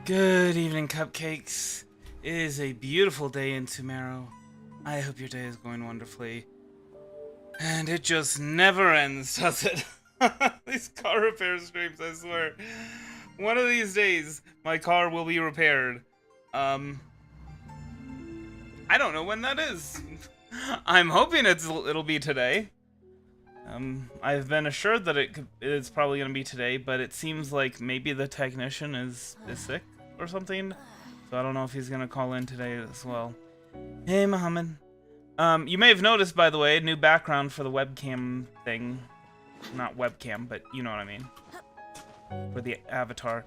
Good evening, cupcakes. It is a beautiful day in Tomorrow. I hope your day is going wonderfully. And it just never ends, does it? These car repair streams, I swear. One of these days, my car will be repaired. I don't know when that is. I'm hoping it'll be today. I've been assured that it's probably gonna be today, but it seems like maybe the technician is sick or something. So I don't know if he's gonna call in today as well. Hey, Muhammad. You may have noticed, by the way, a new background for the webcam thing. Not webcam, but you know what I mean. For the avatar.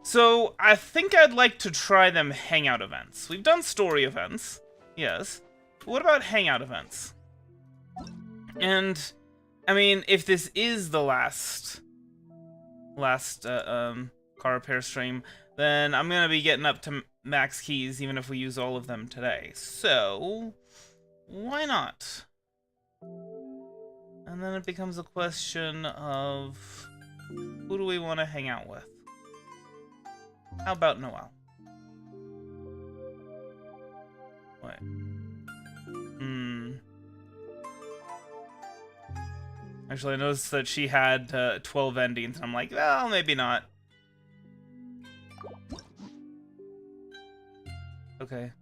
So I think I'd like to try them hangout events. We've done story events, yes. But what about hangout events? And I mean, if this is the last car repair stream, then I'm gonna be getting up to max keys even if we use all of them today. So why not? And then it becomes a question of who do we want to hang out with? How about Noelle? What? Actually, I noticed that she had 12 endings, and I'm like, well, maybe not. Okay.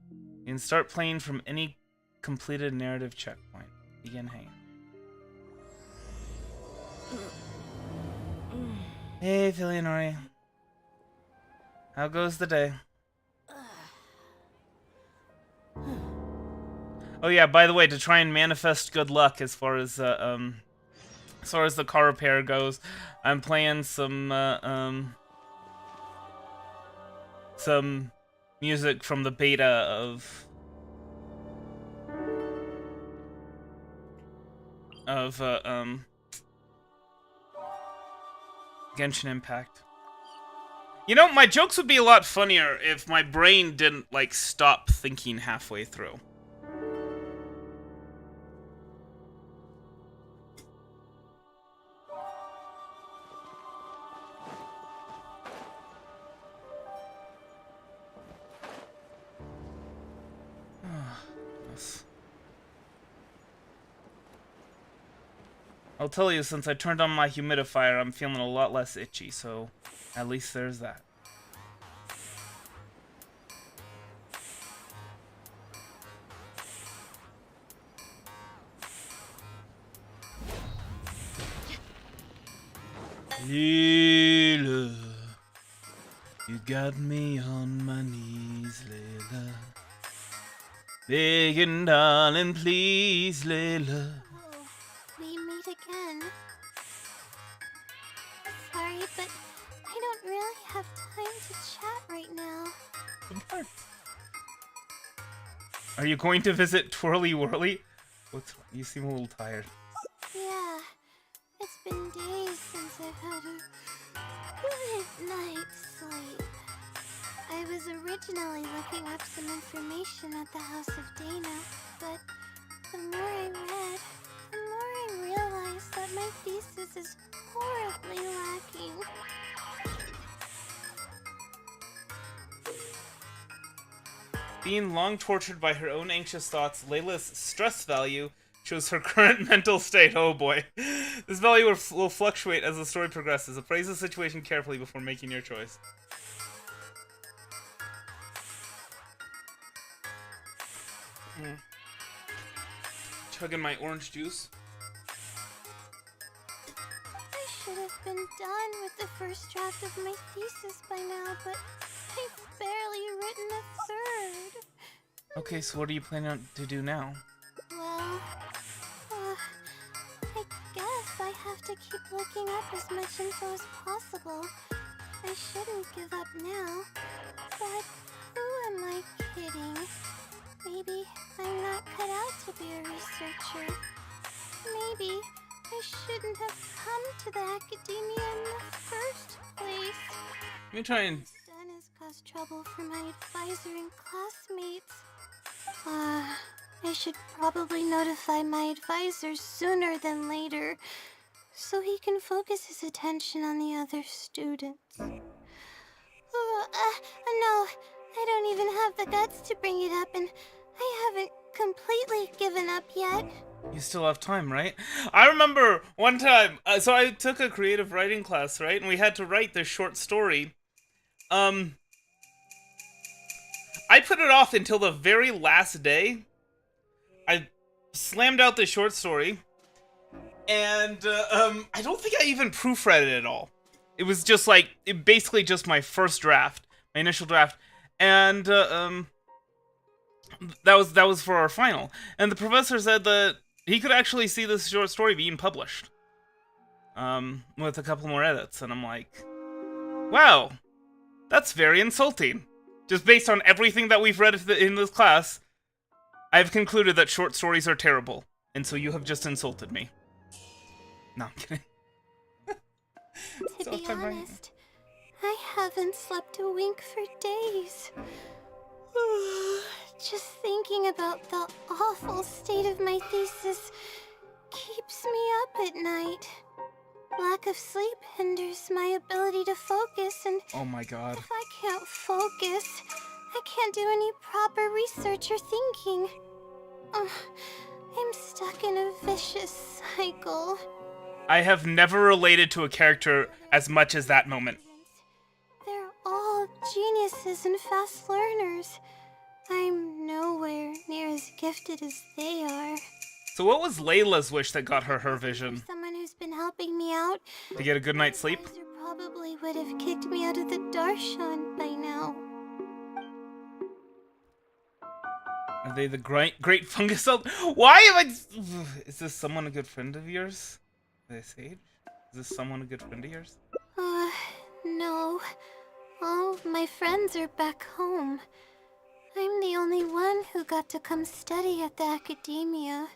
You can start playing from any completed narrative checkpoint. Begin hanging. Hey, Filianori. How goes the day? Oh yeah, by the way, to try and manifest good luck as far as the car repair goes, I'm playing some music from the beta of Genshin Impact. You know, my jokes would be a lot funnier if my brain didn't, like, stop thinking halfway through. I'll tell you, since I turned on my humidifier, I'm feeling a lot less itchy, so at least there's that. Layla, you got me on my knees, Layla. Begging, darling, please, Layla. We meet again. Sorry, but I don't really have time to chat right now. Are you going to visit Twirly Whirly? You seem a little tired. Yeah, it's been days since I've had a good night's sleep. I was originally looking up some information at the House of Dana, but the more I read, the more I realized that my thesis is horribly lacking. Being long tortured by her own anxious thoughts, Layla's stress value shows her current mental state. Oh boy. This value will fluctuate as the story progresses. Appraise the situation carefully before making your choice. Chugging my orange juice. I should have been done with the first draft of my thesis by now, but I've barely written a third. Okay, so what are you planning to do now? Well, I guess I have to keep looking up as much info as possible. I shouldn't give up now, but who am I kidding? Maybe I'm not cut out to be a researcher. Maybe I shouldn't have come to the academia in the first place. Let me try and... What's done has caused trouble for my advisor and classmates. I should probably notify my advisor sooner than later, so he can focus his attention on the other students. No. I don't even have the guts to bring it up, and I haven't completely given up yet. You still have time, right? I remember one time, so I took a creative writing class, right? And we had to write this short story. I put it off until the very last day. I slammed out this short story, and I don't think I even proofread it at all. It was just like, basically just my first draft, my initial draft, and that was for our final. And the professor said that he could actually see this short story being published, with a couple more edits, and I'm like, wow, that's very insulting. Just based on everything that we've read in this class, I've concluded that short stories are terrible, and so you have just insulted me. No, I'm kidding. To be honest, I haven't slept a wink for days. Just thinking about the awful state of my thesis keeps me up at night. Lack of sleep hinders my ability to focus, and Oh my god. if I can't focus, I can't do any proper research or thinking. I'm stuck in a vicious cycle. I have never related to a character as much as that moment. They're all geniuses and fast learners. I'm nowhere near as gifted as they are. So what was Layla's wish that got her vision? Someone who's been helping me out. To get a good night's sleep? Professor probably would have kicked me out of the Darshan by now. Are they the great fungus elf? Why am I... Is this someone a good friend of yours? This age? Is this someone a good friend of yours? No. All my friends are back home. I'm the only one who got to come study at the academia.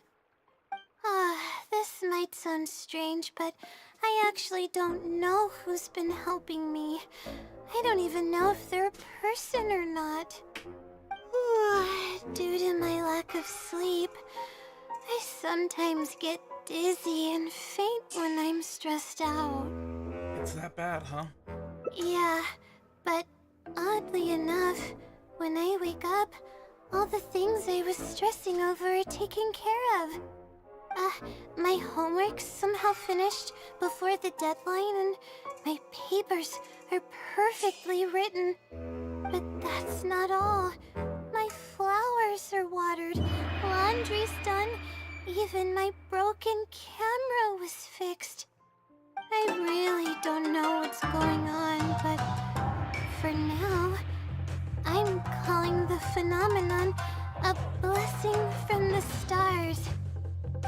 This might sound strange, but I actually don't know who's been helping me. I don't even know if they're a person or not. Due to my lack of sleep, I sometimes get dizzy and faint when I'm stressed out. It's that bad, huh? Yeah, but oddly enough, when I wake up, all the things I was stressing over are taken care of. My homework's somehow finished before the deadline, and my papers are perfectly written. But that's not all. My flowers are watered, laundry's done, even my broken camera was fixed. I really don't know what's going on, but for now, I'm calling the phenomenon a blessing from the stars.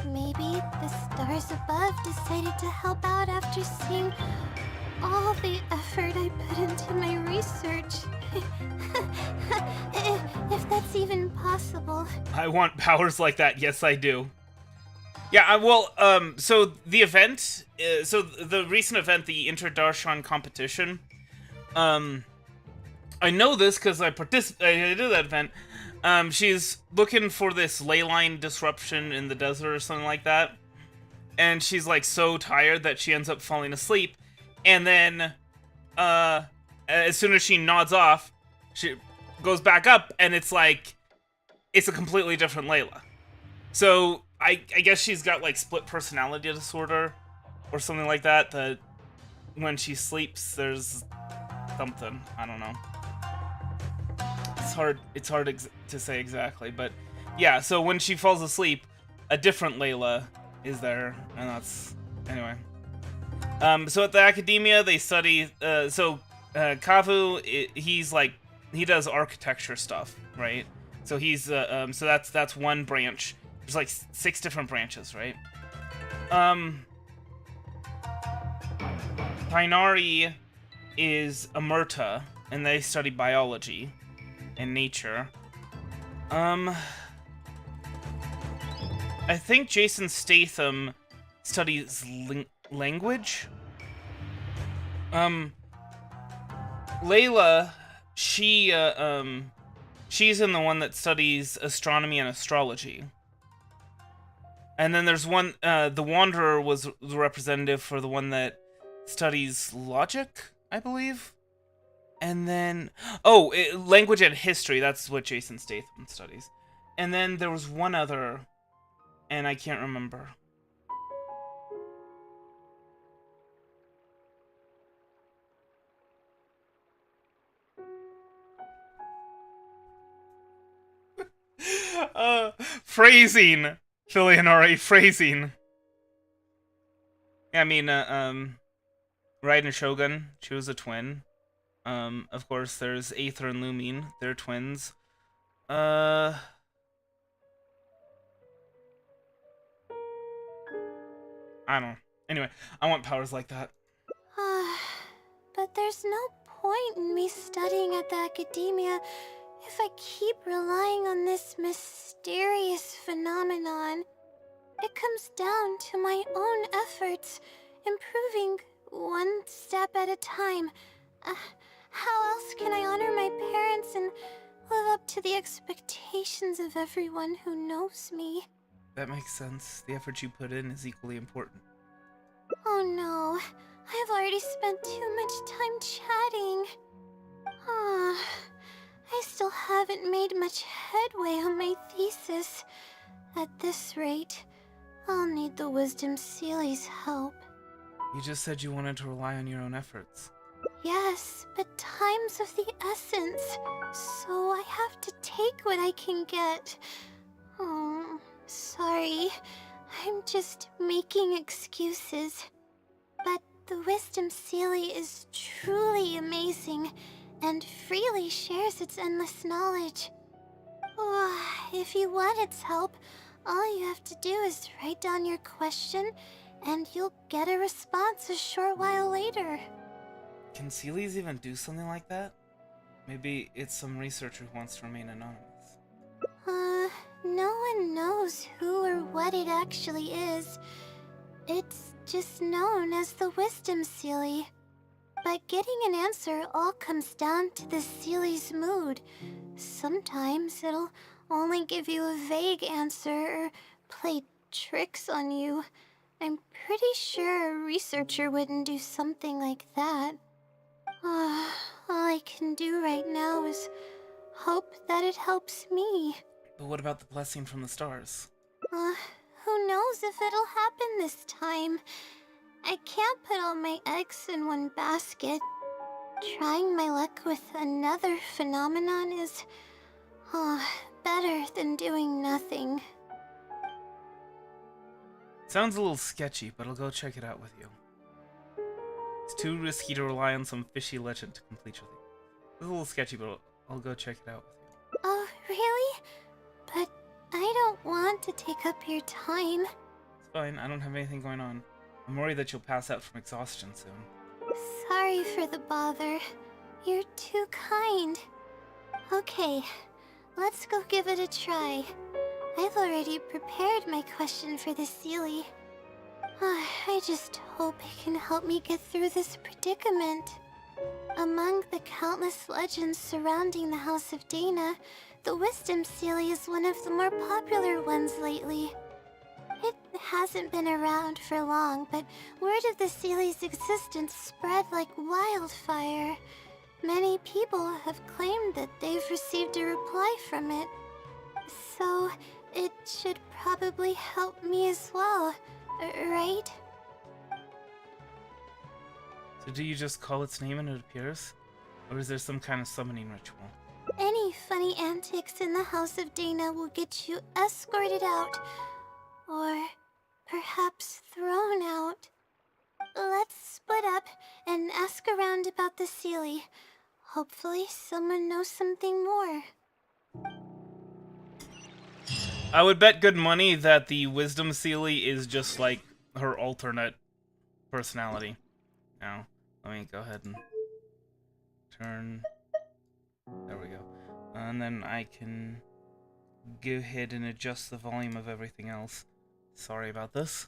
Maybe the stars above decided to help out after seeing all the effort I put into my research. If that's even possible. I want powers like that. Yes, I do. Yeah, so the event, so the recent event, the Inter-Darshan competition, I know this because I did that event. She's looking for this ley line disruption in the desert or something like that. And she's like so tired that she ends up falling asleep. And then, as soon as she nods off, she goes back up and it's like, it's a completely different Layla. So I guess she's got like split personality disorder or something like that, that when she sleeps, there's something, I don't know. It's hard to say exactly, but yeah, so when she falls asleep, a different Layla is there, and that's, anyway. So at the academia, they study, Kavu, he does architecture stuff, right? So he's, so that's one branch. There's like 6 different branches, right? Tainari is Amurta, and they study biology and nature. I think Jason Statham studies language. Layla, she's in the one that studies astronomy and astrology. And then there's one, the Wanderer was the representative for the one that studies logic, I believe. And then, oh, language and history. That's what Jason Statham studies. And then there was one other, and I can't remember. Phrasing, Philionori, phrasing. Yeah, I mean, Raiden Shogun, she was a twin. Of course, there's Aether and Lumine, they're twins. I don't know. Anyway, I want powers like that. But there's no point in me studying at the academia if I keep relying on this mysterious phenomenon. It comes down to my own efforts, improving one step at a time. How else can I honor my parents and live up to the expectations of everyone who knows me? That makes sense. The effort you put in is equally important. Oh no, I've already spent too much time chatting. I still haven't made much headway on my thesis. At this rate, I'll need the Wisdom Sealy's help. You just said you wanted to rely on your own efforts. Yes, but time's of the essence, so I have to take what I can get. Oh, sorry. I'm just making excuses. But the Wisdom Sealy is truly amazing and freely shares its endless knowledge. If you want its help, all you have to do is write down your question and you'll get a response a short while later. Can Sealies even do something like that? Maybe it's some researcher who wants to remain anonymous. No one knows who or what it actually is. It's just known as the Wisdom Sealy. But getting an answer all comes down to the Sealy's mood. Sometimes it'll only give you a vague answer or play tricks on you. I'm pretty sure a researcher wouldn't do something like that. All I can do right now is hope that it helps me. But what about the blessing from the stars? Who knows if it'll happen this time? I can't put all my eggs in one basket. Trying my luck with another phenomenon is better than doing nothing. Sounds a little sketchy, but I'll go check it out with you. It's too risky to rely on some fishy legend to complete your thing. It's a little sketchy, but I'll go check it out with you. Oh, really? But I don't want to take up your time. It's fine, I don't have anything going on. I'm worried that you'll pass out from exhaustion soon. Sorry for the bother. You're too kind. Okay, let's go give it a try. I've already prepared my question for the Sealy. I just hope it can help me get through this predicament. Among the countless legends surrounding the House of Dana, the Wisdom Sealy is one of the more popular ones lately. It hasn't been around for long, but word of the Sealy's existence spread like wildfire. Many people have claimed that they've received a reply from it. So, it should probably help me as well, right? So do you just call its name and it appears? Or is there some kind of summoning ritual? Any funny antics in the House of Dana will get you escorted out. Or perhaps thrown out. Let's split up and ask around about the Sealy. Hopefully someone knows something more. I would bet good money that the Wisdom Sealy is just like her alternate personality. Now, let me go ahead and turn. There we go. And then I can go ahead and adjust the volume of everything else. Sorry about this.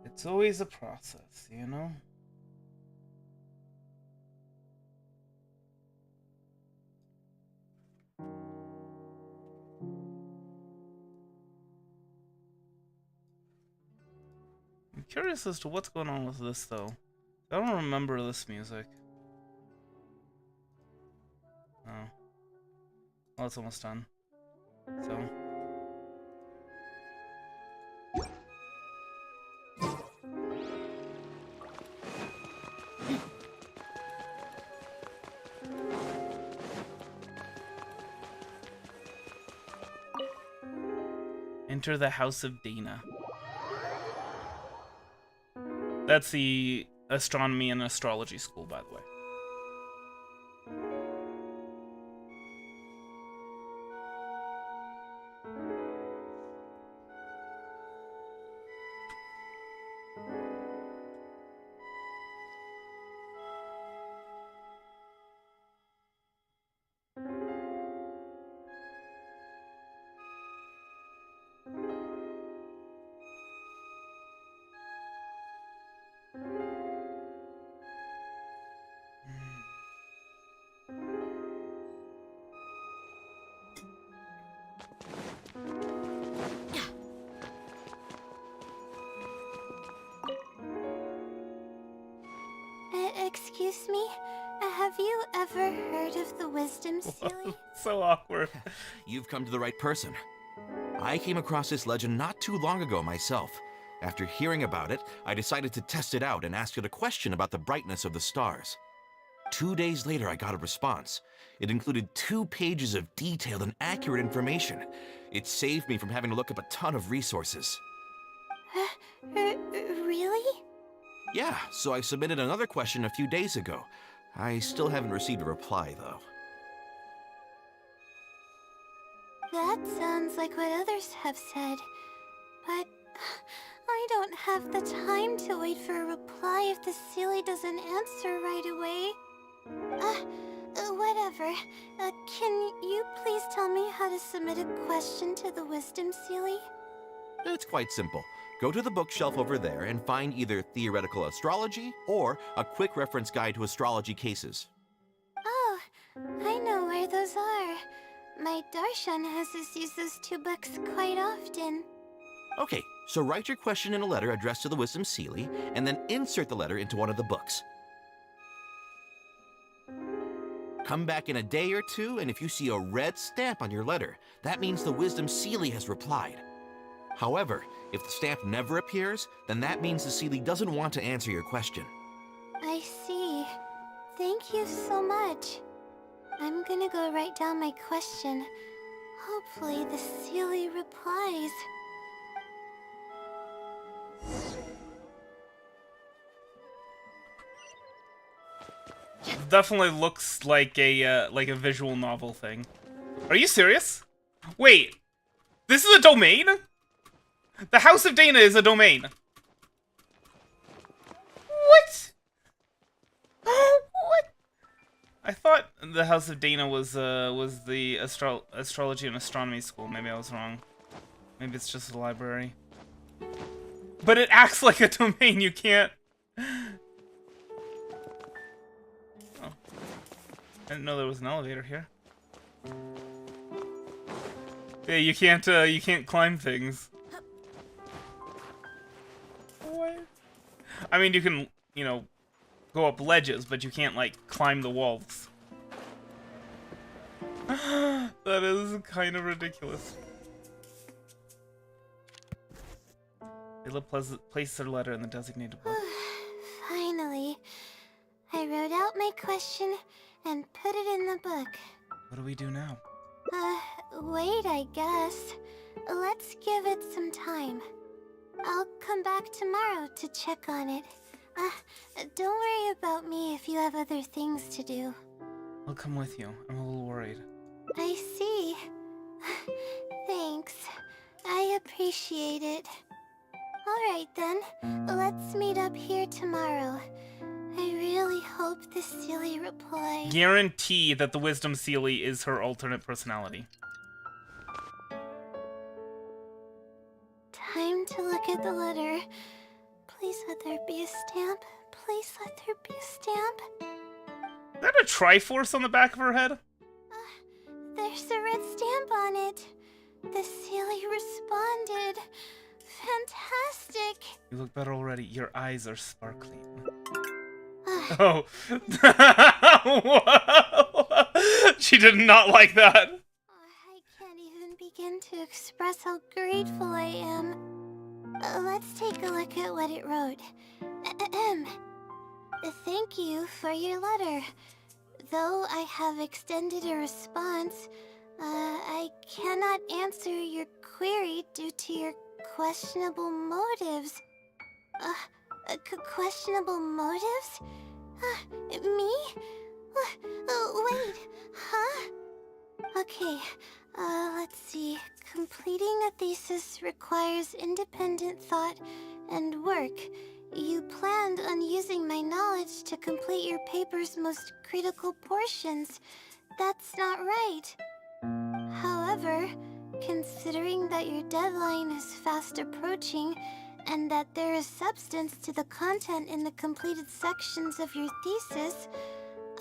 It's always a process, you know? I'm curious as to what's going on with this, though. I don't remember this music. Oh. Well, it's almost done. So. Enter the House of Dana. That's the astronomy and astrology school, by the way. Excuse me? Have you ever heard of the Wisdom Sealy? So awkward. You've come to the right person. I came across this legend not too long ago myself. After hearing about it, I decided to test it out and ask it a question about the brightness of the stars. 2 days later, I got a response. It included 2 pages of detailed and accurate information. It saved me from having to look up a ton of resources. Really? Yeah, so I submitted another question a few days ago. I still haven't received a reply, though. That sounds like what others have said. But I don't have the time to wait for a reply if the Sealy doesn't answer right away. Whatever. Can you please tell me how to submit a question to the Wisdom Sealy? It's quite simple. Go to the bookshelf over there and find either Theoretical Astrology or a quick reference guide to astrology cases. Oh, I know where those are. My Darshan has us use those 2 books quite often. Okay, so write your question in a letter addressed to the Wisdom Sealy, and then insert the letter into one of the books. Come back in a day or 2, and if you see a red stamp on your letter, that means the Wisdom Sealy has replied. However, if the stamp never appears, then that means the Sealy doesn't want to answer your question. I see. Thank you so much. I'm gonna go write down my question. Hopefully the Sealy replies. Definitely looks like a visual novel thing. Are you serious? Wait, this is a domain? The House of Dana is a domain. What? What? I thought the House of Dana was the astrology and astronomy school. Maybe I was wrong. Maybe it's just a library. But it acts like a domain. You can't. Oh, I didn't know there was an elevator here. Yeah, you can't climb things. What? I mean, you can, go up ledges, but you can't, like, climb the walls. That is kind of ridiculous. They place their letter in the designated book. Finally. I wrote out my question and put it in the book. What do we do now? Wait, I guess. Let's give it some time. I'll come back tomorrow to check on it. Don't worry about me if you have other things to do. I'll come with you. I'm a little worried. I see. Thanks. I appreciate it. Alright then, let's meet up here tomorrow. I really hope the Sealy replies. Guarantee that the Wisdom Sealy is her alternate personality. Time to look at the letter. Please let there be a stamp. Please let there be a stamp. Is that a Triforce on the back of her head? There's a red stamp on it. The Sealy responded. Fantastic. You look better already. Your eyes are sparkling. Oh. She did not like that. I can't even begin to express how grateful I am. Let's take a look at what it wrote. Ahem. Thank you for your letter. Though I have extended a response, I cannot answer your query due to your questionable motives. Questionable motives? Me? Wait, huh? Okay, let's see. Completing a thesis requires independent thought and work. You planned on using my knowledge to complete your paper's most critical portions. That's not right. However, considering that your deadline is fast approaching, and that there is substance to the content in the completed sections of your thesis,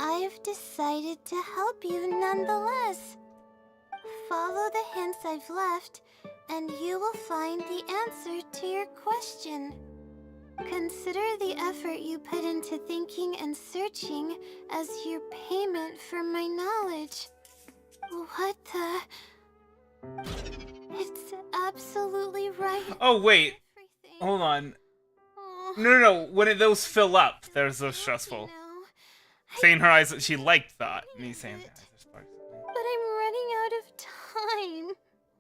I've decided to help you nonetheless. Follow the hints I've left, and you will find the answer to your question. Consider the effort you put into thinking and searching as your payment for my knowledge. What the... It's absolutely right. Oh, wait. Everything. Hold on. Oh, No. When those fill up, they're so stressful. now. Saying her eyes that she liked that. Me saying the eyes are sparks. But I'm running out of time.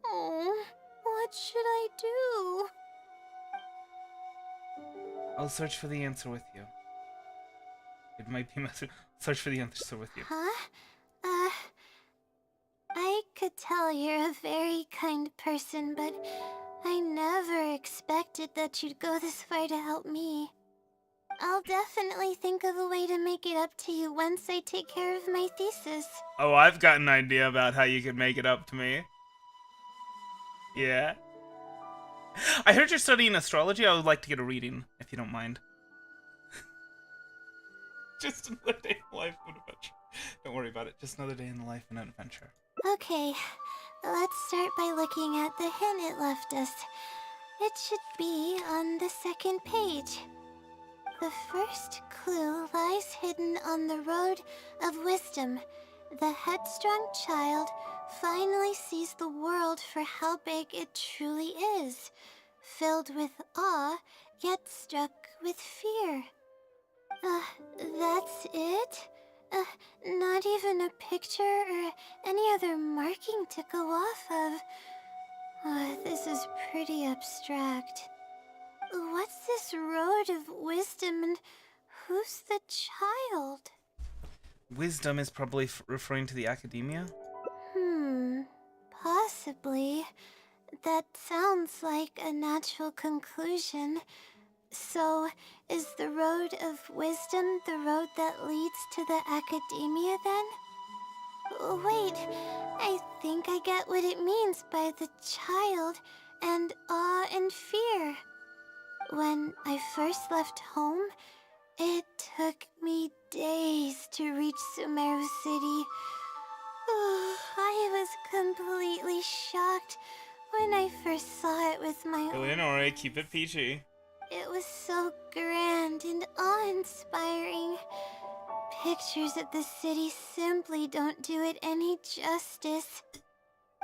Oh, what should I do? I'll search for the answer with you. It might be search for the answer with you. Huh? I could tell you're a very kind person, but I never expected that you'd go this far to help me. I'll definitely think of a way to make it up to you once I take care of my thesis. Oh, I've got an idea about how you can make it up to me. Yeah. I heard you're studying astrology. I would like to get a reading, if you don't mind. Just another day in the life of an adventure. Don't worry about it. Just another day in the life of an adventure. Okay, let's start by looking at the hint it left us. It should be on the second page. The first clue lies hidden on the road of wisdom. The headstrong child finally sees the world for how big it truly is, filled with awe, yet struck with fear. That's it? Not even a picture or any other marking to go off of. This is pretty abstract. What's this road of wisdom and who's the child? Wisdom is probably referring to the academia? Possibly. That sounds like a natural conclusion. So, is the road of wisdom the road that leads to the academia then? Wait, I think I get what it means by the child and awe and fear. When I first left home, it took me days to reach Sumeru City. I was completely shocked when I first saw it with my own. Eleonora, keep it PG. It was so grand and awe-inspiring. Pictures of the city simply don't do it any justice.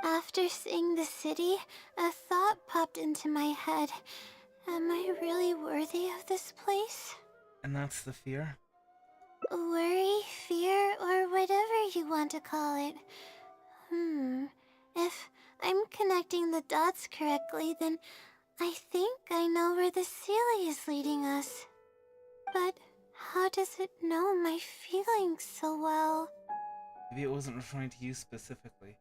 After seeing the city, a thought popped into my head. Am I really worthy of this place? And that's the fear? Worry, fear, or whatever you want to call it. If I'm connecting the dots correctly, then I think I know where the Sealy is leading us. But how does it know my feelings so well? Maybe it wasn't referring to you specifically.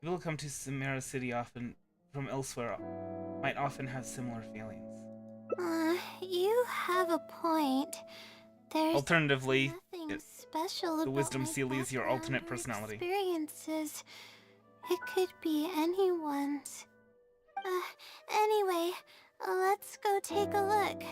People who come to Sumeru City often from elsewhere might often have similar feelings. You have a point. There's Alternatively, nothing special about the Wisdom my Seal is your background alternate or personality. Experiences. It could be anyone's. Anyway, let's go take a look.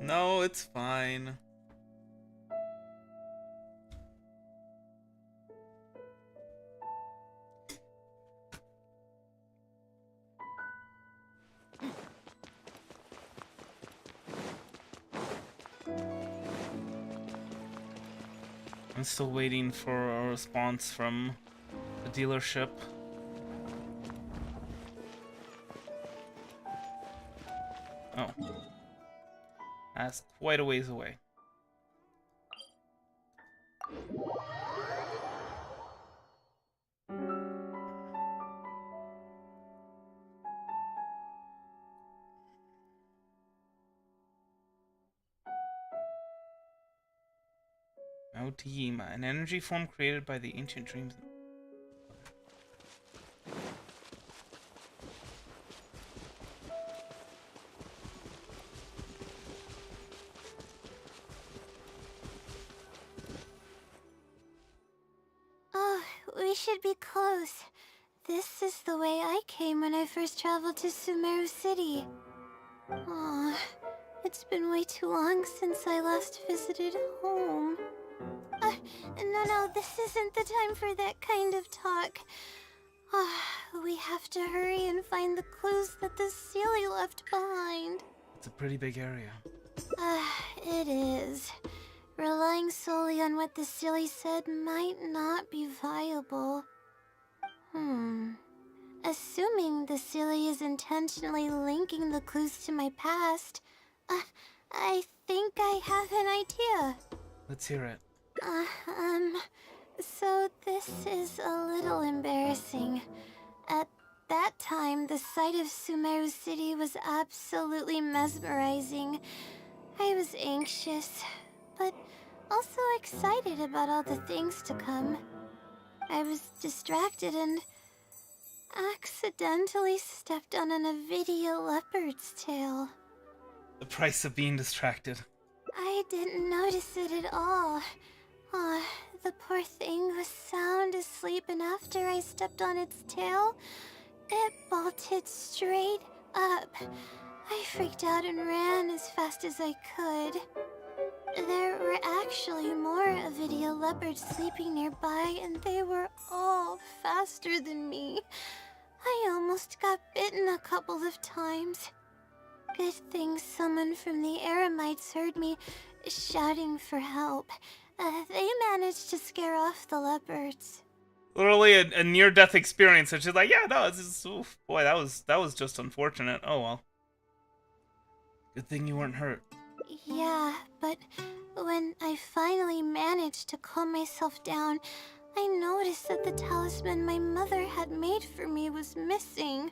No, it's fine. I'm still waiting for a response from the dealership. Oh. That's quite a ways away. Maotiima, an energy form created by the ancient dreams. Oh, we should be close. This is the way I came when I first traveled to Sumeru City. Aw, it's been way too long since I last visited home. No, this isn't the time for that kind of talk. We have to hurry and find the clues that the Sealy left behind. It's a pretty big area. It is. Relying solely on what the Sealy said might not be viable. Assuming the Sealy is intentionally linking the clues to my past, I think I have an idea. Let's hear it. So this is a little embarrassing. At that time, the sight of Sumeru City was absolutely mesmerizing. I was anxious, but also excited about all the things to come. I was distracted and accidentally stepped on an Avidia leopard's tail. The price of being distracted. I didn't notice it at all. The poor thing was sound asleep, and after I stepped on its tail, it bolted straight up. I freaked out and ran as fast as I could. There were actually more Avidia leopards sleeping nearby, and they were all faster than me. I almost got bitten a couple of times. Good thing someone from the Eremites heard me shouting for help. They managed to scare off the leopards. Literally a near-death experience, and she's like, yeah, no, it's just, oof, boy, that was just unfortunate. Oh well. Good thing you weren't hurt. Yeah, but when I finally managed to calm myself down, I noticed that the talisman my mother had made for me was missing.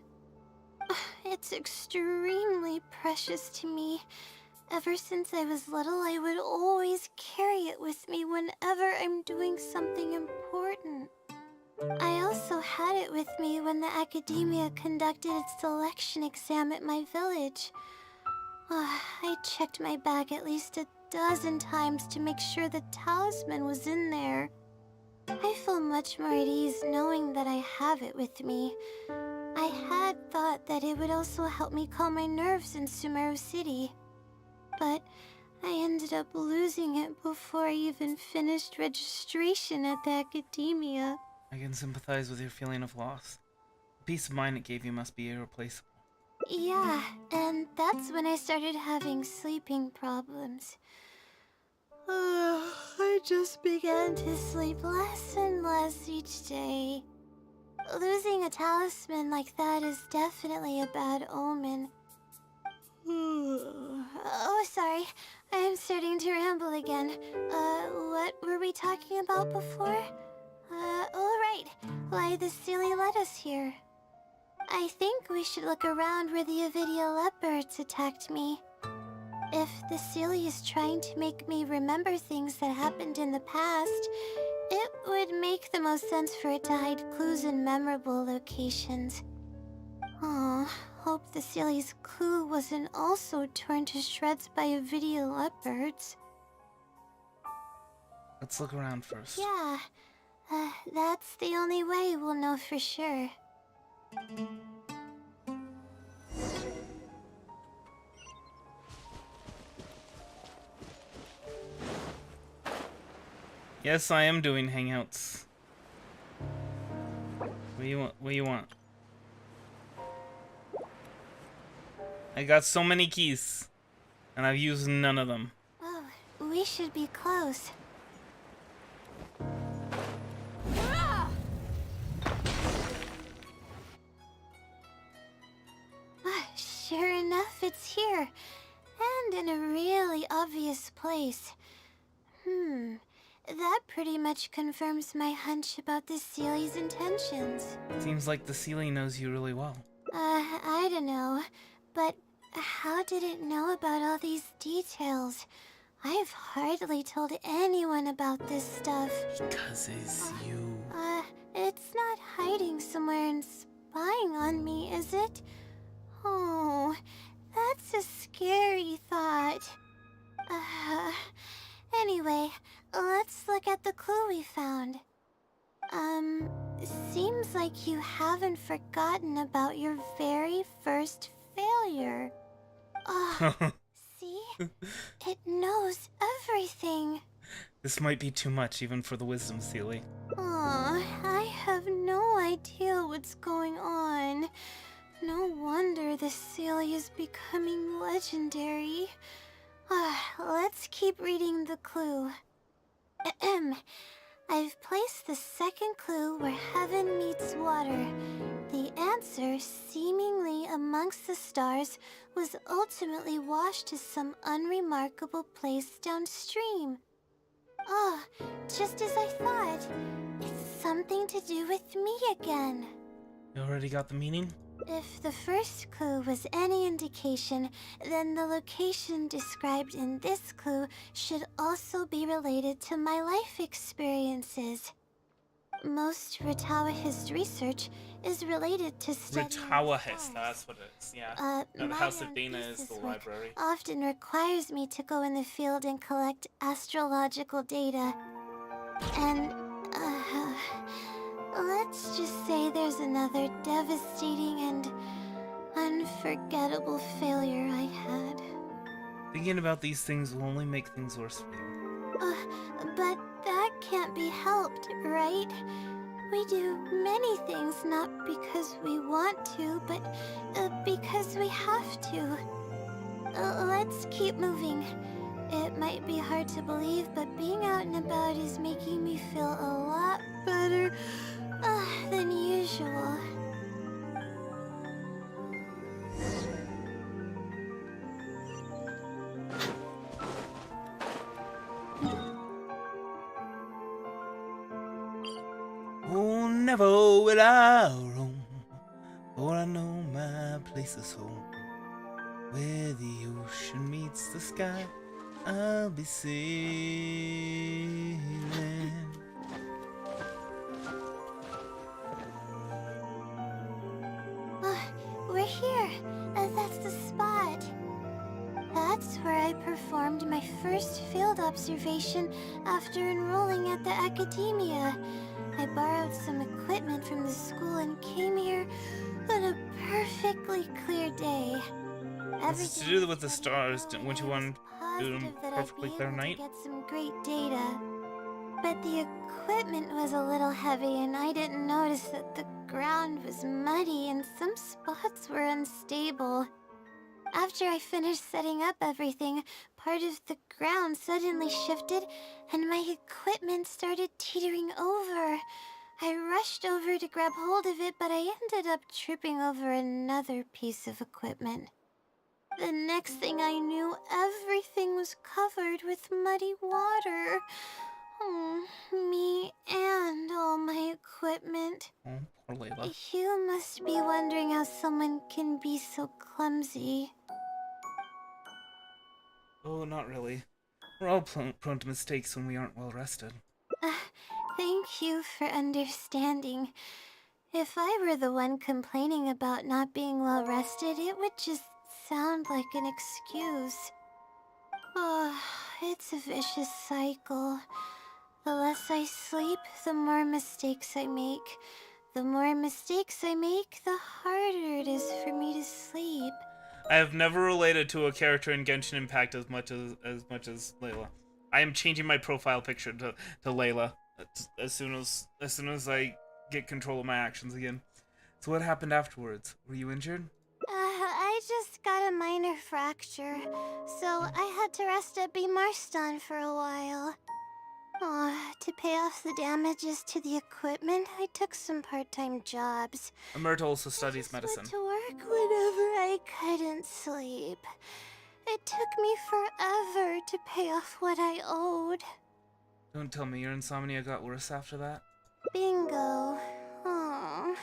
It's extremely precious to me. Ever since I was little, I would always carry it with me whenever I'm doing something important. I also had it with me when the academia conducted its selection exam at my village. I checked my bag at least a dozen times to make sure the talisman was in there. I feel much more at ease knowing that I have it with me. I had thought that it would also help me calm my nerves in Sumeru City. But I ended up losing it before I even finished registration at the academia. I can sympathize with your feeling of loss. The peace of mind it gave you must be irreplaceable. Yeah, and that's when I started having sleeping problems. I just began to sleep less and less each day. Losing a talisman like that is definitely a bad omen. Oh, sorry. I'm starting to ramble again. What were we talking about before? Oh, right. Why the Sealy led us here. I think we should look around where the Avidia leopards attacked me. If the Sealy is trying to make me remember things that happened in the past, it would make the most sense for it to hide clues in memorable locations. Aw, hope the Sealy's clue wasn't also torn to shreds by Avidia leopards. Let's look around first. Yeah, that's the only way we'll know for sure. Yes, I am doing hangouts. What do you want? What do you want? I got so many keys, and I've used none of them. Oh, we should be close. Sure enough, it's here. And in a really obvious place. That pretty much confirms my hunch about the Sealy's intentions. Seems like the Sealy knows you really well. I don't know. But how did it know about all these details? I've hardly told anyone about this stuff. Because it's you. It's not hiding somewhere and spying on me, is it? Oh, that's a scary thought. Anyway, let's look at the clue we found. Seems like you haven't forgotten about your very first failure. See? It knows everything. This might be too much even for the wisdom Sealy. I have no idea what's going on. No wonder the Sealy is becoming legendary. Let's keep reading the clue. I've placed the second clue where heaven meets water. The answer, seemingly amongst the stars, was ultimately washed to some unremarkable place downstream. Just as I thought. It's something to do with me again. You already got the meaning? If the first clue was any indication, then the location described in this clue should also be related to my life experiences. Most Ratawahist research is related to studying Ratawahist, stars. that's what it is, yeah. The My House of Dana is thesis the work library. often requires me to go in the field and collect astrological data. And, let's just say there's another devastating and unforgettable failure I had. Thinking about these things will only make things worse for you. But that can't be helped, right? We do many things not because we want to, but because we have to. Let's keep moving. It might be hard to believe, but being out and about is making me feel a lot better than usual. Oh, never will I roam, for I know my place is home. Where the ocean meets the sky, I'll be sailing. We're here. That's the spot. That's where I performed my first field observation after enrolling at the academia. I borrowed some equipment from the school and came here on a perfectly clear day. What's to do with the stars? Wouldn't you want to do them perfectly clear night? Get some great data. But the equipment was a little heavy and I didn't notice that the ground was muddy and some spots were unstable. After I finished setting up everything, part of the ground suddenly shifted and my equipment started teetering over. I rushed over to grab hold of it, but I ended up tripping over another piece of equipment. The next thing I knew, everything was covered with muddy water. Me and all my equipment. Oh, poor Layla. You must be wondering how someone can be so clumsy. Oh, not really. We're all prone to mistakes when we aren't well rested. Thank you for understanding. If I were the one complaining about not being well rested, it would just sound like an excuse. It's a vicious cycle. The less I sleep, the more mistakes I make. The more mistakes I make, the harder it is for me to sleep. I have never related to a character in Genshin Impact as much as Layla. I am changing my profile picture to Layla as soon as I get control of my actions again. So what happened afterwards? Were you injured? I just got a minor fracture, so I had to rest at B. Marston for a while. To pay off the damages to the equipment, I took some part-time jobs. Myrtle also studies medicine. Went to work whenever I couldn't sleep. It took me forever to pay off what I owed. Don't tell me your insomnia got worse after that. Bingo. Oh.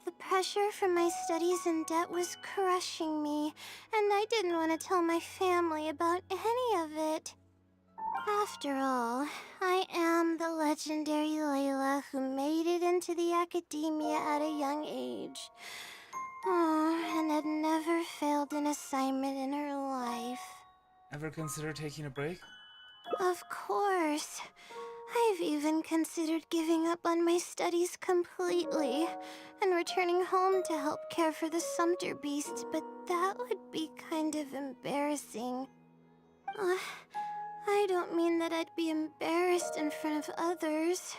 The pressure from my studies and debt was crushing me, and I didn't want to tell my family about any of it. After all, I am the legendary Layla who made it into the academia at a young age. And had never failed an assignment in her life. Ever consider taking a break? Of course. I've even considered giving up on my studies completely and returning home to help care for the Sumpter beast, but that would be kind of embarrassing. I don't mean that I'd be embarrassed in front of others.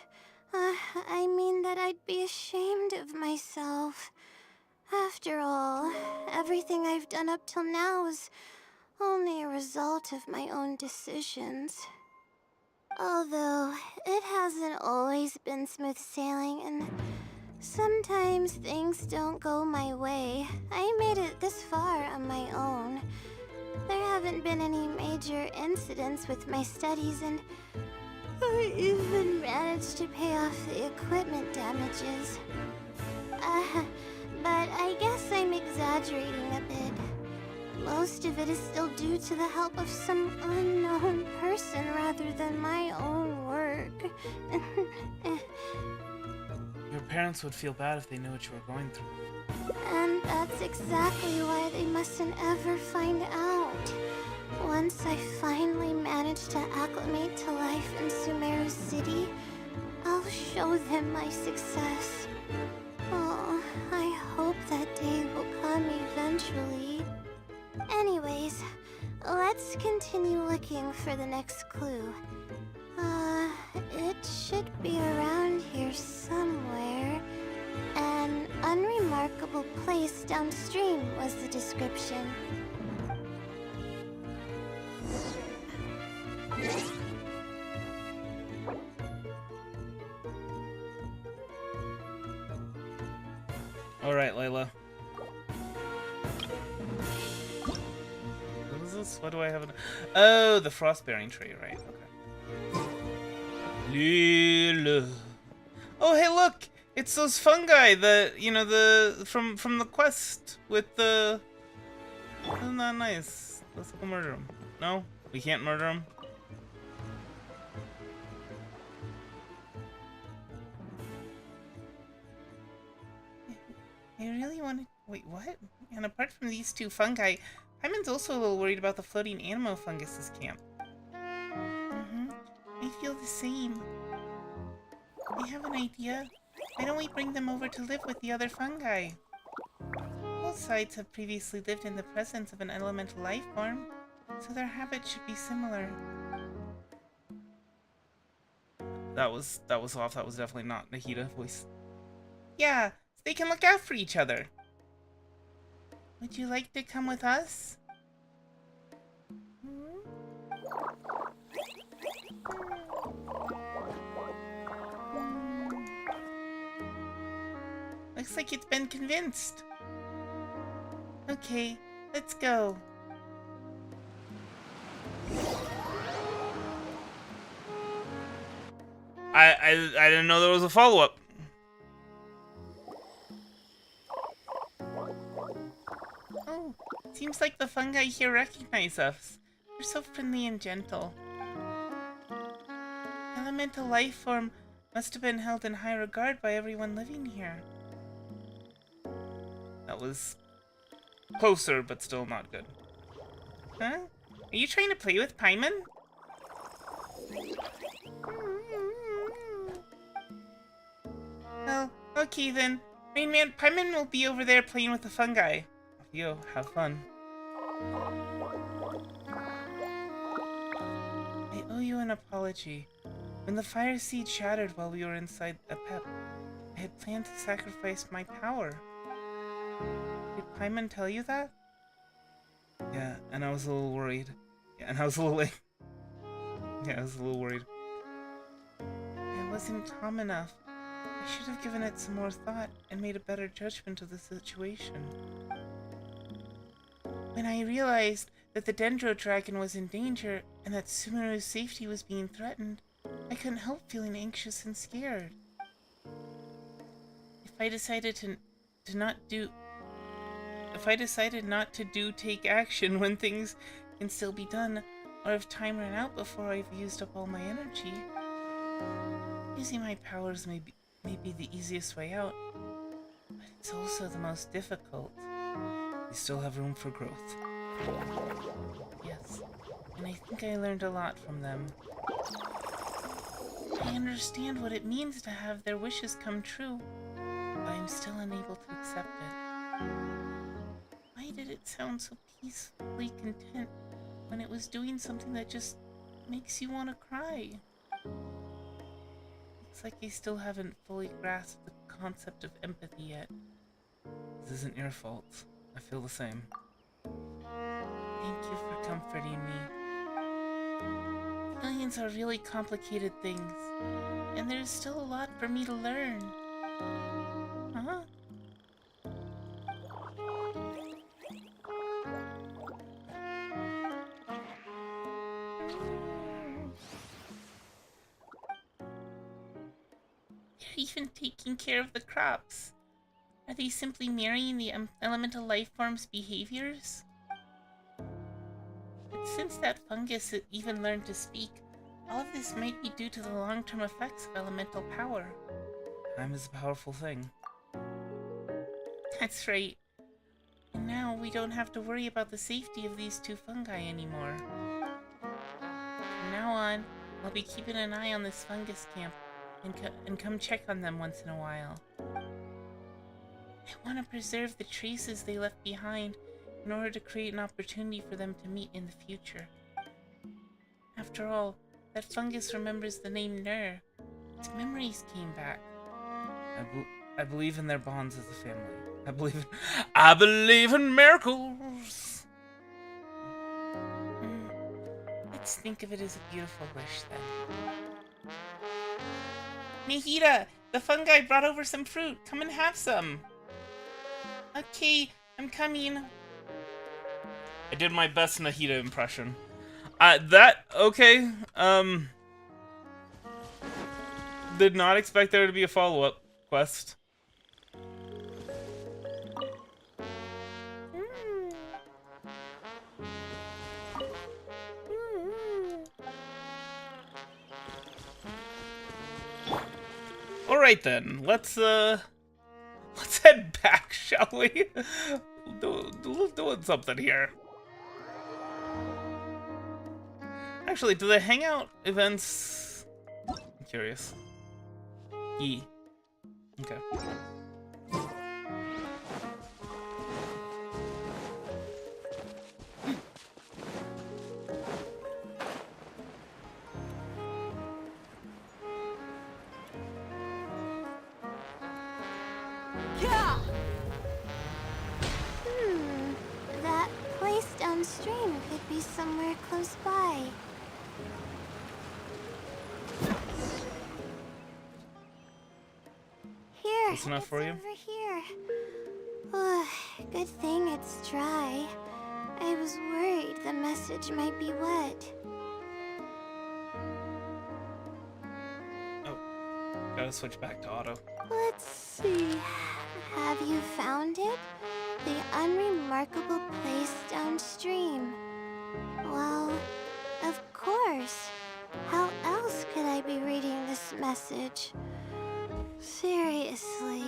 I mean that I'd be ashamed of myself. After all, everything I've done up till now is only a result of my own decisions. Although, it hasn't always been smooth sailing, and sometimes things don't go my way. I made it this far on my own. There haven't been any major incidents with my studies, and I even managed to pay off the equipment damages. But I guess I'm exaggerating a bit. Most of it is still due to the help of some unknown person rather than my own work. Your parents would feel bad if they knew what you were going through. And that's exactly why they mustn't ever find out. Once I finally manage to acclimate to life in Sumeru City, I'll show them my success. Oh, I hope that day will come eventually. Anyways, let's continue looking for the next clue. It should be around here somewhere. An unremarkable place downstream was the description. Alright, Layla. What is this? What do I have? Oh, the frost-bearing tree, right? Okay. Layla. Oh, hey, look! It's those fungi that, you know, from the quest with the... Isn't that nice? Let's go murder them. No? We can't murder them? I really want to... Wait, what? And apart from these two fungi, Hyman's also a little worried about the floating animo fungus's camp. I feel the same. I have an idea. Why don't we bring them over to live with the other fungi? Both sides have previously lived in the presence of an elemental life form, so their habits should be similar. That was off. That was definitely not Nahida voice. Yeah, so they can look out for each other. Would you like to come with us? Looks like it's been convinced. Okay, let's go. I didn't know there was a follow-up. Oh, seems like the fungi here recognize us. They're so friendly and gentle. Elemental life form must have been held in high regard by everyone living here. That was closer, but still not good. Huh? Are you trying to play with Paimon? Well, okay then. Rain Man, Paimon will be over there playing with the fungi. Yo, have fun. I owe you an apology. When the fire seed shattered while we were inside a pep, I had planned to sacrifice my power. Did Paimon tell you that? Yeah, and I was a little worried. Yeah, and I was a little yeah, I was a little worried. I wasn't calm enough. I should have given it some more thought and made a better judgment of the situation. When I realized that the Dendro Dragon was in danger and that Sumeru's safety was being threatened, I couldn't help feeling anxious and scared. If I decided not to take action when things can still be done, or if time ran out before I've used up all my energy, using my powers may be the easiest way out, but it's also the most difficult. We still have room for growth. Yes, and I think I learned a lot from them. I understand what it means to have their wishes come true, but I'm still unable to accept it. Why did it sound so peacefully content when it was doing something that just makes you want to cry? Looks like I still haven't fully grasped the concept of empathy yet. This isn't your fault. I feel the same. Thank you for comforting me. Feelings are really complicated things, and there's still a lot for me to learn. Huh? They're even taking care of the crops. Are they simply mirroring the elemental life form's behaviors? But since that fungus even learned to speak, all of this might be due to the long-term effects of elemental power. Time is a powerful thing. That's right. And now we don't have to worry about the safety of these two fungi anymore. From now on, I'll be keeping an eye on this fungus camp and come check on them once in a while. I want to preserve the traces they left behind in order to create an opportunity for them to meet in the future. After all, that fungus remembers the name Ner. Its memories came back. I believe in their bonds as a family. I believe in miracles. Let's think of it as a beautiful wish then. Nihira, the fungi brought over some fruit. Come and have some. Okay, I'm coming. I did my best Nahida impression. Okay. Did not expect there to be a follow-up quest. Alright then, let's head back, shall we? Doing something here. Actually, do the hangout events... I'm curious. Okay. That place downstream could be somewhere close by. Here, Close enough for you? over here. Oh, good thing it's dry. I was worried the message might be wet. Oh, gotta switch back to auto. Let's see. Have you found it? The unremarkable place downstream. Well, of course. How else could I be reading this message? Seriously.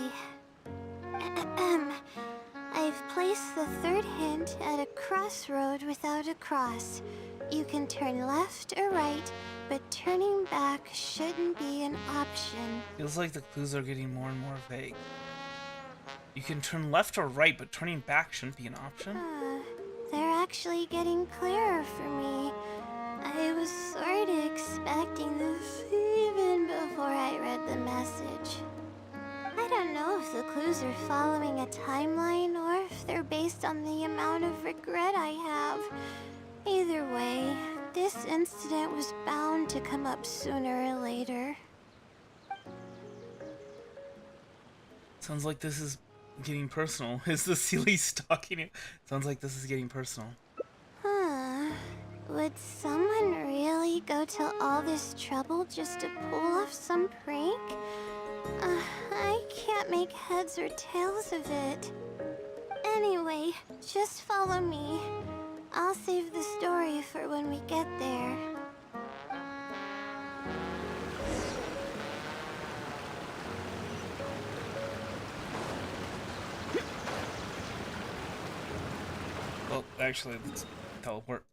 I've placed the third hint at a crossroad without a cross. You can turn left or right, but turning back shouldn't be an option. Feels like the clues are getting more and more vague. You can turn left or right, but turning back shouldn't be an option? They're actually getting clearer for me. I was sort of expecting this even before I read the message. I don't know if the clues are following a timeline or if they're based on the amount of regret I have. Either way, this incident was bound to come up sooner or later. Sounds like this is getting personal. Is the Sealy stalking you? Sounds like this is getting personal. Huh. Would someone really go to all this trouble just to pull off some prank? I can't make heads or tails of it. Anyway, just follow me. I'll save the story for when we get there. Well, actually, let's teleport.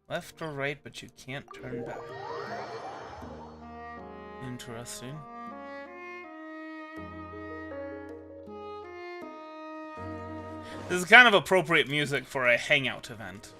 Left or right, but you can't turn back. Interesting. This is kind of appropriate music for a hangout event.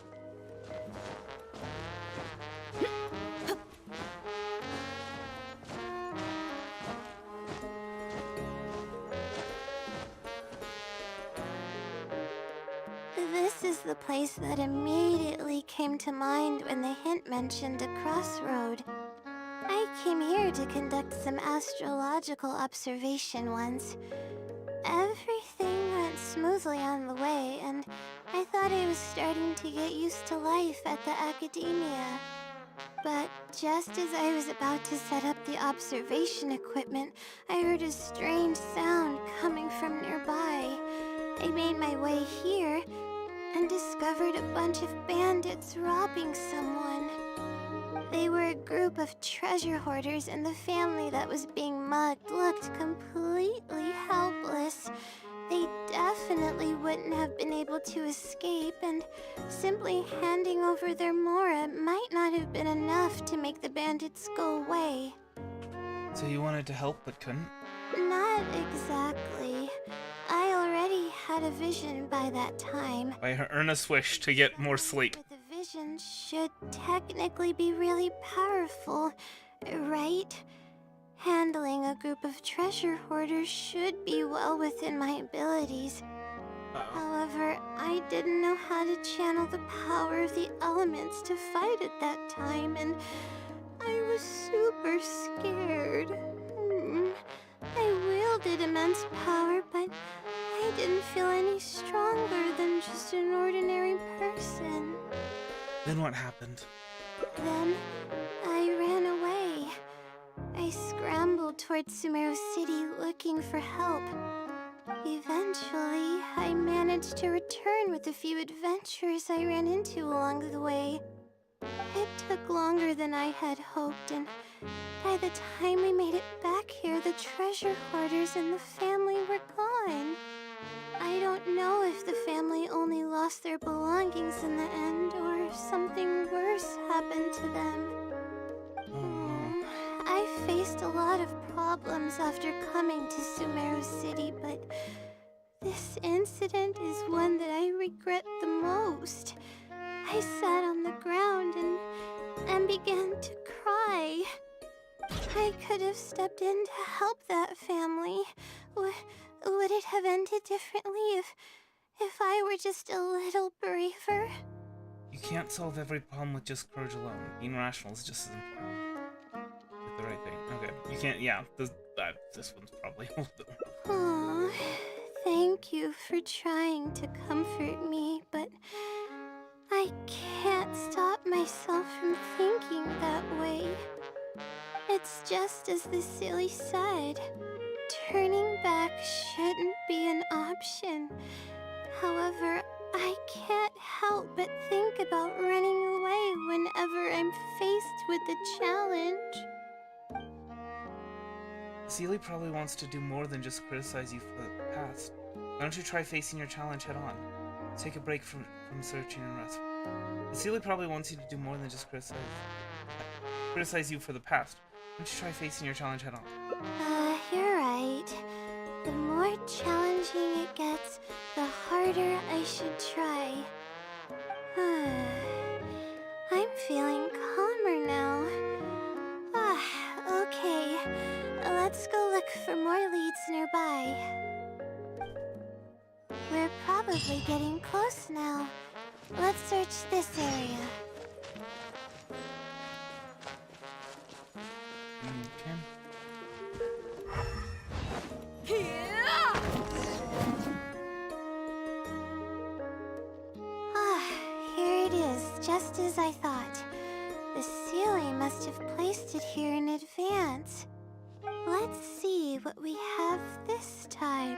This is the place that immediately came to mind when the hint mentioned a crossroad. I came here to conduct some astrological observation once. Everything went smoothly on the way, and I thought I was starting to get used to life at the academia. But just as I was about to set up the observation equipment, I heard a strange sound coming from nearby. I made my way here and discovered a bunch of bandits robbing someone. They were a group of treasure hoarders, and the family that was being mugged looked completely helpless. They definitely wouldn't have been able to escape, and simply handing over their Mora might not have been enough to make the bandits go away. So you wanted to help but couldn't? Not exactly. I already had a vision by that time. By her earnest wish to get more sleep. With the vision should technically be really powerful, right? Handling a group of treasure hoarders should be well within my abilities. However, I didn't know how to channel the power of the elements to fight at that time, and I was super scared. I wielded immense power, but I didn't feel any stronger than just an ordinary person. Then what happened? Then I ran away. I scrambled towards Sumeru City looking for help. Eventually, I managed to return with a few adventurers I ran into along the way. It took longer than I had hoped, and by the time we made it back here, the treasure hoarders and the family were gone. I don't know if the family only lost their belongings in the end, or if something worse happened to them. I faced a lot of problems after coming to Sumeru City, but this incident is one that I regret the most. I sat on the ground and began to cry. I could have stepped in to help that family. Would it have ended differently if I were just a little braver? You can't solve every problem with just courage alone. Being rational is just as important. With the right thing. Okay. You can't, yeah. This one's probably... Aw, thank you for trying to comfort me, but I can't stop myself from thinking that way. It's just as the silly said. Turning back shouldn't be an option. However, I can't help but think about running away whenever I'm faced with a challenge. Sealy probably wants to do more than just criticize you for the past. Why don't you try facing your challenge head on? Take a break from searching and rest. Sealy probably wants you to do more than just criticize you for the past. Why don't you try facing your challenge head on? You're right. The more challenging it gets, the harder I should try. probably getting close now. Let's search this area. Okay. Ah, here it is, just as I thought. The Sealy must have placed it here in advance. Let's see what we have this time.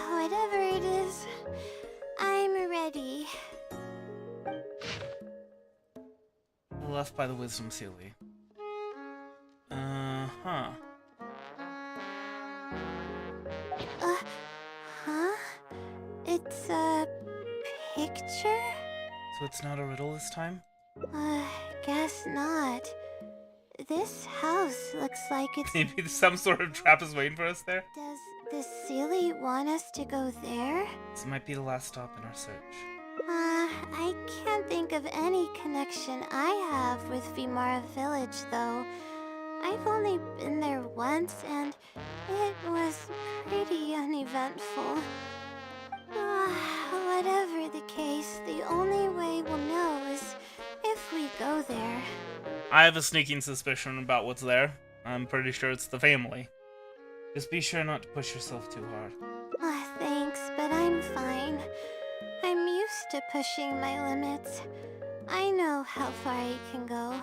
Whatever it is, I'm ready. Left by the Wisdom Sealy. Huh. Huh? It's a picture? So it's not a riddle this time? Guess not. This house looks like it's... Maybe some sort of trap is waiting for us there? Does the Sealy want us to go there? This might be the last stop in our search. I can't think of any connection I have with Vimara Village, though. I've only been there once, and it was pretty uneventful. Whatever the case, the only way we'll know is if we go there. I have a sneaking suspicion about what's there. I'm pretty sure it's the family. Just be sure not to push yourself too hard. Thanks, but I'm fine. I'm used to pushing my limits. I know how far I can go.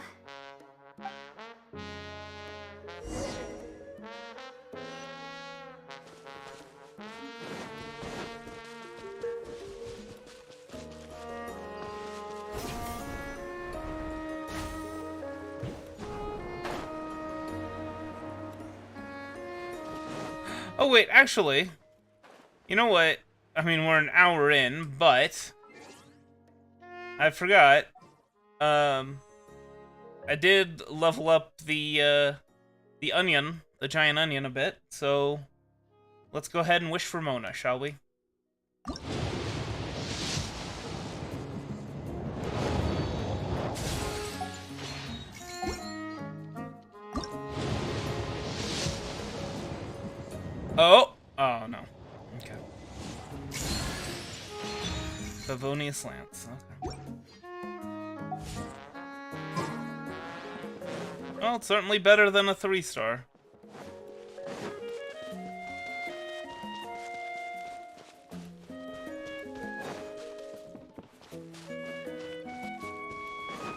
Oh wait, actually, you know what? I mean, we're an hour in, but I forgot. I did level up the onion, the giant onion, a bit. So let's go ahead and wish for Mona, shall we? Oh! Oh, no. Okay. Favonius Lance. Okay. Well, it's certainly better than a 3-star.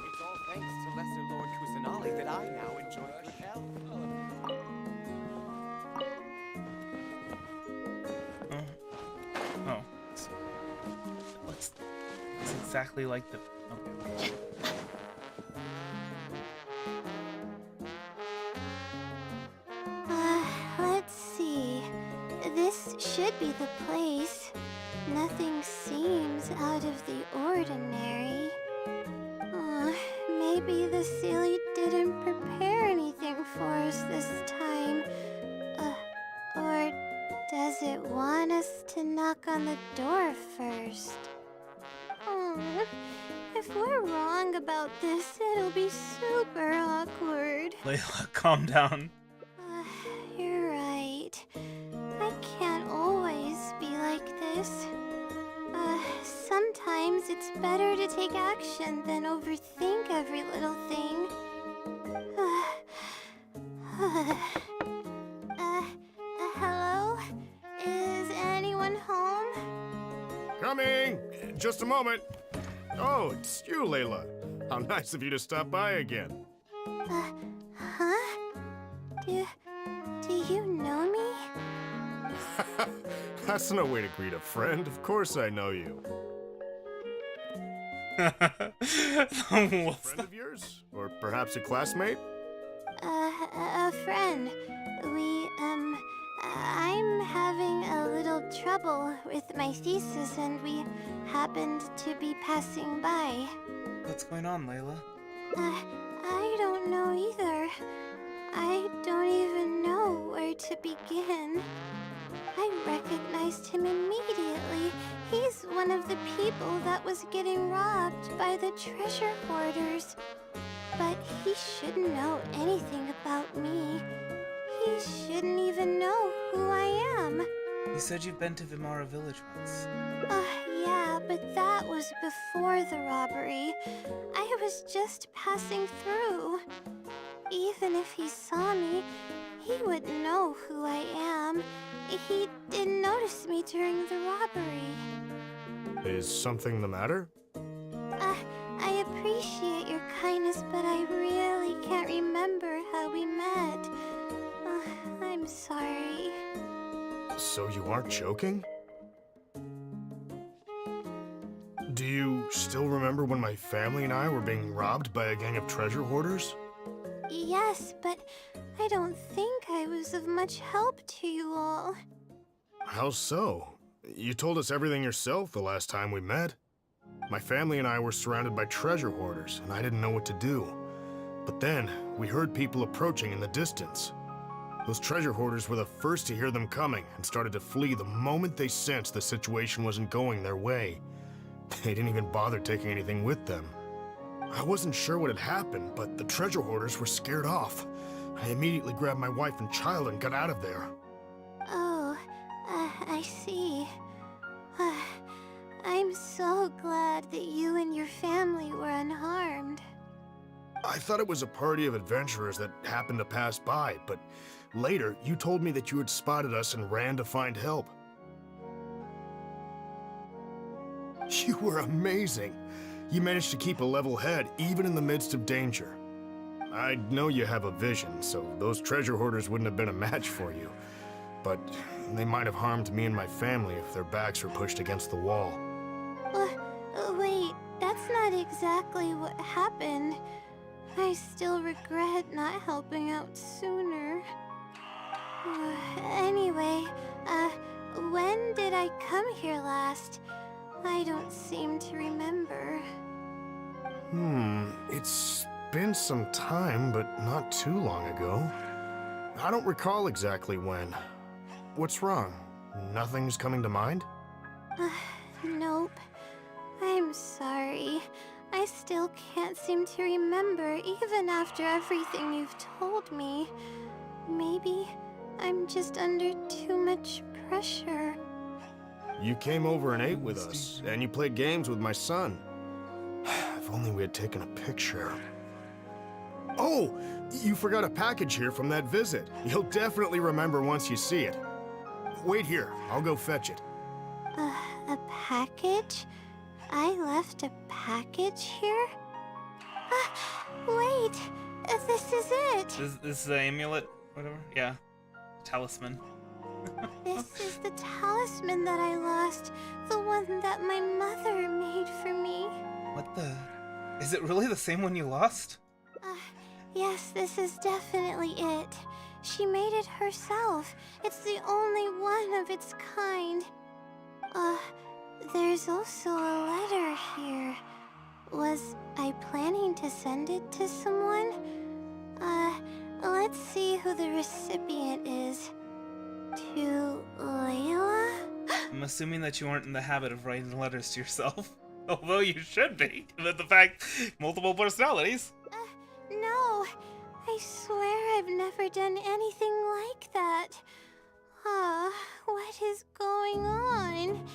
It's all thanks to Lesser Lord Kusanali that I now enjoy good health. Oh. It's exactly like the... Okay. Let's see. This should be the place. Nothing seems out of the ordinary. Maybe the Sealy didn't prepare anything for us this time. Or does it want us to knock on the door first? If we're wrong about this, it'll be super awkward. Layla, calm down. You're right. I can't always be like this. Sometimes it's better to take action than overthink every little thing. Hello? Is anyone home? Coming! Just a moment. Oh, it's you, Layla. How nice of you to stop by again. Huh? Do you know me? That's no way to greet a friend. Of course I know you. What's Friend of yours? Or perhaps a classmate? A friend. I'm having a little trouble with my thesis, and we happened to be passing by. What's going on, Layla? I don't know either. I don't even know where to begin. I recognized him immediately. He's one of the people that was getting robbed by the treasure hoarders. But he shouldn't know anything about me. He shouldn't even know who I am. You said you've been to Vimara village once. Yeah, but that was before the robbery. I was just passing through. Even if he saw me, he wouldn't know who I am. He didn't notice me during the robbery. Is something the matter? I appreciate your kindness, but I really can't remember how we met. I'm sorry. So you aren't joking? Do you still remember when my family and I were being robbed by a gang of treasure hoarders? Yes, but I don't think I was of much help to you all. How so? You told us everything yourself the last time we met. My family and I were surrounded by treasure hoarders, and I didn't know what to do. But then, we heard people approaching in the distance. Those treasure hoarders were the first to hear them coming and started to flee the moment they sensed the situation wasn't going their way. They didn't even bother taking anything with them. I wasn't sure what had happened, but the treasure hoarders were scared off. I immediately grabbed my wife and child and got out of there. Oh, I see. I'm so glad that you and your family were unharmed. I thought it was a party of adventurers that happened to pass by, but later you told me that you had spotted us and ran to find help. You were amazing. You managed to keep a level head even in the midst of danger. I know you have a vision, so those treasure hoarders wouldn't have been a match for you. But they might have harmed me and my family if their backs were pushed against the wall. Wait, that's not exactly what happened. I still regret not helping out sooner. Anyway, when did I come here last? I don't seem to remember. It's been some time, but not too long ago. I don't recall exactly when. What's wrong? Nothing's coming to mind? Nope. I'm sorry. I still can't seem to remember even after everything you've told me. Maybe I'm just under too much pressure. You came over and ate with us, and you played games with my son. If only we had taken a picture. Oh, you forgot a package here from that visit. You'll definitely remember once you see it. Wait here, I'll go fetch it. A package? I left a package here? Wait! This is it! This is the amulet? Whatever? Yeah. Talisman. This is the talisman that I lost. The one that my mother made for me. What the? Is it really the same one you lost? Yes, this is definitely it. She made it herself. It's the only one of its kind. There's also a letter here. Was I planning to send it to someone? Let's see who the recipient is. To Layla? I'm assuming that you aren't in the habit of writing letters to yourself. Although you should be, given the fact multiple personalities. No. I swear I've never done anything like that. What is going on?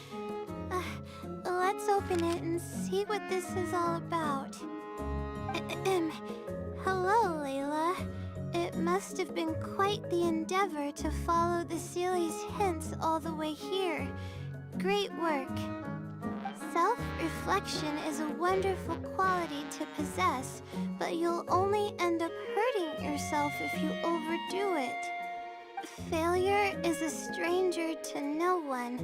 Let's open it and see what this is all about. Hello, Layla. It must have been quite the endeavor to follow the Sealy's hints all the way here. Great work. Self-reflection is a wonderful quality to possess, but you'll only end up hurting yourself if you overdo it. Failure is a stranger to no one.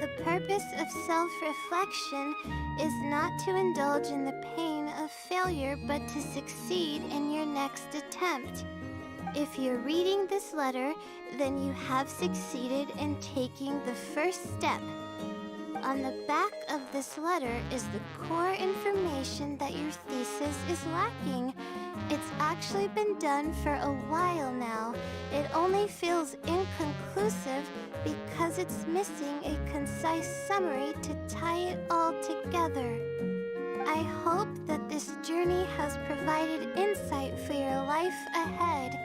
The purpose of self-reflection is not to indulge in the pain of failure, but to succeed in your next attempt. If you're reading this letter, then you have succeeded in taking the first step. On the back of this letter is the core information that your thesis is lacking. It's actually been done for a while now. It only feels inconclusive because it's missing a concise summary to tie it all together. I hope that this journey has provided insight for your life ahead.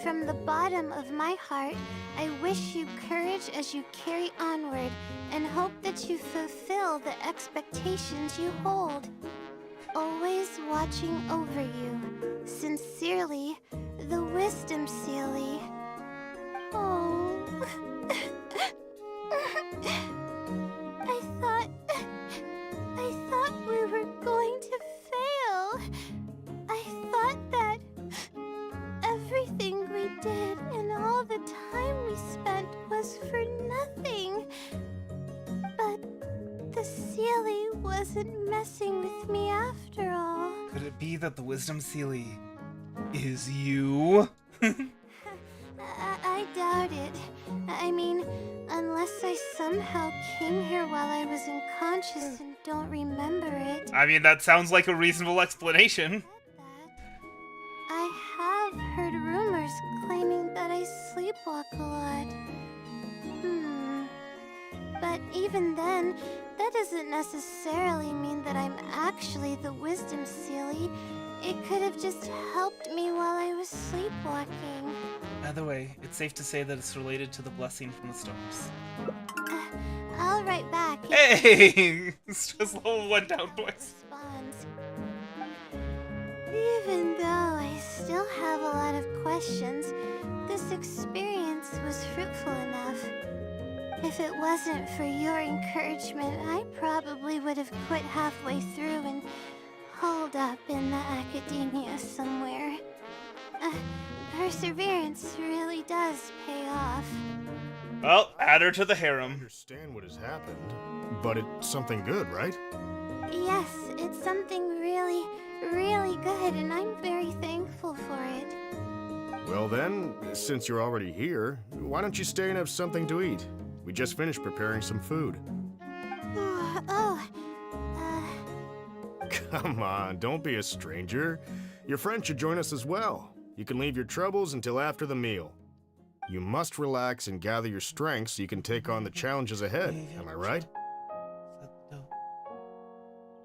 from the bottom of my heart, I wish you courage as you carry onward and hope that you fulfill the expectations you hold. Always watching over you. Sincerely, the Wisdom Sealy. Oh. I thought we were going to fail. I thought that everything we did and all the time we spent was for nothing. But the Sealy wasn't messing with me after all. Could it be that the Wisdom Sealy is you? I doubt it. I mean, unless I somehow came here while I was unconscious and don't remember it. I mean, that sounds like a reasonable explanation. I have heard rumors claiming that I sleepwalk a lot. But even then, that doesn't necessarily mean that I'm actually the Wisdom Sealy. It could have just helped me while I was sleepwalking. Either way, it's safe to say that it's related to the blessing from the stars. I'll write back. Hey! It's just level 1 down twice. Responds. Even though I still have a lot of questions, this experience was fruitful enough. If it wasn't for your encouragement, I probably would have quit halfway through and holed up in the academia somewhere. Perseverance really does pay off. Well, add her to the I harem. understand what has happened, but it's something good, right? Yes, it's something really, really good, and I'm very thankful for it. Well then, since you're already here, why don't you stay and have something to eat? We just finished preparing some food. Come on, don't be a stranger. Your friend should join us as well. You can leave your troubles until after the meal. You must relax and gather your strength so you can take on the challenges ahead, am I right?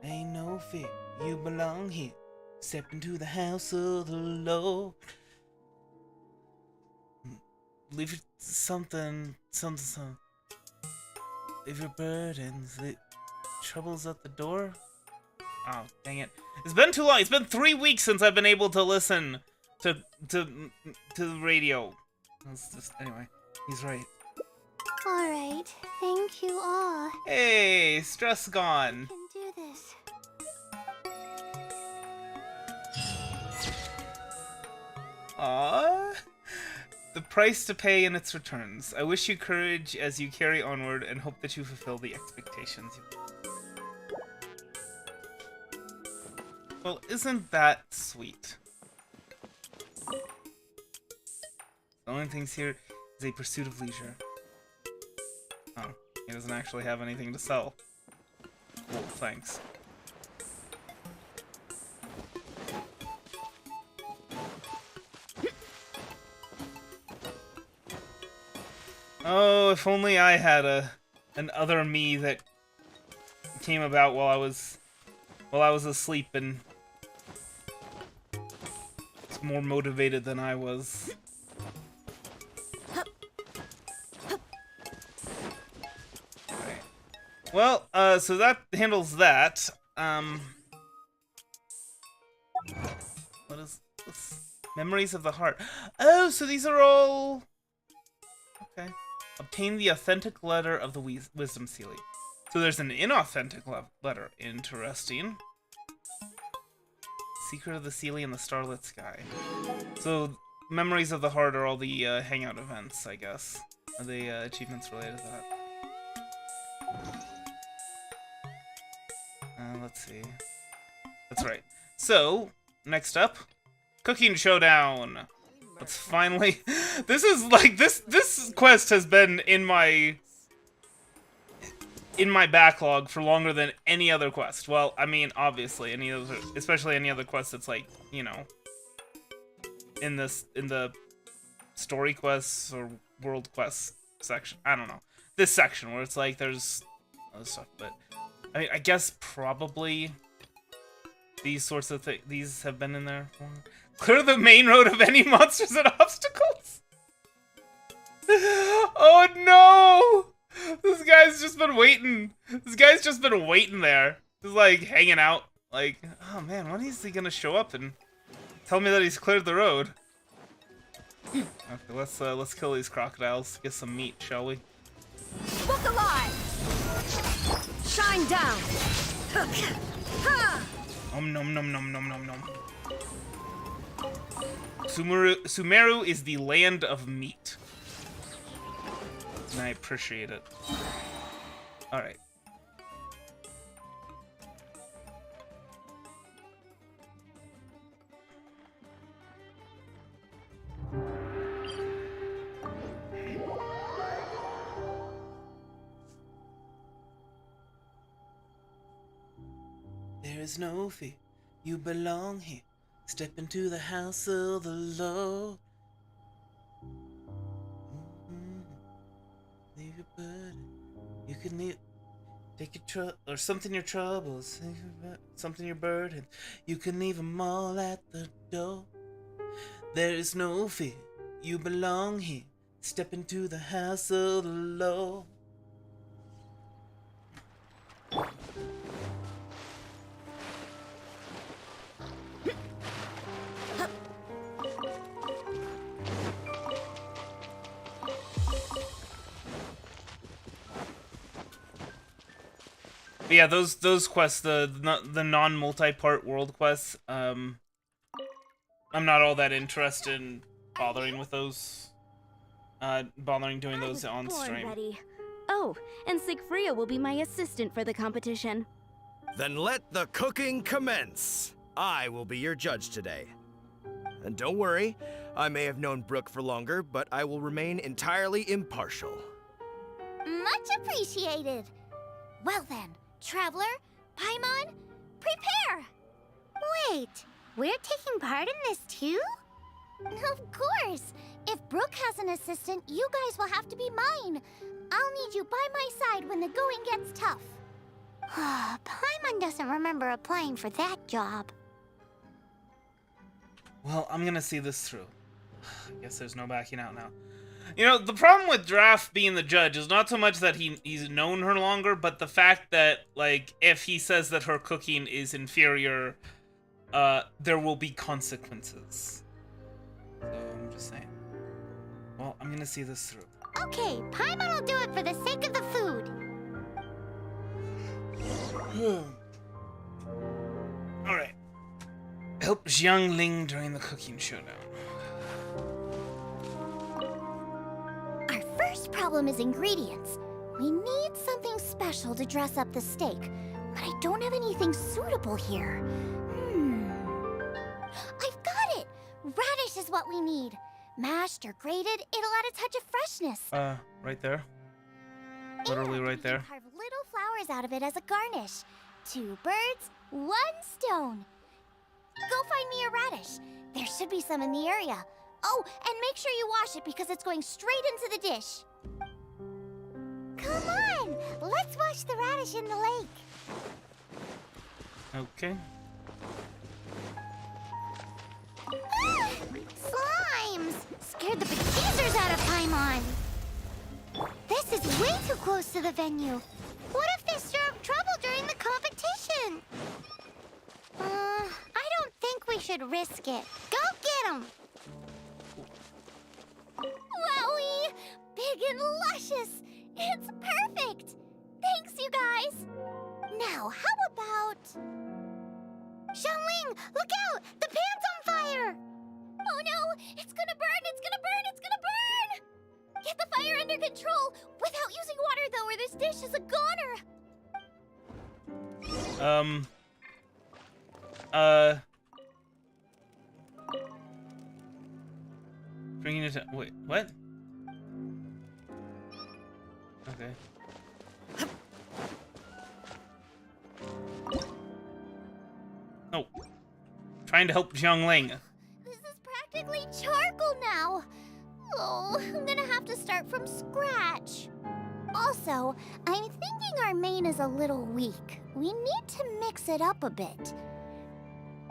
Ain't no fear, you belong here. Step into the house of the Lord. Leave something. Leave your burdens, leave troubles at the door. Oh, dang it. It's been too long. It's been 3 weeks since I've been able to listen to the radio. Anyway, he's right. Alright, thank you all. Hey, stress gone. I can do this. Aww. The price to pay and its returns. I wish you courage as you carry onward and hope that you fulfill the expectations. Well, isn't that sweet? The only things here is a pursuit of leisure. Oh, he doesn't actually have anything to sell. Cool, thanks. Oh, if only I had an other me that came about while I was asleep and was more motivated than I was. Okay. Well, so that handles that. What is this? Memories of the heart. Oh, so these are all okay. Obtain the authentic letter of the Wisdom Sealy. So there's an inauthentic letter. Interesting. Secret of the Sealy in the Starlit Sky. So, Memories of the Heart are all the hangout events, I guess. Are the achievements related to that? Let's see. That's right. So, next up, Cooking Showdown. Let's finally... This is like... This quest has been in my backlog for longer than any other quest. Well, I mean, obviously, especially any other quest that's like, you know, in the story quests or world quests section. I don't know. This section where it's like there's other stuff, but I mean, I guess probably these sorts of things, these have been in there. Clear the main road of any monsters and obstacles. Oh no! This guy's just been waiting. This guy's just been waiting there. Just like hanging out. Like, oh man, when is he gonna show up and tell me that he's cleared the road? Okay, let's kill these crocodiles. Get some meat, shall we? Look alive! Shine down! Nom nom nom nom nom nom nom. Sumeru is the land of meat. And I appreciate it. Alright. There is no fear, you belong here. Step into the house of the Lord. Leave your burden. You can leave. Take your or something your troubles, something your burden. You can leave them all at the door. There is no fear, you belong here. Step into the house of the Lord. But yeah, those quests, the non-multi-part world quests, I'm not all that interested in bothering with those, bothering doing those on stream. Ready. Oh, and Sigfria will be my assistant for the competition. Then let the cooking commence. I will be your judge today. And don't worry, I may have known Brooke for longer, but I will remain entirely impartial. Much appreciated. Well then, Traveler, Paimon, prepare! Wait, we're taking part in this too? Of course! If Brooke has an assistant, you guys will have to be mine. I'll need you by my side when the going gets tough. Paimon doesn't remember applying for that job. Well, I'm gonna see this through. I guess there's no backing out now. You know, the problem with Draft being the judge is not so much that he's known her longer, but the fact that, like, if he says that her cooking is inferior, there will be consequences. So, I'm just saying. Well, I'm gonna see this through. Okay, Paimon will do it for the sake of the food. Alright. Help Xiangling during the cooking showdown. Our first problem is ingredients. We need something special to dress up the steak, but I don't have anything suitable here. I've got it! Radish is what we need. Mashed or grated, it'll add a touch of freshness. Right there. Literally right there. Carve little flowers out of it as a garnish. 2 birds, 1 stone. Go find me a radish. There should be some in the area. Oh, and make sure you wash it because it's going straight into the dish. Come on, let's wash the radish in the lake. Okay. Ah, slimes! Scared the bejesus out of Paimon. This is way too close to the venue. What if they stir up trouble during the competition? I don't think we should risk it. Go get them! Wowie! Big and luscious! It's perfect! Thanks, you guys! Now, how about... Xiangling, look out! The pan's on fire! Oh no! It's gonna burn! It's gonna burn! It's gonna burn! Get the fire under control! Without using water, though, or this dish is a goner! Bringing it to... Wait, what? Okay. Oh. Trying to help Xiangling. This is practically charcoal now. Oh, I'm gonna have to start from scratch. Also, I'm thinking our main is a little weak. We need to mix it up a bit.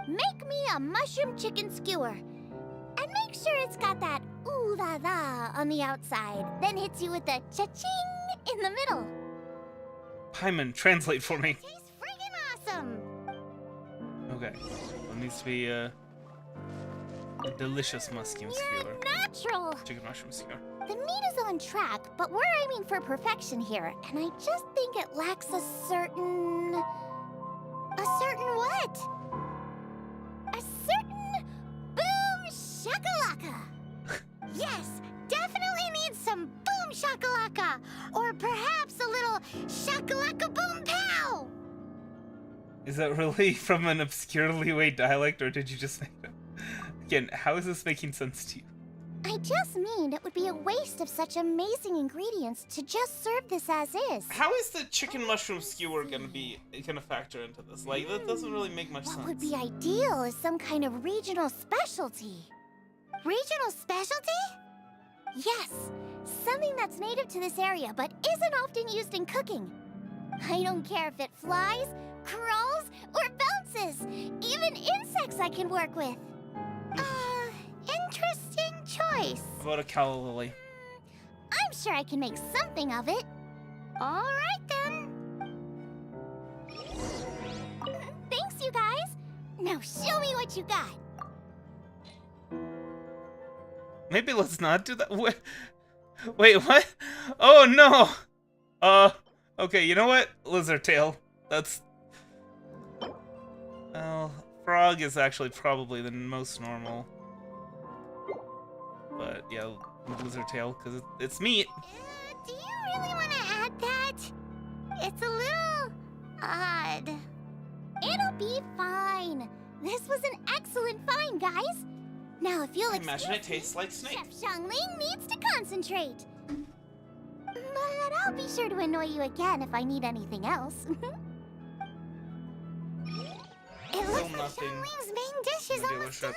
Make me a mushroom chicken skewer. And make sure it's got that ooh la la on the outside, then hits you with the cha-ching in the middle. Paimon, translate for me. Tastes friggin' awesome! Okay. It needs to be a delicious mushroom skewer. Natural! Chicken mushroom skewer. The meat is on track, but we're aiming for perfection here, and I just think it lacks a certain... A certain what? A certain boom shakalaka! Yes, definitely needs some boom shakalaka! Or perhaps a little shakalaka boom pow! Is that really from an obscure Liyue dialect, or did you just make that? Again, how is this making sense to you? I just mean it would be a waste of such amazing ingredients to just serve this as is. How is the chicken mushroom skewer gonna factor into this? Like, that doesn't really make much sense. What would be ideal is some kind of regional specialty. Regional specialty? Yes, something that's native to this area but isn't often used in cooking. I don't care if it flies, crawls, or bounces. Even insects I can work with. Interesting choice. How about a calla lily? I'm sure I can make something of it. All right, then. Thanks, you guys. Now show me what you got. Maybe let's not do that. Wait, what? Oh no! Okay, you know what? Lizard tail. That's... Well, frog is actually probably the most normal. But yeah, lizard tail, because it's meat. Do you really want to add that? It's a little... odd. It'll be fine. This was an excellent find, guys. Now, if you'll Imagine it tastes like snake. Chef Xiangling needs to concentrate. But I'll be sure to annoy you again if I need anything else. It looks like nothing Xiangling's main dish is in the almost dealership. done.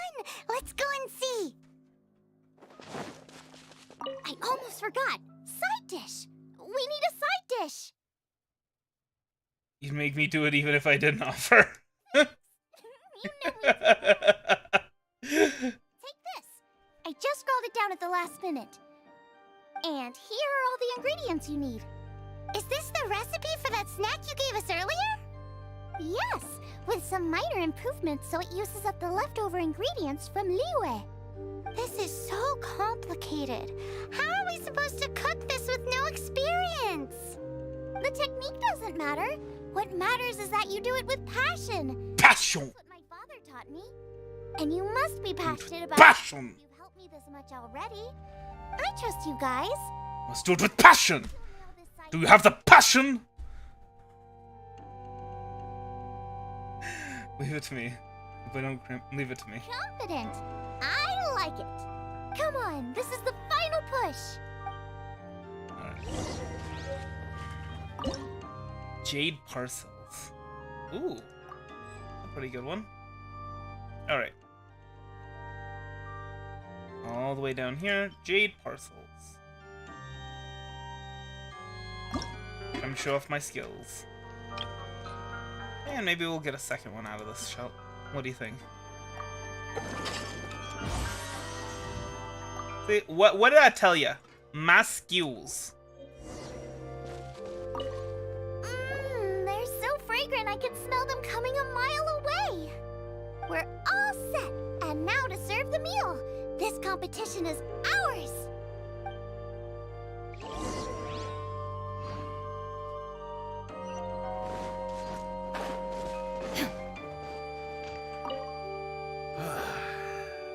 Let's go and see. I almost forgot. Side dish. We need a side dish. You'd make me do it even if I didn't offer. You know it. Take this. I just scrolled it down at the last minute. And here are all the ingredients you need. Is this the recipe for that snack you gave us earlier? Yes, with some minor improvements so it uses up the leftover ingredients from Liyue. This is so complicated. How are we supposed to cook this with no experience? The technique doesn't matter. What matters is that you do it with passion. Passion! That's what my father taught me. And you must be passionate about Passion! it. You've helped me this much already. I trust you guys. Must do it with passion! Do you have the passion? Leave it to me. If I don't leave it to me. Confident. I like it. Come on, this is the final push. Alright. Jade parcels. Ooh. A pretty good one. Alright. All the way down here, jade parcels. Time to show off my skills. And maybe we'll get a second one out of this shop. What do you think? See, what did I tell you? My skills. They're so fragrant I can smell them coming a mile away. We're all set, and now to serve the meal. This competition is ours.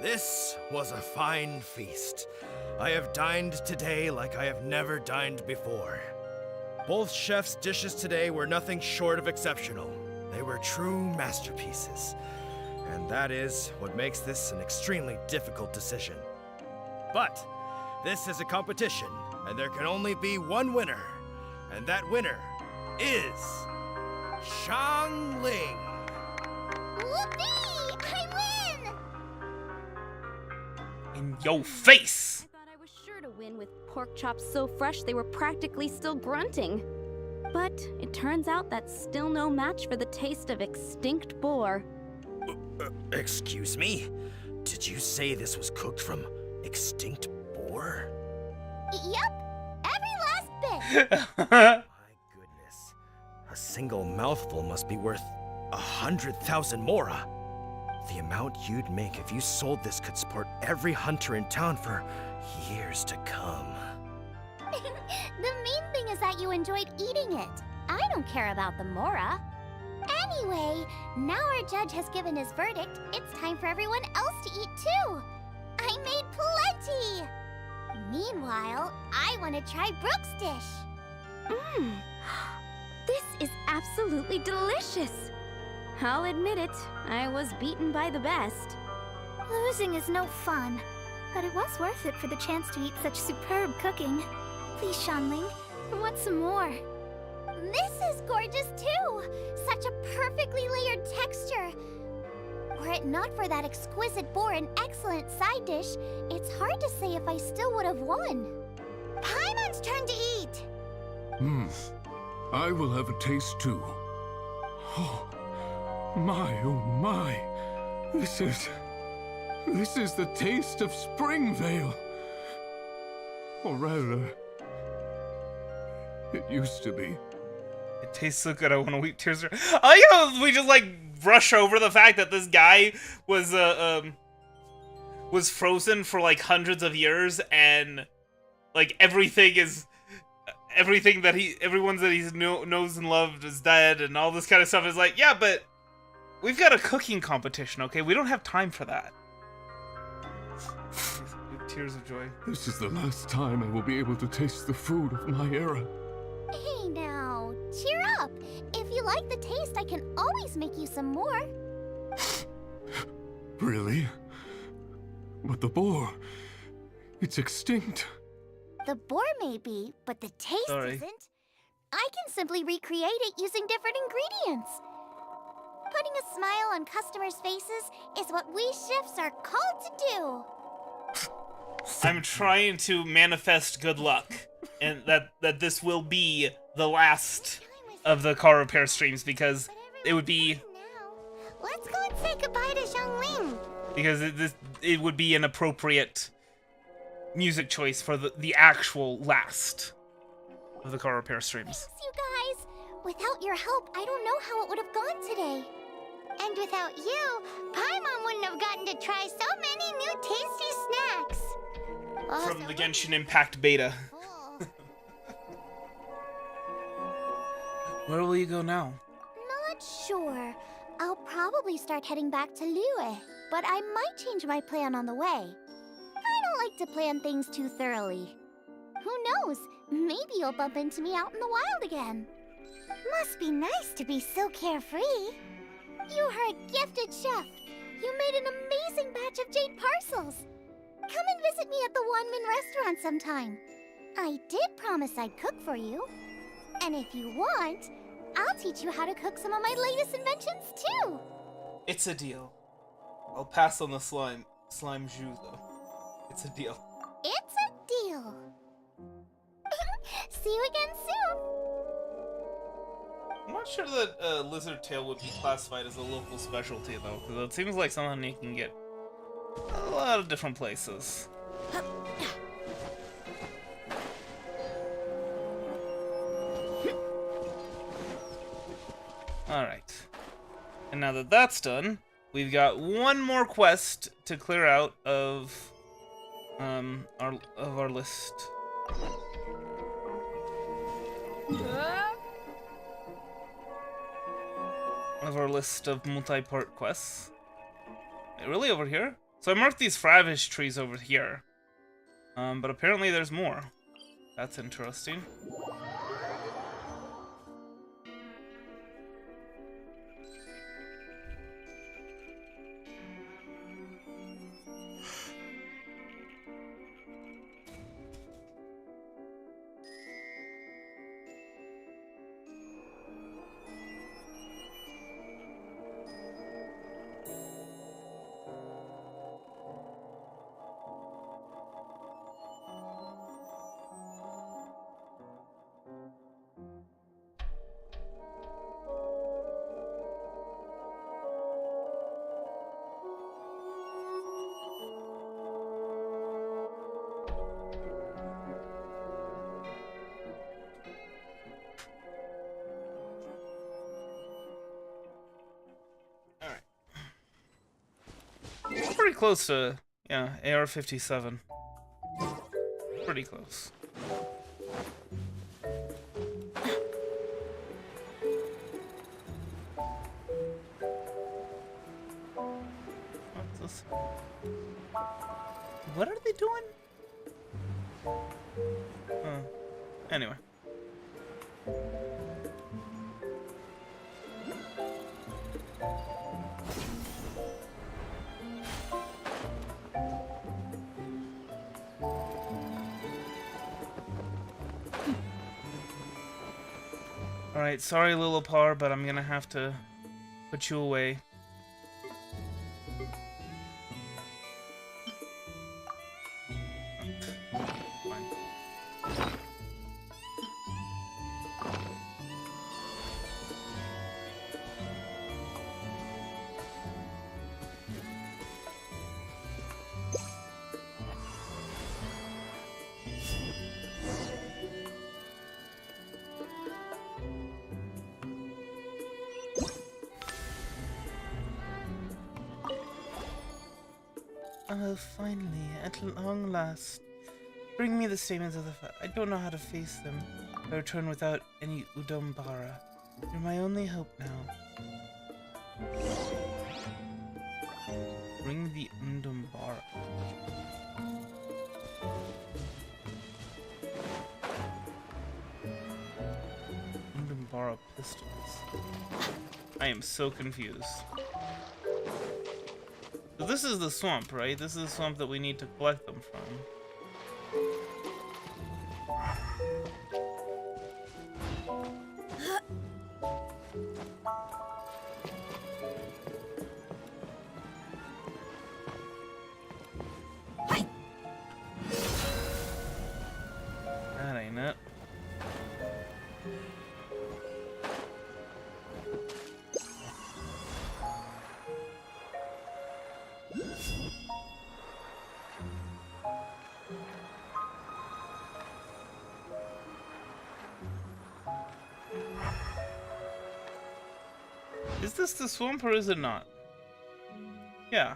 This was a fine feast. I have dined today like I have never dined before. Both chefs' dishes today were nothing short of exceptional. They were true masterpieces. And that is what makes this an extremely difficult decision. But this is a competition, and there can only be one winner. And that winner is Xiangling. Whoopee! I win! In your face! I thought I was sure to win with pork chops so fresh they were practically still grunting. But it turns out that's still no match for the taste of extinct boar. Excuse me? Did you say this was cooked from extinct boar? Yep, every last bit. My goodness. A single mouthful must be worth 100,000 mora. The amount you'd make if you sold this could support every hunter in town for years to come. The main thing is that you enjoyed eating it. I don't care about the mora. Anyway, now our judge has given his verdict. It's time for everyone else to eat too. I made plenty. Meanwhile, I want to try Brooke's dish. This is absolutely delicious. I'll admit it, I was beaten by the best. Losing is no fun, but it was worth it for the chance to eat such superb cooking. Please, Shanling, I want some more. This is gorgeous too! Such a perfectly layered texture. Were it not for that exquisite boar and excellent side dish, it's hard to say if I still would have won. Paimon's turn to eat! I will have a taste too. Oh my. This is the taste of Springvale. Or rather, it used to be. It tastes so good, I want to weep tears. I like how we just like brush over the fact that this guy was frozen for like hundreds of years, and like everyone that he knows and loved is dead, and all this kind of stuff is like, yeah, but we've got a cooking competition, okay? We don't have time for that. Tears of joy. This is the last time I will be able to taste the food of my era. Hey now, cheer up! If you like the taste, I can always make you some more. Really? But the boar, it's extinct. The boar may be, but the taste Sorry. isn't. I can simply recreate it using different ingredients. Putting a smile on customers' faces is what we chefs are called to do. I'm trying to manifest good luck, and that this will be the last of the car repair streams, because it would be Now, let's go and say goodbye to Xiangling. because it would be an appropriate music choice for the actual last of the car repair streams. Thanks, you guys. Without your help, I don't know how it would have gone today. And without you, Paimon wouldn't have gotten to try so many new tasty snacks. From the Genshin Impact beta. Where will you go now? Not sure. I'll probably start heading back to Liyue, but I might change my plan on the way. I don't like to plan things too thoroughly. Who knows? Maybe you'll bump into me out in the wild again. Must be nice to be so carefree. You are a gifted chef. You made an amazing batch of jade parcels. Come and visit me at the Wanmin restaurant sometime. I did promise I'd cook for you. And if you want, I'll teach you how to cook some of my latest inventions too. It's a deal. I'll pass on the slime jus though. It's a deal. It's a deal. See you again soon. I'm not sure that lizard tail would be classified as a local specialty though, because it seems like something you can get a lot of different places. Alright. And now that that's done, we've got one more quest to clear out of our list. Of our list of multi-part quests. Wait, really over here? So I marked these Fravish trees over here. But apparently there's more. That's interesting. pretty close to, yeah, AR-57. Pretty close. What's this? What are they doing? Oh. Anyway. Alright, sorry Lilipar, but I'm gonna have to put you away. Fine. Oh, finally, at long last. Bring me the statements of the I don't know how to face them. I return without any Udambara. You're my only hope now. Bring the Udambara. Udambara pistols. I am so confused. So this is the swamp, right? This is the swamp that we need to collect them from. That ain't it. Is this the swamp or is it not? Yeah.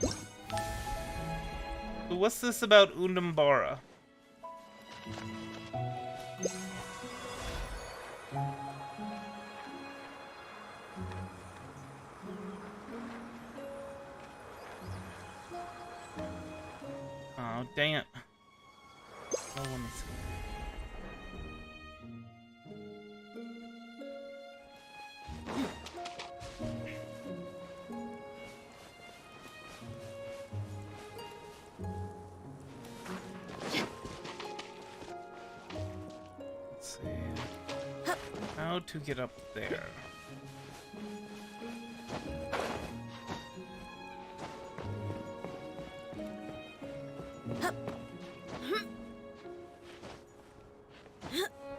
So what's this about Udambara? Oh, dang it. No one is... Let's see. How to get up there.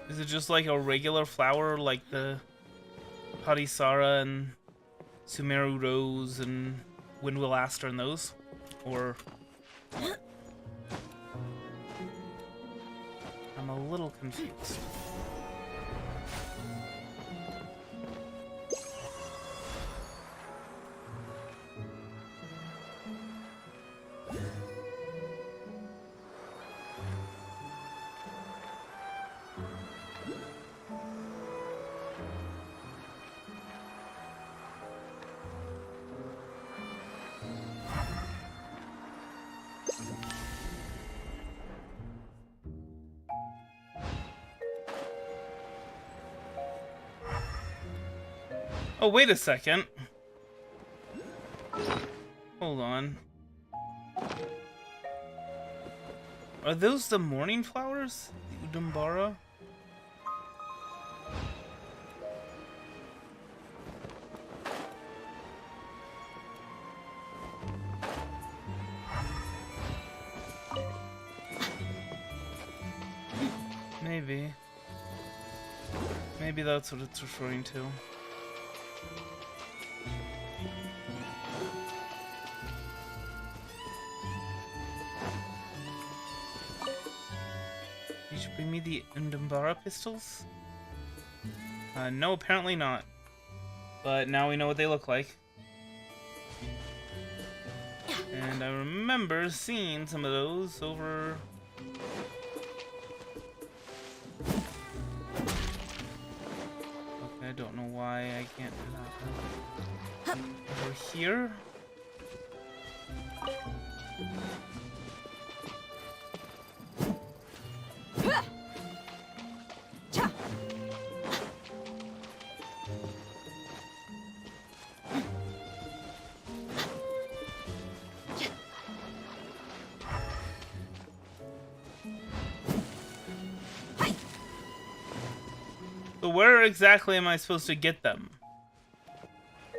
Is it just like a regular flower like the Parisara and Sumeru Rose and Windwell Aster and those? Or... I'm a little confused. Oh, wait a second. Hold on. Are those the morning flowers? The Udambara? Maybe. Maybe that's what it's referring to. You should bring me the Udambara pistols? No, apparently not. But now we know what they look like. And I remember seeing some of those over... Okay, I don't know why I can't do that. Over here? So where exactly am I supposed to get them?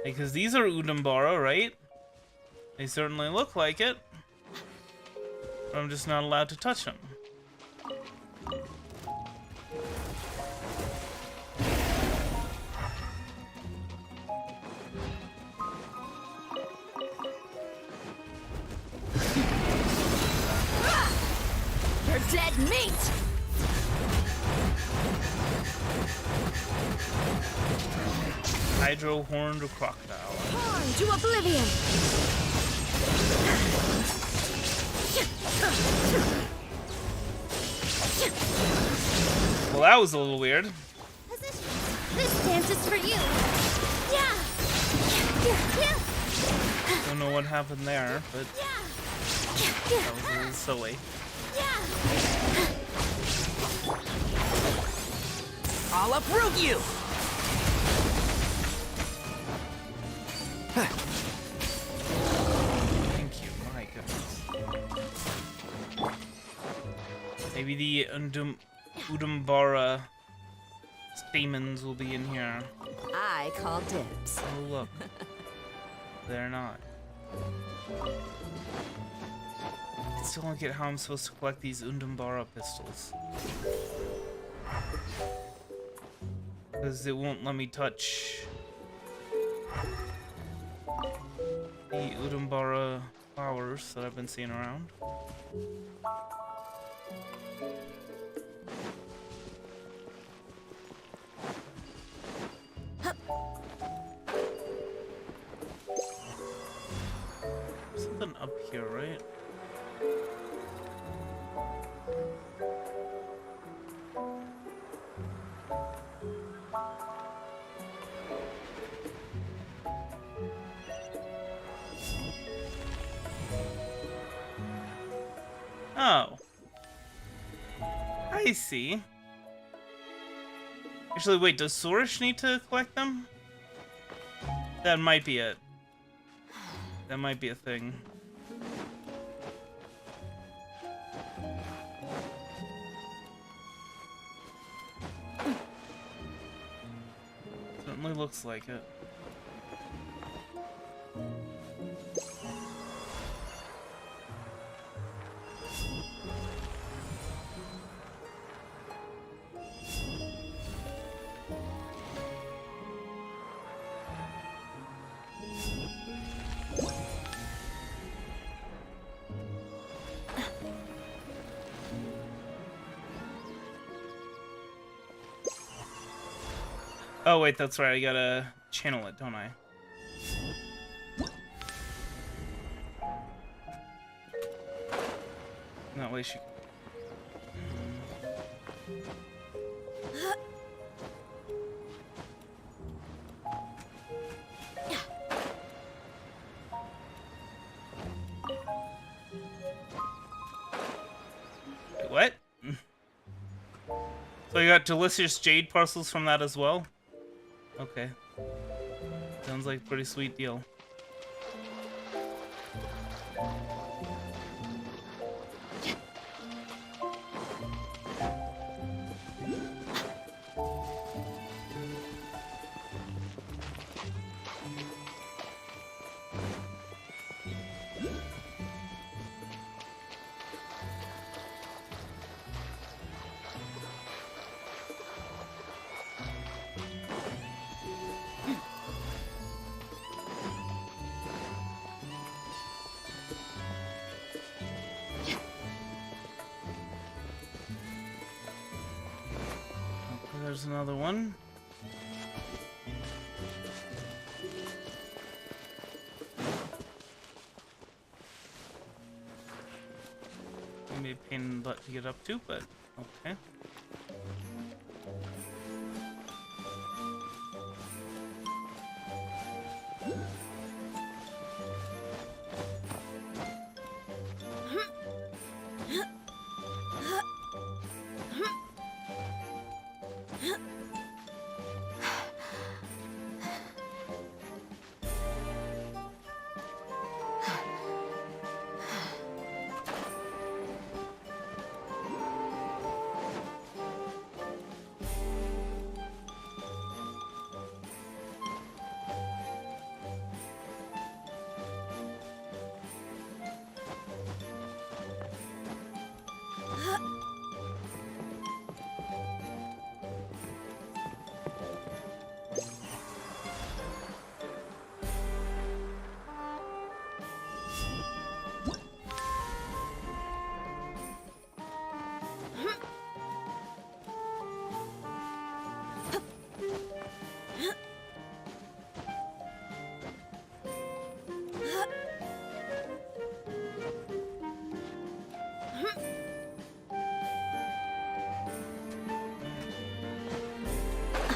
Because these are Udambara, right? They certainly look like it. But I'm just not allowed to touch them. You're dead meat! Hydro horned crocodile. Torn to oblivion! Well, that was a little weird. Position. This dance is for you. Yeah. Don't know what happened there, but that was a little silly. I'll uproot you! Thank you, my goodness. Maybe the Udambara stamens will be in here. I call dibs. Oh, look. They're not. I still don't get how I'm supposed to collect these Udambara pistols. Because it won't let me touch the Udambara flowers that I've been seeing around. Something up here, right? Oh. I see. Actually, wait, does Sorish need to collect them? That might be it. That might be a thing. Certainly looks like it. Oh wait, that's right, I gotta channel it, don't I? That way she... Wait, what? So I got delicious jade parcels from that as well? Okay. Sounds like a pretty sweet deal. There's another one. to get up to, but okay.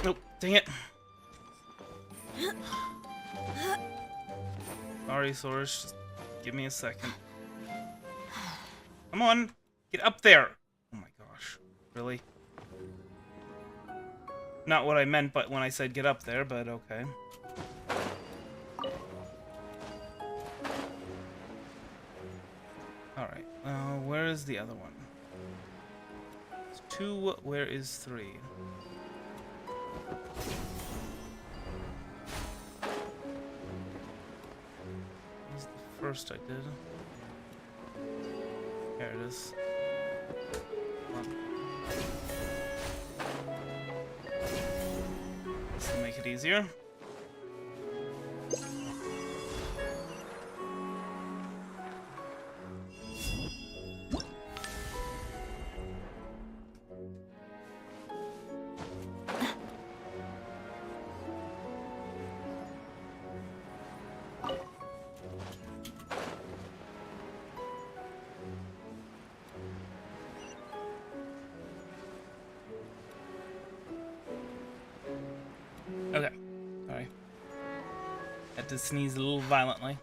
Nope, dang it. Sorry, Source, just give me a second. Come on, get up there. Oh my gosh, really? Not what I meant, but when I said get up there, but okay. Alright, where is the other one? It's 2, where is 3? This is the first I did. There it is. Come on. This will make it easier. Okay, sorry. Had to sneeze a little violently.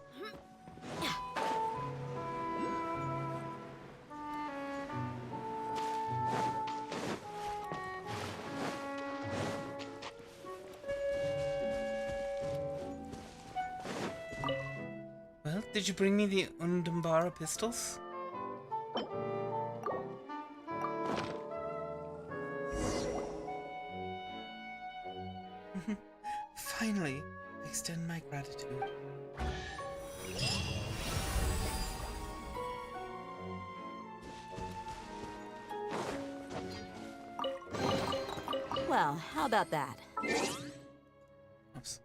Well, did you bring me the Undambara pistols? Finally, extend my gratitude. Well, how about that? Oops.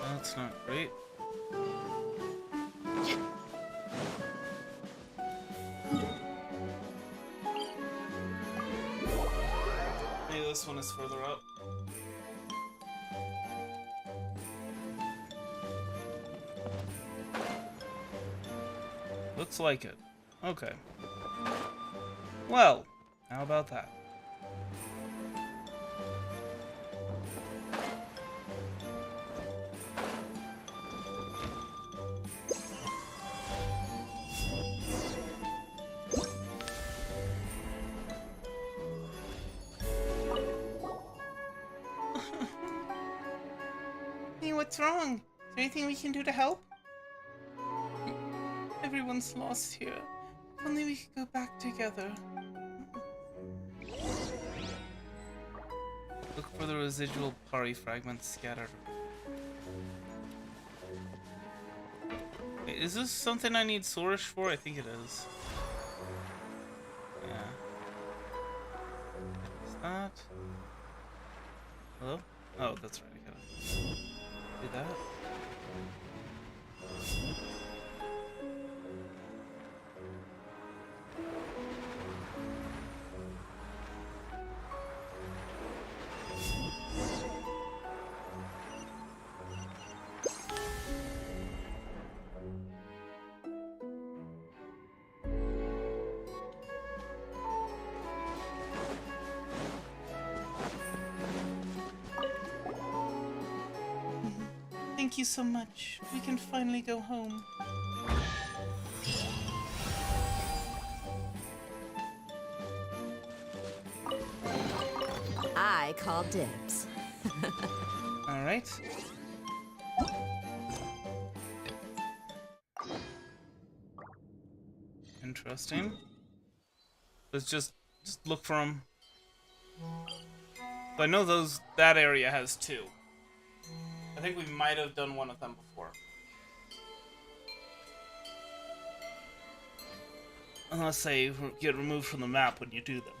That's not great. Maybe this one is further up. Looks like it. Okay. Well, how about that? Hey, what's wrong? Is there anything we can do to help? Everyone's lost here. If only we could go back together. Look for the residual Pari fragments scattered. Wait, is this something I need Sourish for? I think it is. Yeah. Is that? Hello? Oh, that's right. I gotta do that. Thank you so much. We can finally go home. I call dibs. Alright. Interesting. Let's just look for them. I know that area has two. I think we might have done one of them before. Unless they get removed from the map when you do them.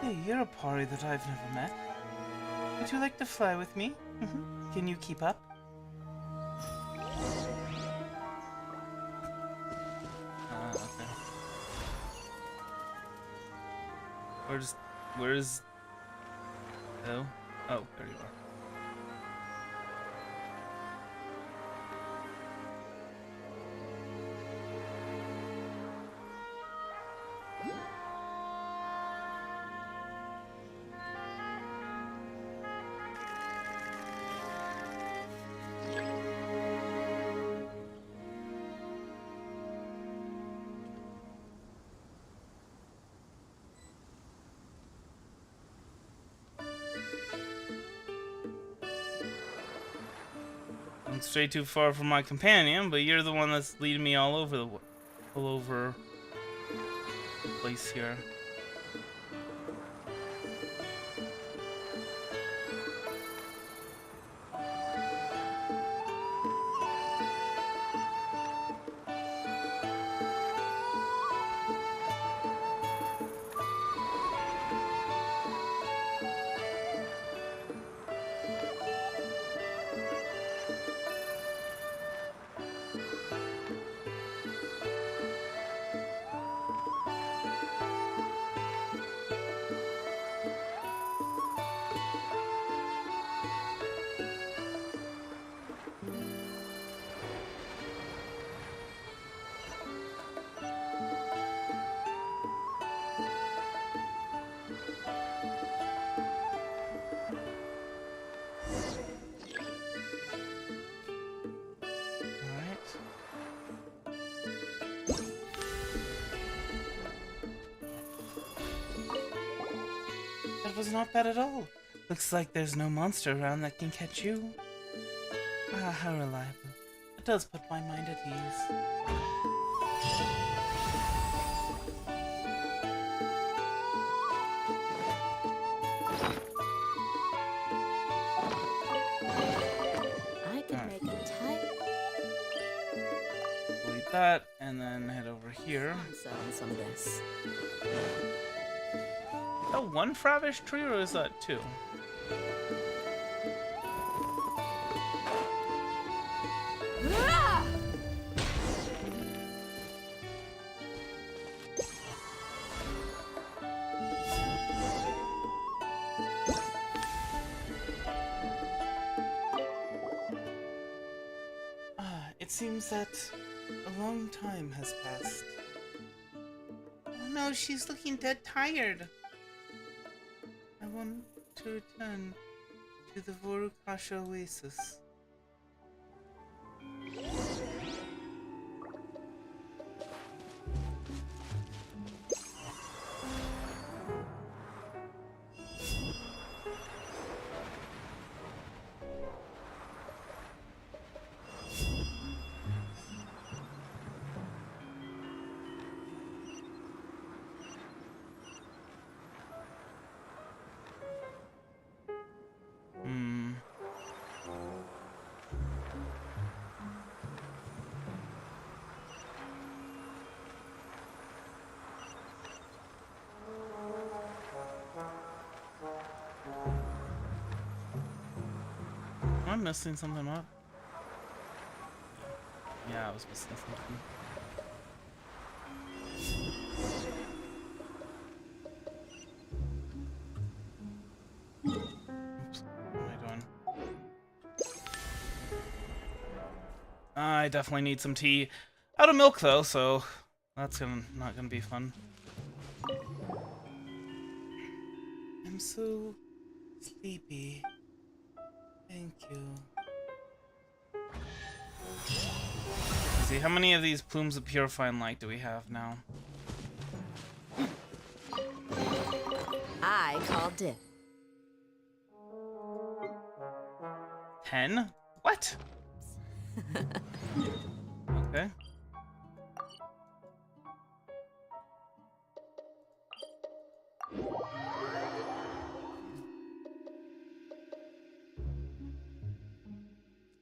Hey, you're a Pari that I've never met. Would you like to fly with me? Can you keep up? Okay. Where's... Oh, there you are. Don't stray too far from my companion, but you're the one that's leading me all over the place here. That was not bad at all. Looks like there's no monster around that can catch you. Ah, how reliable. It does put my mind at ease. I could make a type. Delete that, and then head over here. I'm selling some of this. Is that one Fravish tree, or is that two? Ah! Ah, it seems that a long time has passed. Oh no, she's looking dead tired. I want to return to the Vorukasha Oasis. Hmm. Am I missing something up? Yeah, I was missing something. Oops, what am I doing? I definitely need some tea. Out of milk though, so that's not gonna be fun. I'm so sleepy. Thank you. Let's see, how many of these plumes of purifying light do we have now? I call dip. 10? What? Okay.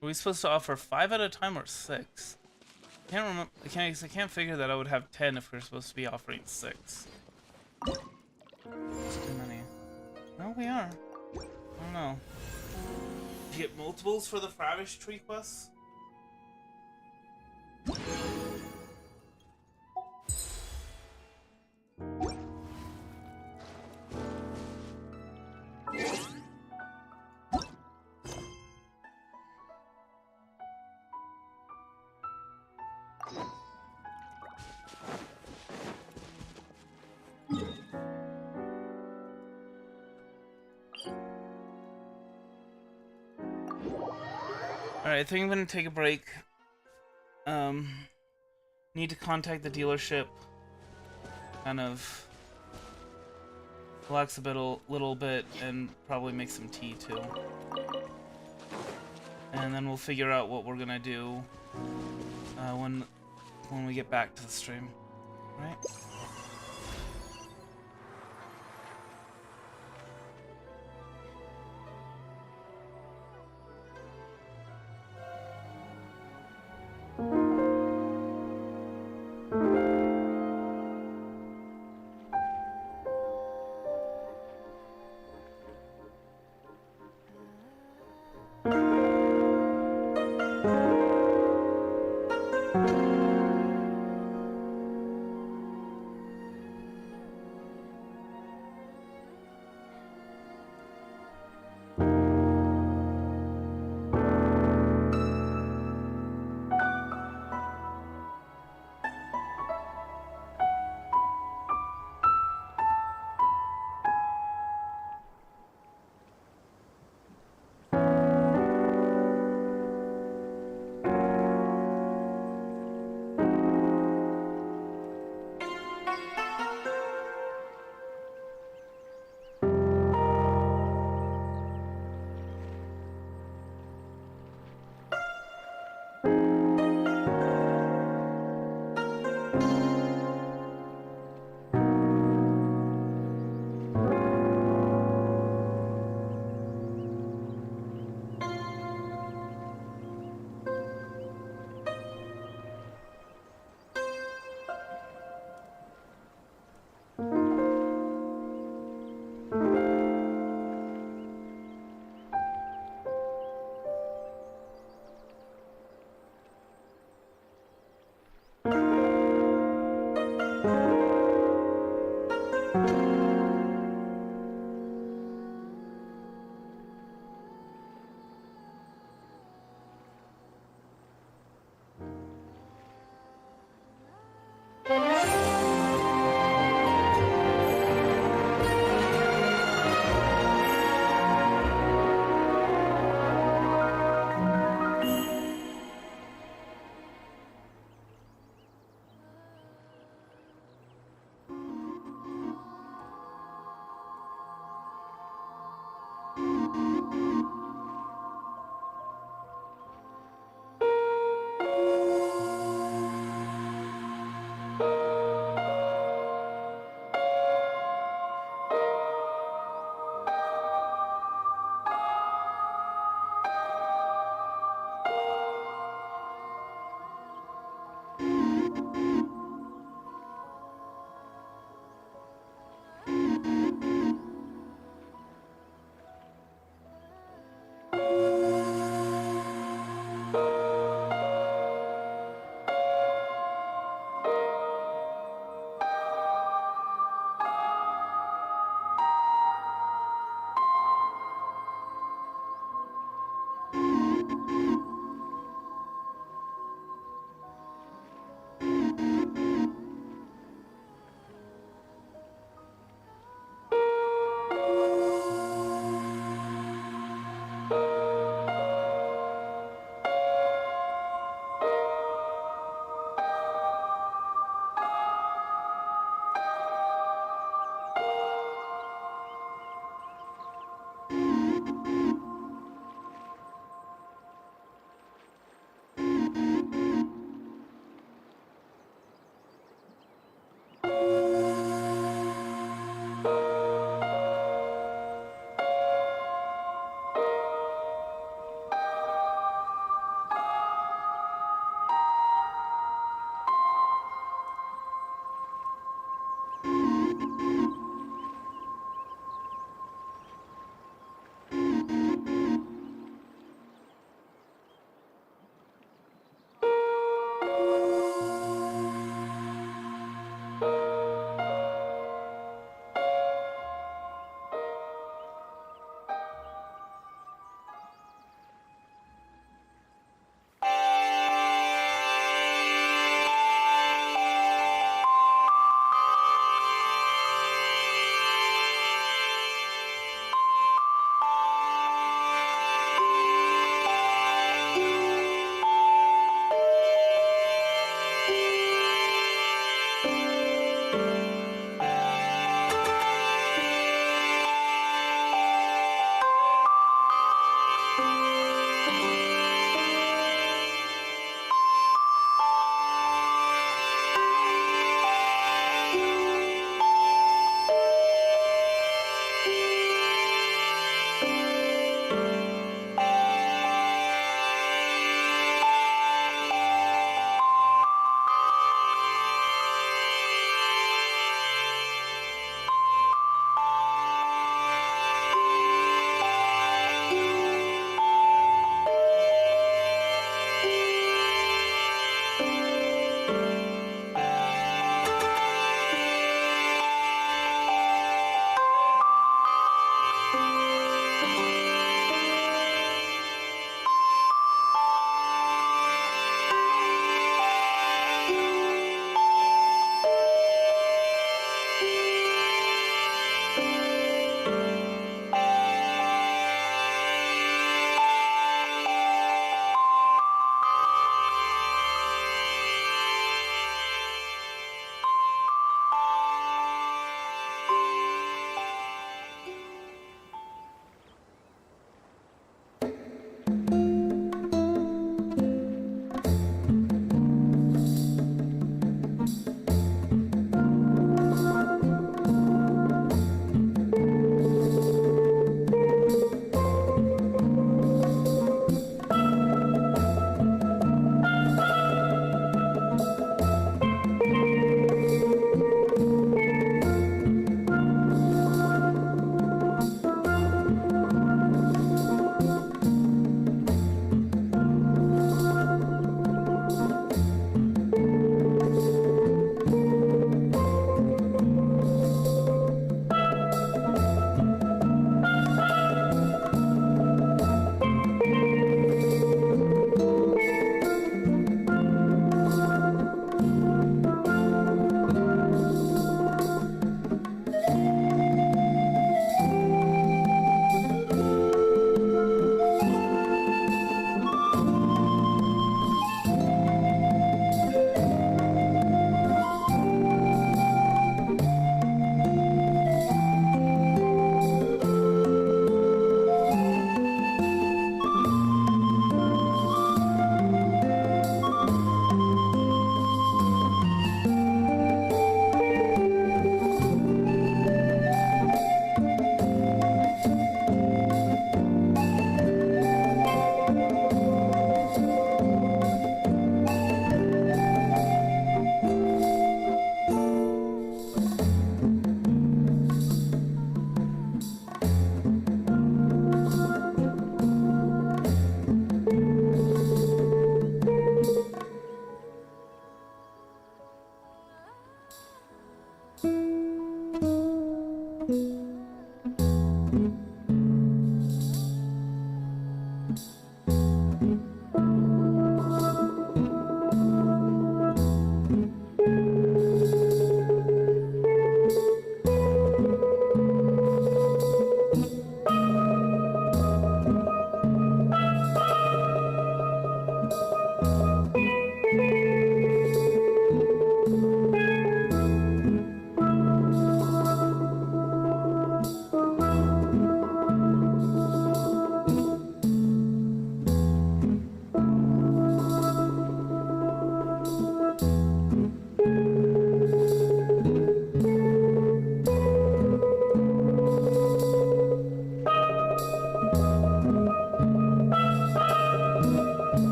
Are we supposed to offer 5 at a time or 6? I can't remember. I can't figure that I would have 10 if we're supposed to be offering 6. That's too many. No, we are. I don't know. Did you get multiples for the Fravish tree quests? Alright, I think I'm gonna take a break. Need to contact the dealership. Kind of relax a little bit, and probably make some tea too. And then we'll figure out what we're gonna do when we get back to the stream. Right?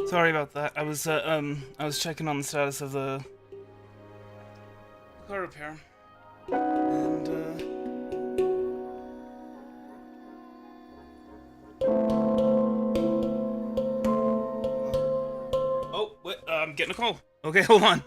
Sorry about that. I was checking on the status of the car repair. And oh, wait, I'm getting a call. Okay, hold on.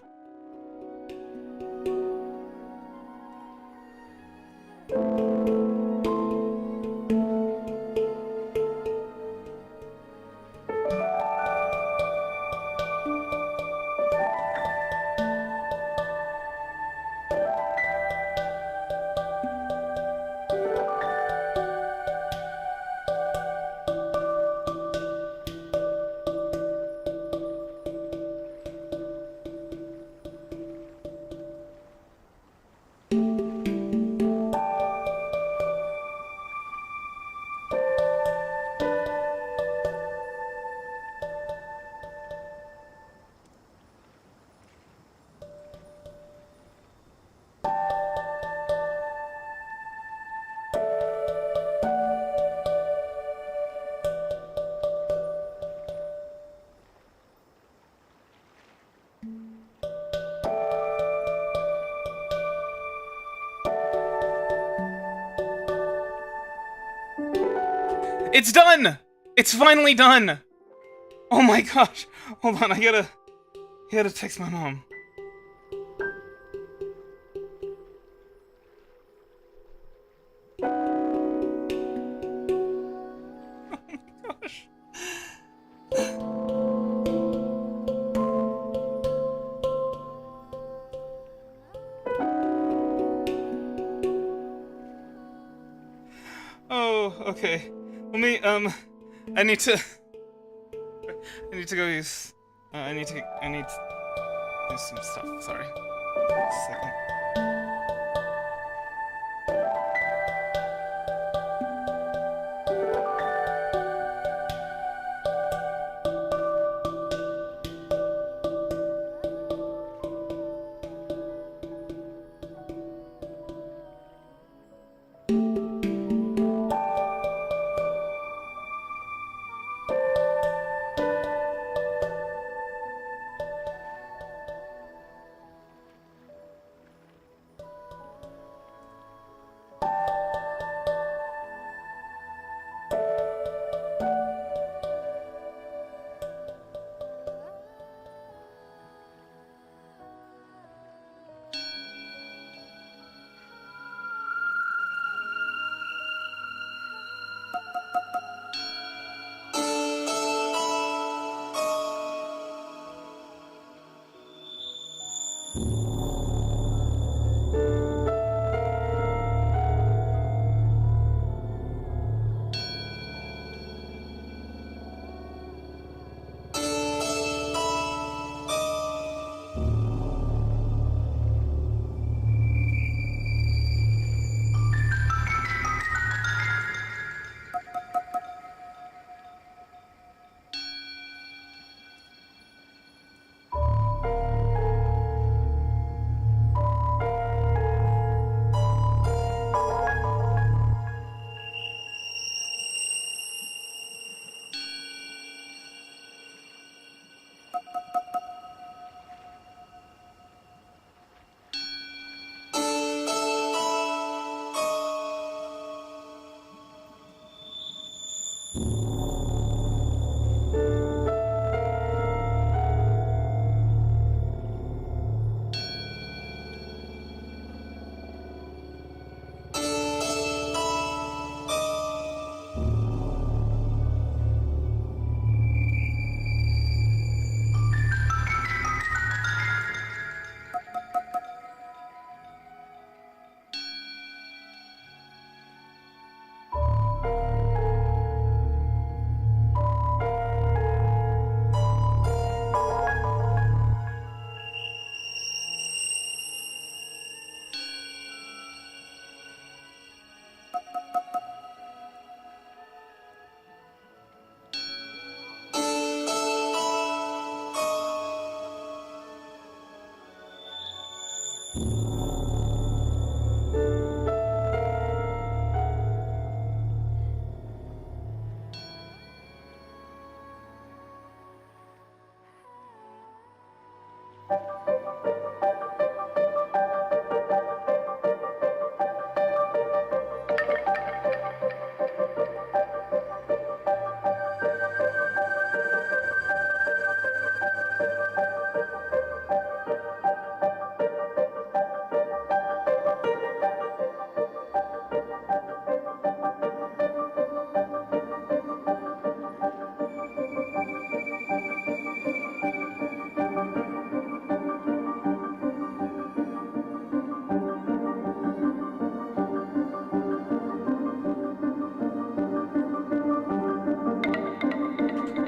It's done! It's finally done! Oh my gosh! Hold on, I gotta text my mom. Oh my gosh. Oh, okay. Let me, I need to go use, I need to do some stuff, sorry. Just a second.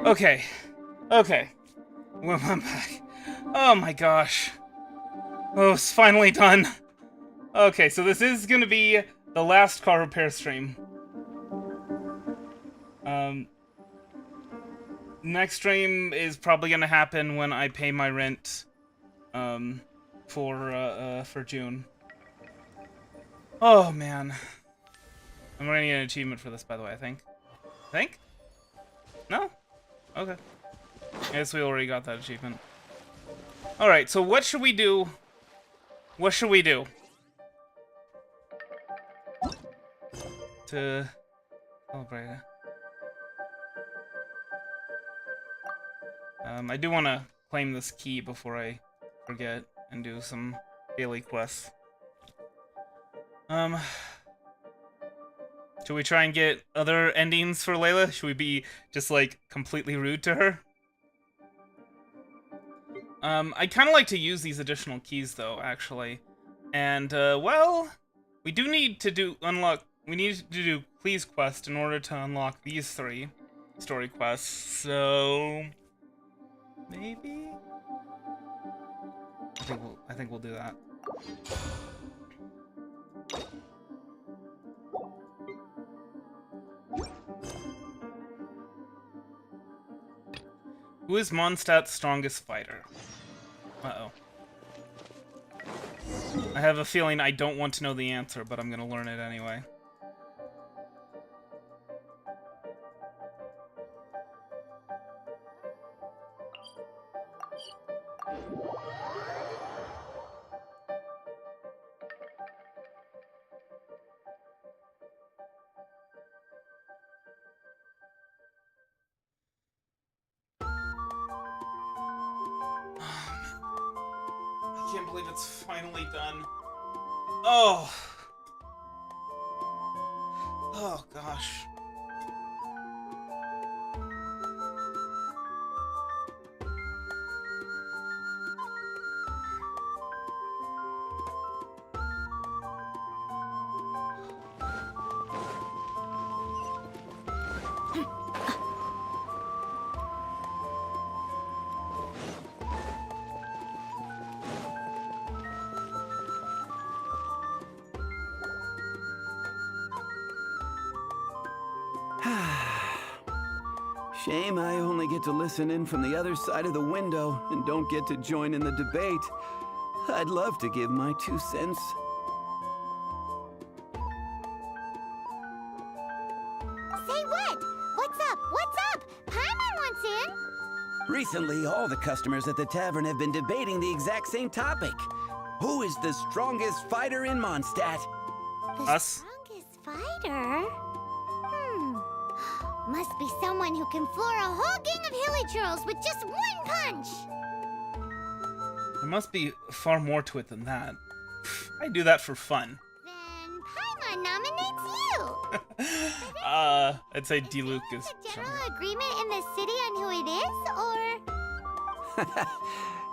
Okay. Okay. Well, I'm back. Oh my gosh. Oh, it's finally done. Okay, so this is gonna be the last car repair stream. Next stream is probably gonna happen when I pay my rent, for June. Oh, man. I'm gonna need an achievement for this, by the way, I think. Think? No? Okay. I guess we already got that achievement. Alright, so what should we do? What should we do? To celebrate it. I do want to claim this key before I forget and do some daily quests. Should we try and get other endings for Layla? Should we be just, like, completely rude to her? I kind of like to use these additional keys, though, actually. And, well, we do need to do we need to do Please quest in order to unlock these 3 story quests, so maybe? I think we'll do that. Who is Mondstadt's strongest fighter? Uh-oh. I have a feeling I don't want to know the answer, but I'm gonna learn it anyway. I can't believe it's finally done. Oh. Oh gosh. Shame I only get to listen in from the other side of the window and don't get to join in the debate. I'd love to give my 2 cents. Say what? What's up? What's up? Paimon wants in. Recently, all the customers at the tavern have been debating the exact same topic. Who is the strongest fighter in Mondstadt? The Us? strongest fighter? Must be someone who can floor a whole gang of hilly churls with just 1 punch. There must be far more to it than that. I do that for fun. Then Paimon nominates you. I'd say D-Luke is a stronger. general agreement in the city on who it is, or?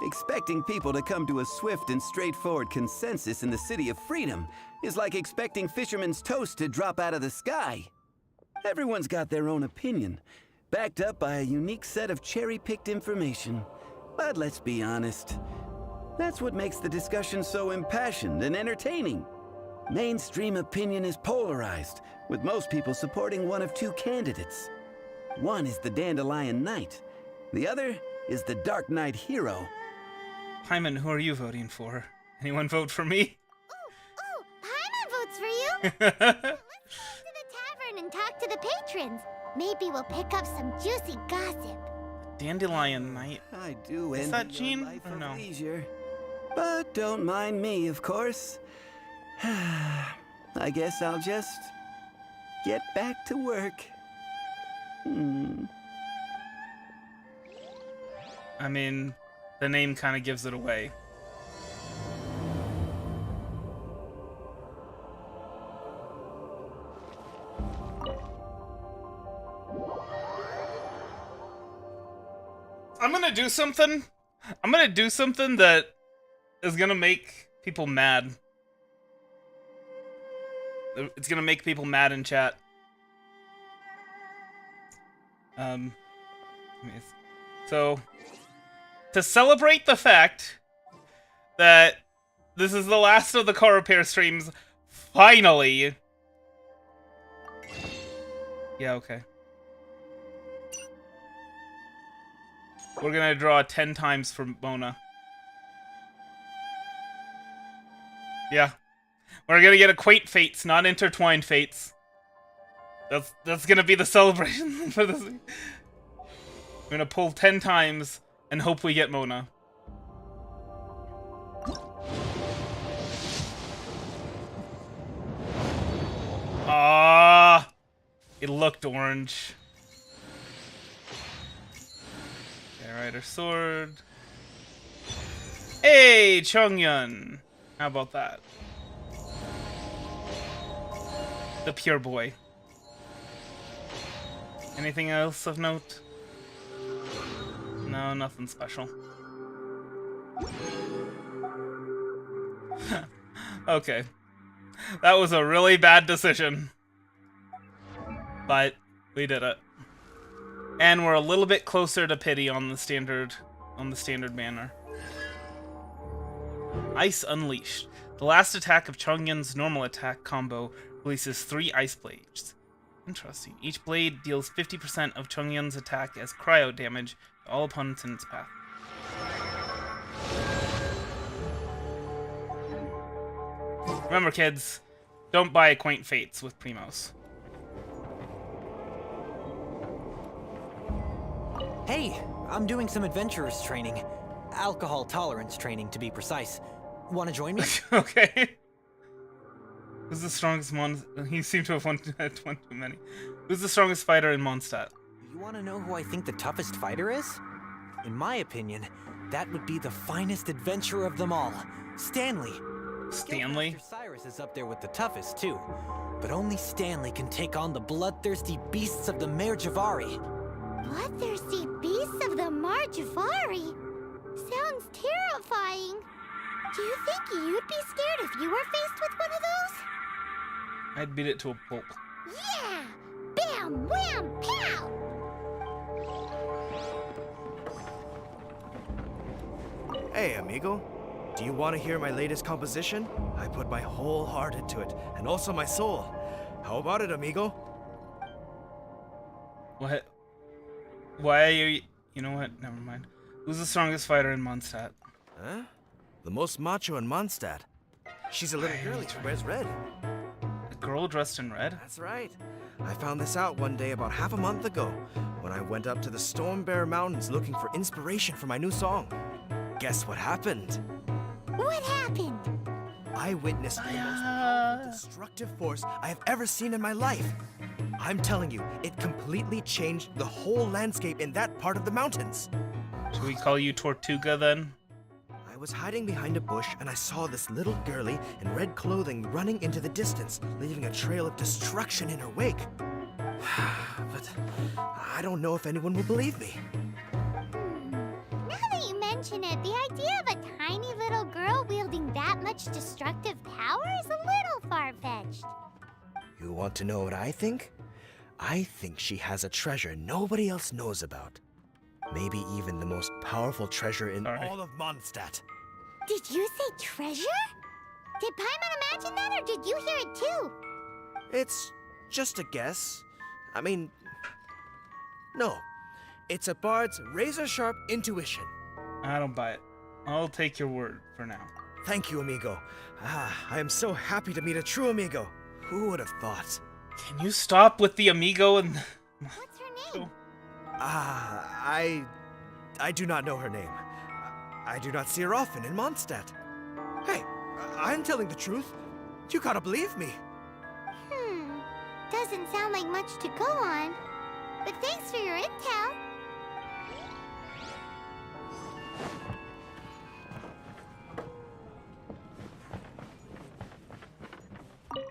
Expecting people to come to a swift and straightforward consensus in the City of Freedom is like expecting fisherman's toast to drop out of the sky. Everyone's got their own opinion, backed up by a unique set of cherry-picked information. But let's be honest, that's what makes the discussion so impassioned and entertaining. Mainstream opinion is polarized, with most people supporting one of two candidates. One is the Dandelion Knight. The other is the Dark Knight Hero. Paimon, who are you voting for? Anyone vote for me? Oh, Paimon votes for you? Let's go to the tavern and talk to the patrons. Maybe we'll pick up some juicy gossip. Dandelion Knight. I do Is envy that your Jean life or of no? leisure. But don't mind me, of course. I guess I'll just get back to work. I mean, the name kind of gives it away. I'm gonna do something. I'm gonna do something that is gonna make people mad. It's gonna make people mad in chat. So, to celebrate the fact that this is the last of the car repair streams, finally. Yeah, okay. We're gonna draw 10 times for Mona. Yeah. We're gonna get Acquaint Fates, not Intertwined Fates. That's gonna be the celebration for this. We're gonna pull 10 times and hope we get Mona. Ah, it looked orange. Rider sword. Hey, Chongyun. How about that? The pure boy. Anything else of note? No, nothing special. Okay. That was a really bad decision. But we did it. And we're a little bit closer to pity on the standard banner. Ice Unleashed. The last attack of Chongyun's normal attack combo releases 3 ice blades. Interesting. Each blade deals 50% of Chongyun's attack as cryo damage to all opponents in its path. Remember, kids, don't buy Acquaint Fates with Primos. Hey, I'm doing some adventurers training. Alcohol tolerance training, to be precise. Want to join me? Okay. Who's the strongest He seemed to have won too many. Who's the strongest fighter in Mondstadt? You want to know who I think the toughest fighter is? In my opinion, that would be the finest adventurer of them all, Stanley. Stanley? Guildmaster Cyrus is up there with the toughest, too. But only Stanley can take on the bloodthirsty beasts of the Mare Javari. Bloodthirsty beasts of the Marjavari? Sounds terrifying. Do you think you'd be scared if you were faced with one of those? I'd beat it to a pulp. Yeah! Bam! Wham! Pow! Hey, amigo. Do you want to hear my latest composition? I put my whole heart into it, and also my soul. How about it, amigo? What? Why are you... You know what? Never mind. Who's the strongest fighter in Mondstadt? Huh? The most macho in Mondstadt. She's a little girlie who wears red. A girl dressed in red? That's right. I found this out one day about half a month ago, when I went up to the Stormbear Mountains looking for inspiration for my new song. Guess what happened? What happened? I witnessed the most powerful destructive force I have ever seen in my life. I'm telling you, it completely changed the whole landscape in that part of the mountains. Should we call you Tortuga then? I was hiding behind a bush and I saw this little girlie in red clothing running into the distance, leaving a trail of destruction in her wake. But I don't know if anyone will believe me. Now that you mention it, the idea of a tiny little girl wielding that much destructive power is a little far-fetched. You want to know what I think? I think she has a treasure nobody else knows about. Maybe even the most powerful treasure in all of Mondstadt. Did you say treasure? Did Paimon imagine that, or did you hear it too? It's just a guess. I mean, no. It's a bard's razor-sharp intuition. I don't buy it. I'll take your word for now. Thank you, amigo. I am so happy to meet a true amigo. Who would have thought? Can you stop with the amigo and... What's her name? I do not know her name. I do not see her often in Mondstadt. Hey, I'm telling the truth. You gotta believe me. Doesn't sound like much to go on. But thanks for your intel.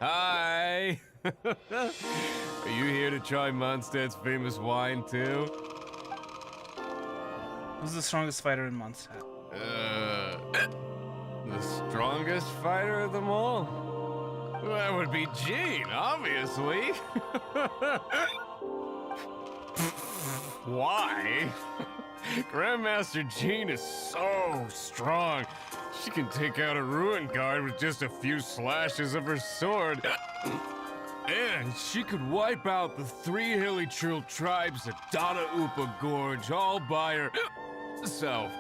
Hi! Are you here to try Mondstadt's famous wine, too? Who's the strongest fighter in Mondstadt? The strongest fighter of them all? That would be Jean, obviously. Why? Grandmaster Jean is so strong. She can take out a ruin guard with just a few slashes of her sword. And she could wipe out the 3 hilly trill tribes at Dada Upa Gorge all by herself.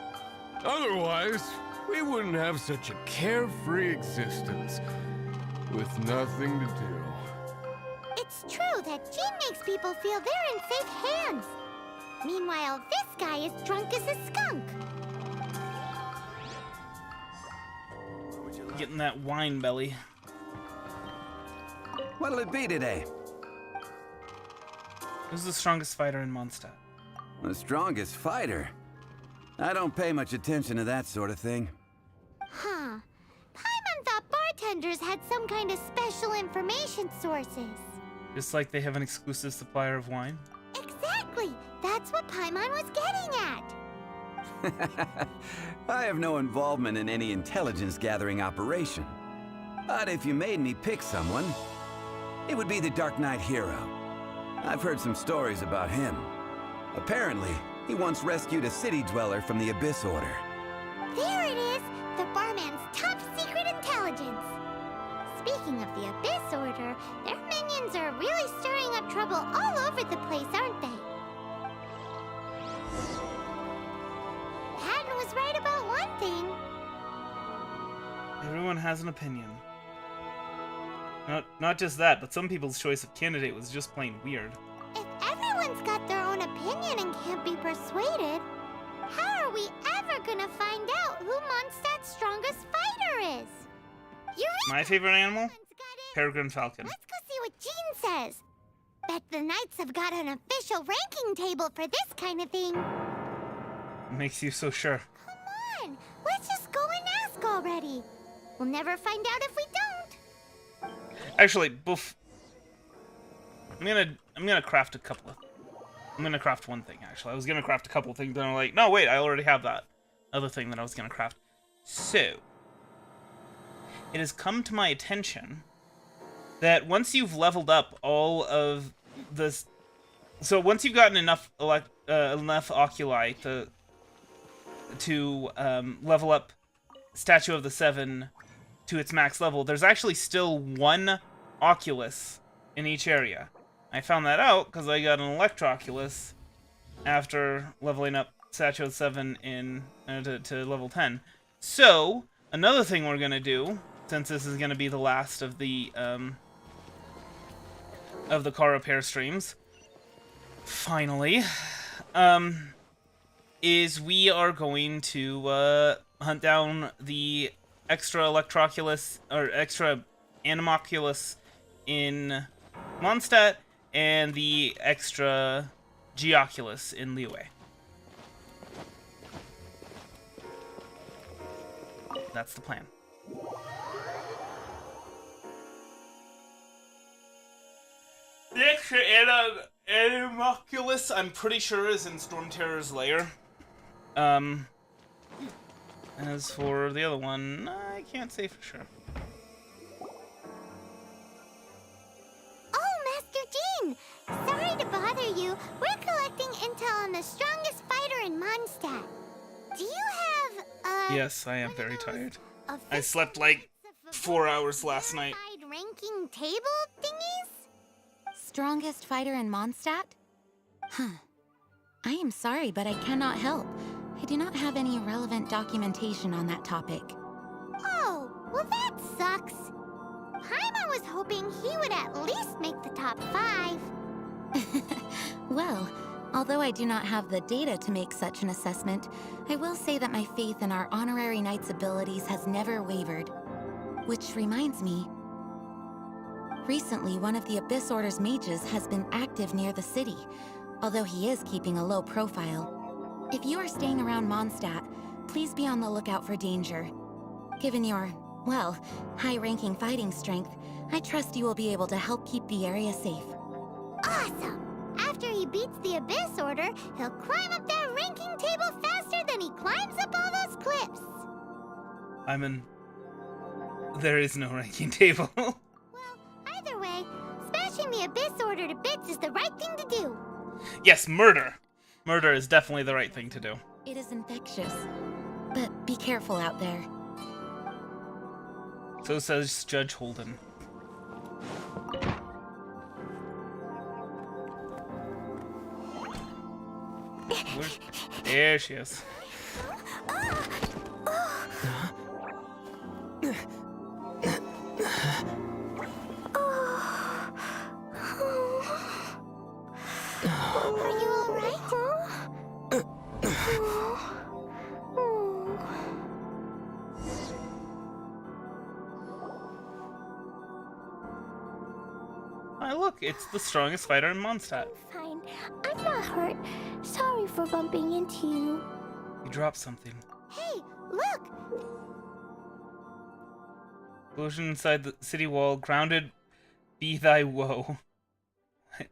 Otherwise, we wouldn't have such a carefree existence with nothing to do. It's true that Jean makes people feel they're in safe hands. Meanwhile, this guy is drunk as a skunk. Getting that wine belly. What'll it be today? Who's the strongest fighter in Mondstadt? The strongest fighter? I don't pay much attention to that sort of thing. Huh. Paimon thought bartenders had some kind of special information sources. Just like they have an exclusive supplier of wine? Exactly! That's what Paimon was getting at. I have no involvement in any intelligence-gathering operation. But if you made me pick someone, it would be the Dark Knight hero. I've heard some stories about him. Apparently, he once rescued a city dweller from the Abyss Order. There it is! The barman's top secret intelligence! Speaking of the Abyss Order, their minions are really stirring up trouble all over the place, aren't they? Patton was right about one thing. Everyone has an opinion. Not just that, but some people's choice of candidate was just plain weird. If everyone's got their own opinion and can't be persuaded, how are we ever gonna find out who Mondstadt's strongest fighter is? My favorite animal? Peregrine falcon. Let's go see what Jean says. Bet the Knights have got an official ranking table for this kind of thing. Makes you so sure. Come on, let's just go and ask already. We'll never find out if we don't. Actually, I'm gonna craft a couple of... I'm gonna craft one thing, actually. I was gonna craft a couple of things, but I'm like, no, wait, I already have that other thing that I was gonna craft. So, it has come to my attention that once you've leveled up all of this... So, once you've gotten enough oculi to level up Statue of the Seven to its max level, there's actually still 1 Oculus in each area. I found that out because I got an Electroculus after leveling up Statue of the Seven to level 10. So, another thing we're going to do, since this is going to be the last of the car repair streams, finally, is we are going to hunt down the extra Electroculus, or extra Animoculus in Mondstadt, and the extra Geoculus in Liyue. That's the plan. The extra Animoculus, I'm pretty sure, is in Stormterror's lair. As for the other one, I can't say for sure. Oh, Master Jean! Sorry to bother you. We're collecting intel on the strongest fighter in Mondstadt. Do you have, Yes, I am very tired. I slept like 4 hours last night. Ranking table thingies? Strongest fighter in Mondstadt? Huh. I am sorry, but I cannot help. I do not have any relevant documentation on that topic. Oh, well that sucks. Paimon was hoping he would at least make the top 5. Well, although I do not have the data to make such an assessment, I will say that my faith in our honorary knight's abilities has never wavered. Which reminds me, recently one of the Abyss Order's mages has been active near the city, although he is keeping a low profile. If you are staying around Mondstadt, please be on the lookout for danger. Given your, well, high-ranking fighting strength, I trust you will be able to help keep the area safe. Awesome! After he beats the Abyss Order, he'll climb up that ranking table faster than he climbs up all those cliffs. There is no ranking table. Well, either way, smashing the Abyss Order to bits is the right thing to do. Yes, murder. Murder is definitely the right thing to do. It is infectious, but be careful out there. So says Judge Holden. There she is. Are you alright? Oh, look, it's the strongest fighter in Mondstadt. Fine. I'm not hurt. Sorry for bumping into you. You dropped something. Hey, look! Explosion inside the city wall. Grounded be thy woe.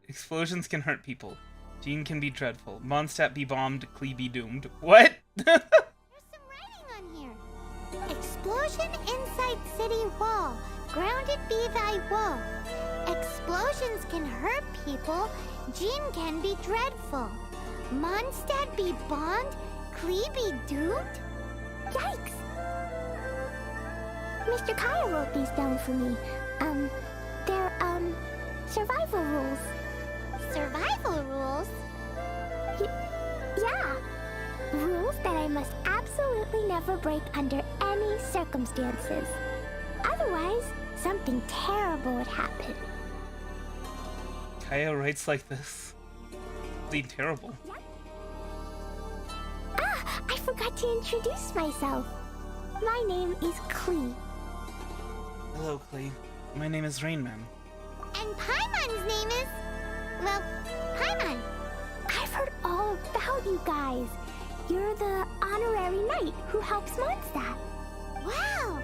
Explosions can hurt people. Jean can be dreadful. Mondstadt be bombed. Klee be doomed. What? There's some writing on here. Explosion inside city wall. Grounded be thy woe. Explosions can hurt people. Jean can be dreadful. Mondstadt be bombed. Klee be doomed? Yikes! Mr. Kaya wrote these down for me. They're, survival rules. Survival rules? Yeah. Rules that I must absolutely never break under any circumstances. Otherwise, something terrible would happen. Kaya writes like this. Really terrible. Yep. Ah, I forgot to introduce myself. My name is Klee. Hello, Klee. My name is Rainman. And Paimon's name is... well, Paimon. I've heard all about you guys. You're the honorary knight who helps Mondstadt. Wow!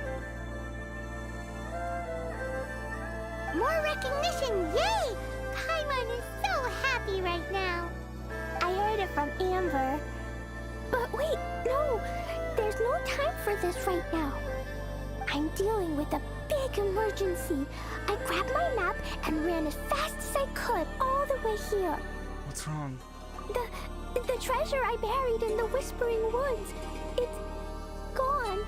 More recognition, yay! Paimon is so happy right now. I heard it from Amber. But wait, no! There's no time for this right now. I'm dealing with a big emergency. I grabbed my map and ran as fast as I could all the way here. What's wrong? The treasure I buried in the Whispering Woods. It's gone.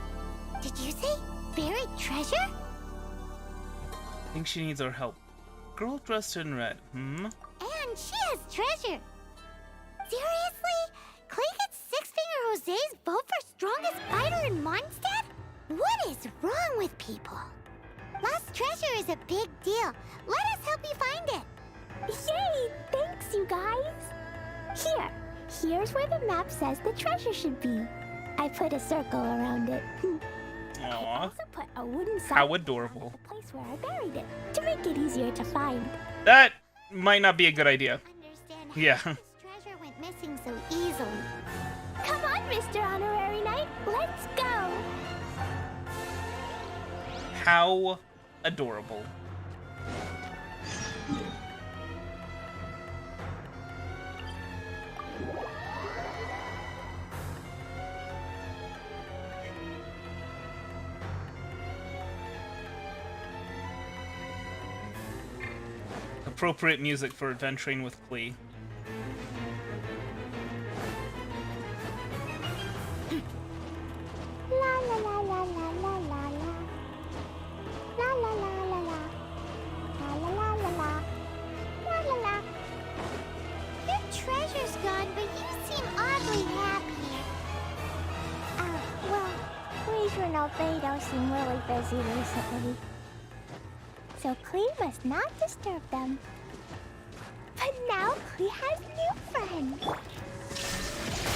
Did you say buried treasure? I think she needs our help. Girl dressed in red. And she has treasure. Seriously? Clay gets Six-Finger Jose's vote for strongest fighter in Mondstadt? What is wrong with people? Lost treasure is a big deal. Let us help you find it. Yay! Thanks, you guys. Here's where the map says the treasure should be. I put a circle around it. I also put a wooden sign. How adorable. The place where I buried it to make it easier to find. That might not be a good idea. Understand Yeah. how this treasure went missing so easily. Come on, Mr. Honorary Knight. Let's go. How adorable. Appropriate music for adventuring with Klee. La la la la la la la la. They don't seem really busy recently. So Klee must not disturb them. But now Klee has new friends.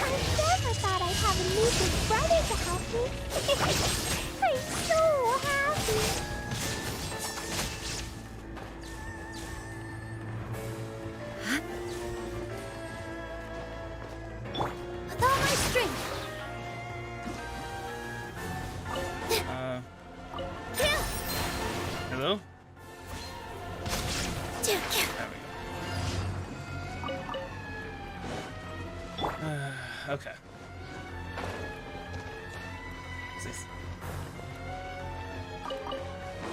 I never thought I'd have a new big brother to help me. I'm so happy. With all my strength. Hello? There we go. Okay. What's this?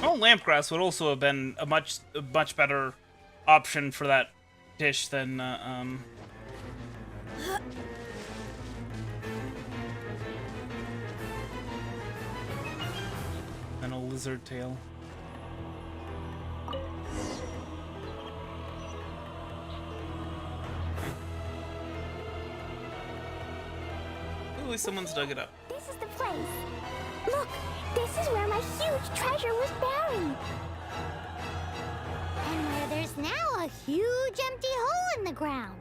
Oh, lampgrass would also have been a much better option for that dish than an a lizard tail. At least someone's dug it up. This is the place. Look, this is where my huge treasure was buried. And where there's now a huge empty hole in the ground.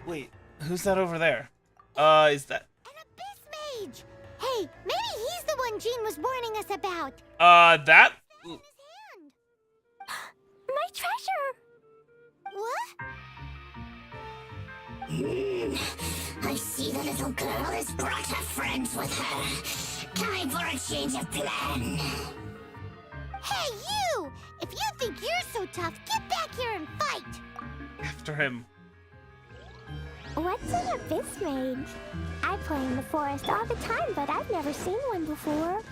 Wait, who's that over there? Is that... An abyss mage! Hey, maybe he's the one Jean was warning us about. That? In his hand. My treasure! What? I see the little girl has brought her friends with her. Time for a change of plan. Hey, you! If you think you're so tough, get back here and fight! After him. What's an abyss mage? I play in the forest all the time, but I've never seen one before.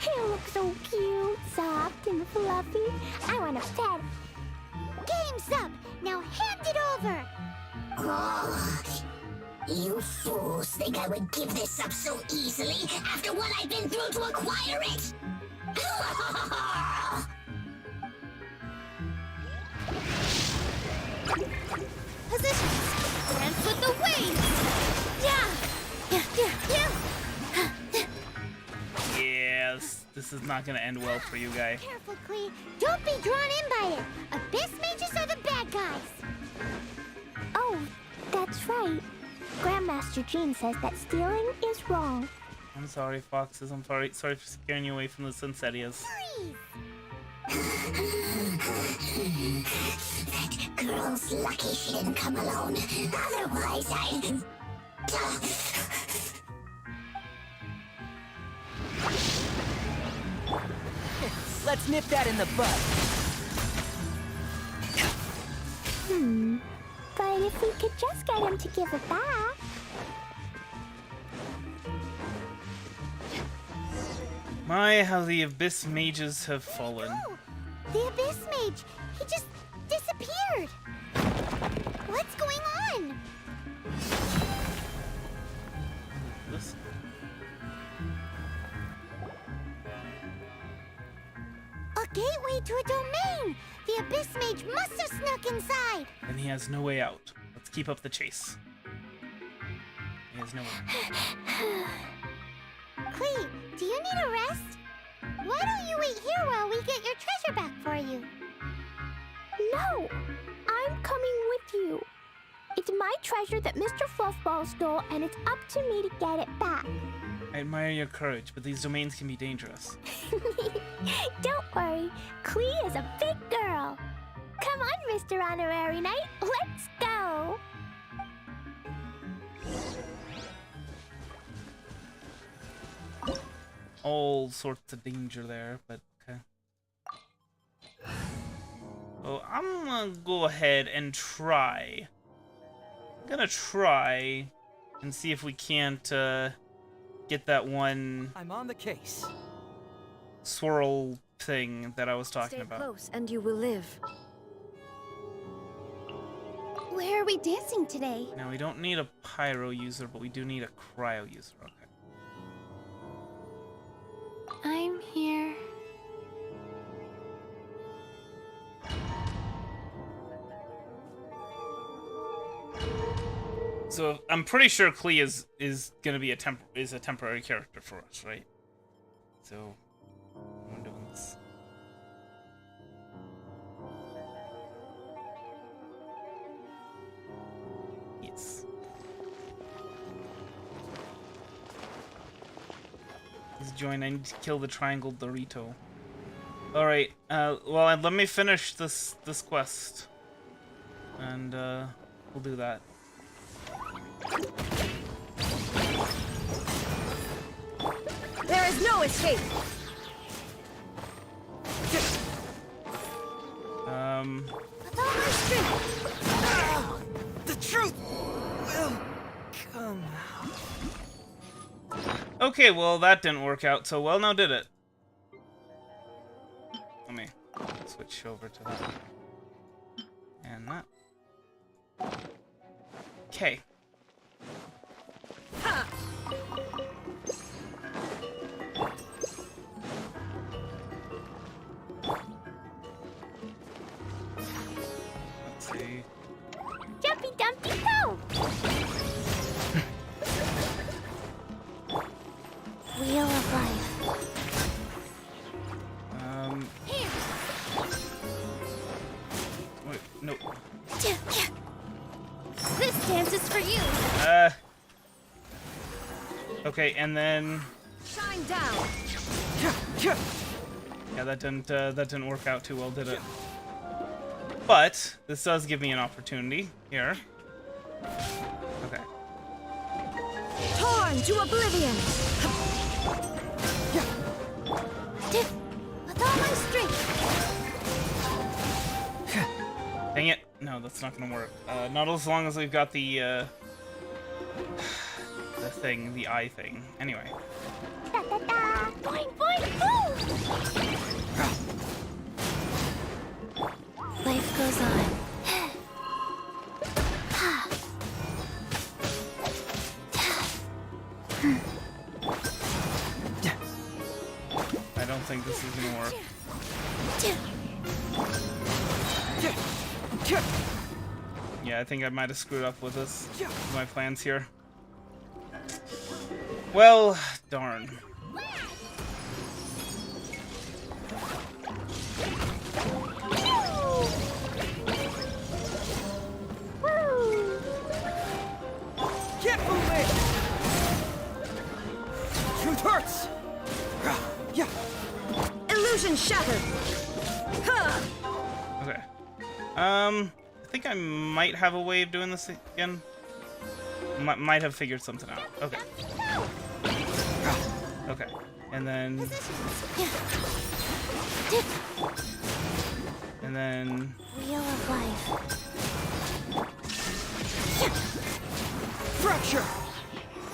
He looks so cute, soft, and fluffy. I want a pet. Game's up! Now hand it over! Oh, you fools think I would give this up so easily after what I've been through to acquire it? Positions! Dance with the waves! Yeah! Yes, this is not gonna end well for you, guy. Careful, Klee. Don't be drawn in by it. Abyss mages are the bad guys. Oh, that's right. Grandmaster Jean says that stealing is wrong. I'm sorry, foxes. I'm sorry for scaring you away from the Sunsettias. That girl's lucky she didn't come alone. Otherwise, Let's nip that in the bud. But if we could just get him to give it back. My, how the Abyss mages have fallen. Oh, the Abyss Mage! He just disappeared! What's going on? This? A gateway to a domain! The Abyss Mage must have snuck inside! And he has no way out. Let's keep up the chase. He has no way. Klee, do you need a rest? Why don't you wait here while we get your treasure back for you? No! I'm coming with you. It's my treasure that Mr. Fluffball stole, and it's up to me to get it back. I admire your courage, but these domains can be dangerous. Don't worry, Klee is a big girl. Come on, Mr. Honorary Knight, let's go! All sorts of danger there, but okay. So I'm gonna go ahead and try. I'm gonna try and see if we can't get that one I'm on the case. swirl thing that I was talking about. Stay close and you will live. Where are we dancing today? Now we don't need a pyro user, but we do need a cryo user. Okay. I'm here. So I'm pretty sure Klee is gonna be a temporary character for us, right? So I'm doing this. Yes. Please join. I need to kill the triangle Dorito. All right. Well, let me finish this quest, and we'll do that. There is no escape. With all my strength. The truth will come out. Okay, well that didn't work out so well. Now did it? Let me switch over to that and that. Okay. Let's see. Jumpy Dumpty Go! Wheel of life. Wait, no. This dance is for you. Okay, and then Shine down. yeah, that didn't work out too well, did it? But this does give me an opportunity here. Okay. Torn to oblivion. With all my strength. Dang it! No, that's not gonna work. Not as long as we've got the thing, the eye thing. Anyway. Boing, boing, boom! Life goes on. I don't think this is gonna work. Yeah, I think I might have screwed up with this. With my plans here. Well, darn. Get moving! Truth hurts! Yeah. Illusion shattered. Okay. I think I might have a way of doing this again. Might have figured something out. Okay. Okay. And then... And then... Wheel of life. Fracture!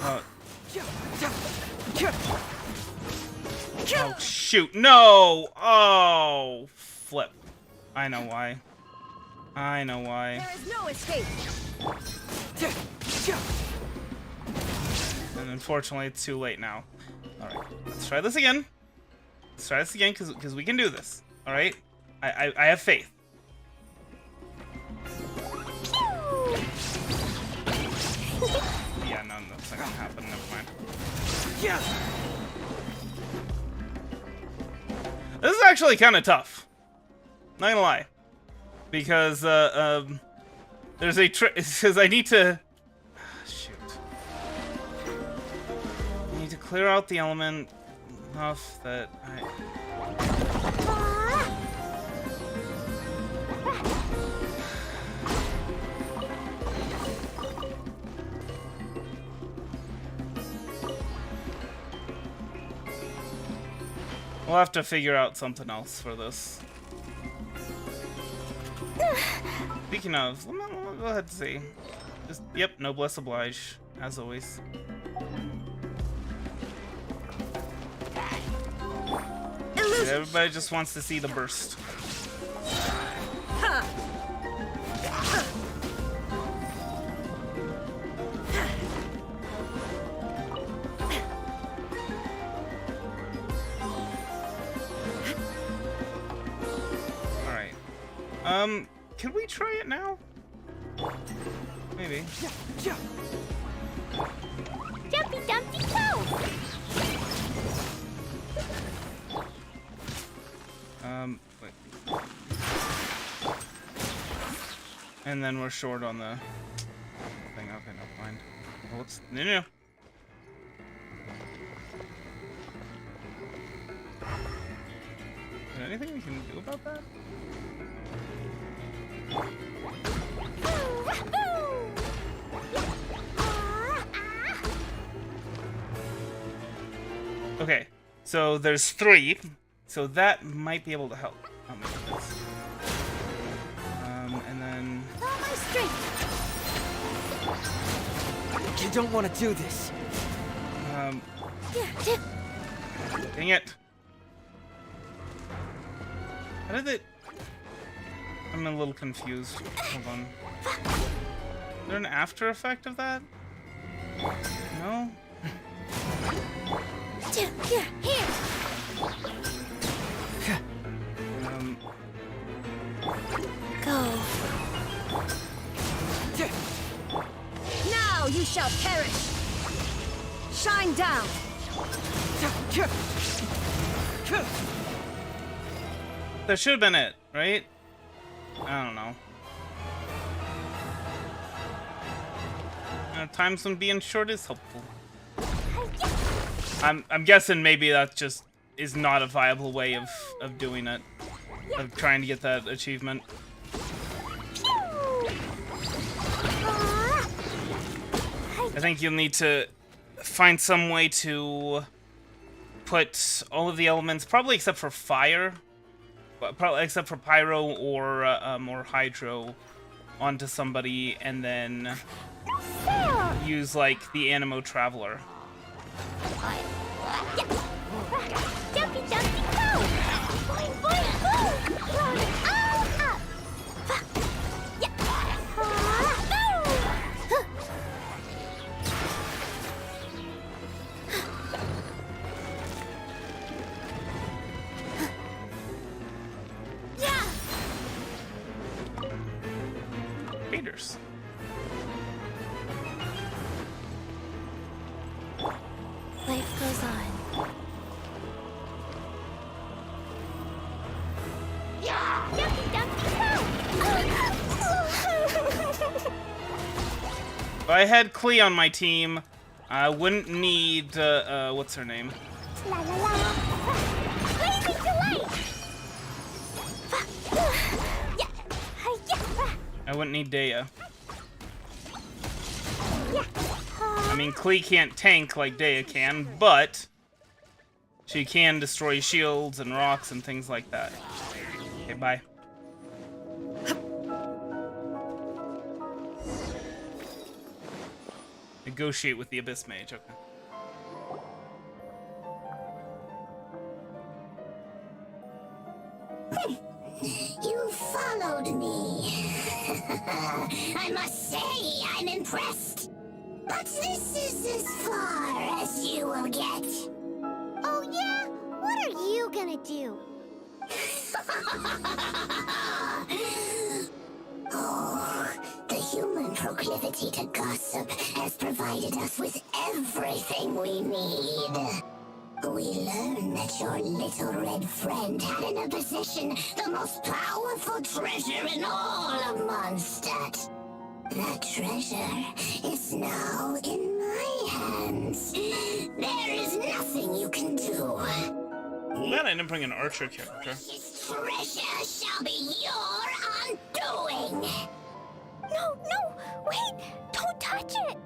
Oh, shoot. No! Oh, flip. I know why. I know why. There is no escape. And unfortunately, it's too late now. Alright, let's try this again. Let's try this again, because we can do this. Alright? I have faith. Yeah, no, that's not gonna happen. Never mind. Yeah. This is actually kind of tough. Not gonna lie. Because, there's a trick. Because I need to... Shoot. I need to clear out the element enough that I... We'll have to figure out something else for this. Speaking of, let me go ahead and see. Just, yep, noblesse oblige, as always. Everybody just wants to see the burst. Can we try it now? Maybe. Jumpy Dumpty Go! Wait. And then we're short on the thing. Okay, no, fine. Well, it's no. Is there anything we can do about that? Okay, so there's 3, so that might be able to help. Oh my goodness. And then... You don't want to do this. Dang it. How did it... I'm a little confused. Hold on. Is there an after effect of that? No? Go. Now you shall perish. Shine down. That should have been it, right? I don't know. Times when being short is helpful. I'm guessing maybe that just is not a viable way of doing it. Of trying to get that achievement. I think you'll need to find some way to put all of the elements, probably except for fire, probably except for pyro or hydro, onto somebody, and then use like the Animo Traveler. Jumpy, jumpy, go! Boing, boing, boom! Up! Raiders. Life goes on. Jumpy, jumpy, go! If I had Klee on my team, I wouldn't need, what's her name? La la la! Crazy delight! I wouldn't need Dea. I mean, Klee can't tank like Dea can, but she can destroy shields and rocks and things like that. Okay, bye. Negotiate with the Abyss Mage, okay. You followed me. I must say, I'm impressed. But this is as far as you will get. Oh yeah? What are you gonna do? Oh, the human proclivity to gossip has provided us with everything we need. We learned that your little red friend had in her possession the most powerful treasure in all of Mondstadt. That treasure is now in my hands. There is nothing you can do. Man, I didn't bring an archer character. This treasure shall be your undoing. No, no, wait! Don't touch it!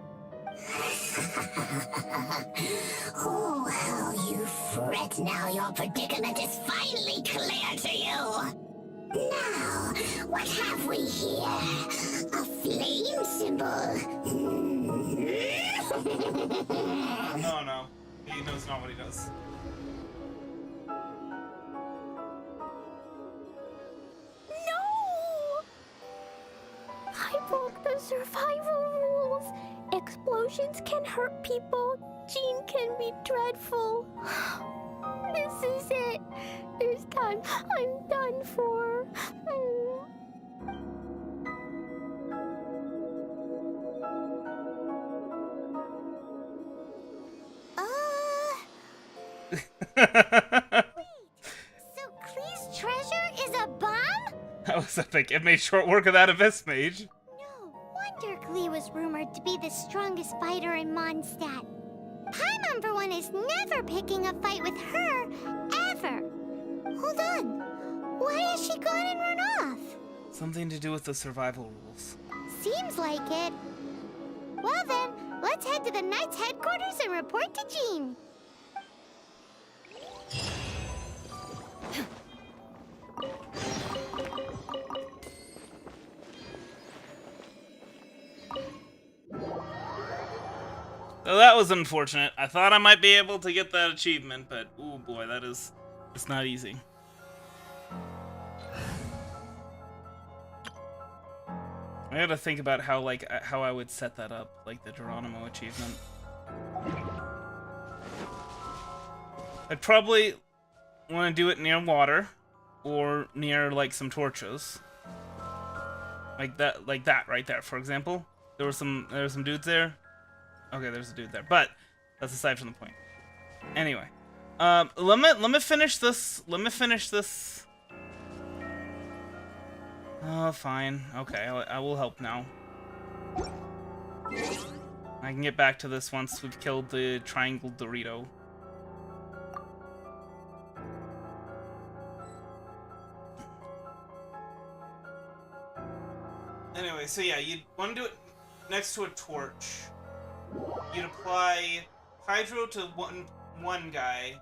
Oh, how you fret now your predicament is finally clear to you. Now, what have we here? A flame symbol. No, no. He knows not what he does. No! I broke the survival rules. Explosions can hurt people. Jean can be dreadful. This is it. This time, I'm done for. So Klee's treasure Danger is a bomb? That was epic. It made short work of that Abyss Mage. No wonder Glee was rumored to be the strongest fighter in Mondstadt. Paimon, for one, is never picking a fight with her, ever. Hold on. Why has she gone and run off? Something to do with the survival rules. Seems like it. Well then, let's head to the Knight's headquarters and report to Jean. So that was unfortunate. I thought I might be able to get that achievement, but oh boy, it's not easy. I gotta think about how I would set that up, like the Geronimo achievement. I'd probably want to do it near water, or near like some torches, like that right there. For example, there were some dudes there. Okay, there's a dude there, but that's aside from the point. Anyway, let me finish this. Let me finish this. Oh, fine. Okay, I will help now. I can get back to this once we've killed the triangle Dorito. Anyway, so yeah, you'd want to do it next to a torch. You'd apply Hydro to one guy.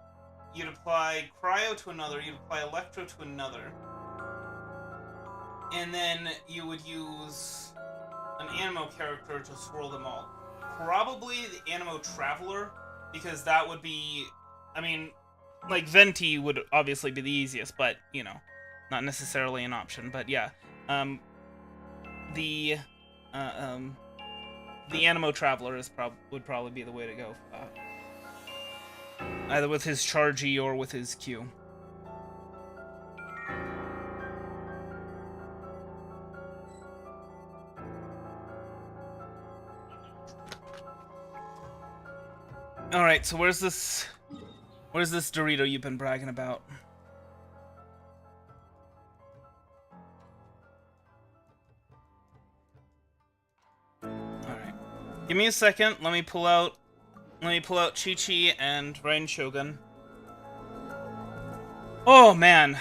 You'd apply Cryo to another. You'd apply Electro to another. And then you would use an Animo character to swirl them all. Probably the Animo Traveler, because that would be... I mean, like, Venti would obviously be the easiest, but, you know, not necessarily an option. But yeah, the Animo Traveler would probably be the way to go for that. Either with his Charge E or with his Q. Alright, so where's this Dorito you've been bragging about? Alright. Give me a second, let me pull out Chi-Chi and Rain Shogun. Oh man,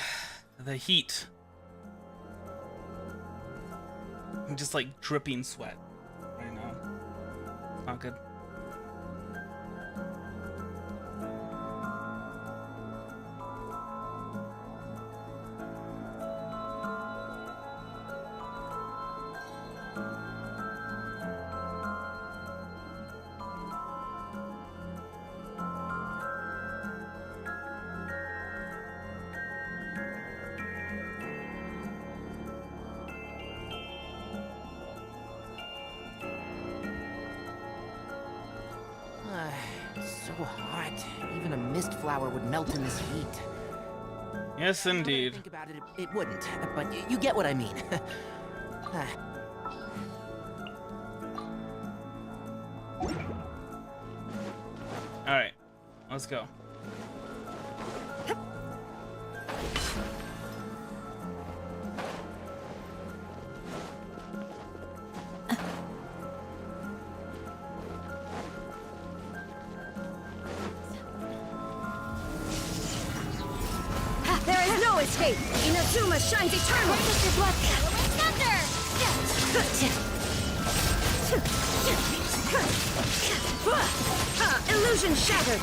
the heat. I'm just like dripping sweat right now. Not good. So hot. Even a mist flower would melt in this heat. Yes, indeed. Think about it, it wouldn't. But you get what I mean. All right, let's go. Escape! Inazuma shines eternal! Witness blood following thunder! Illusion shattered!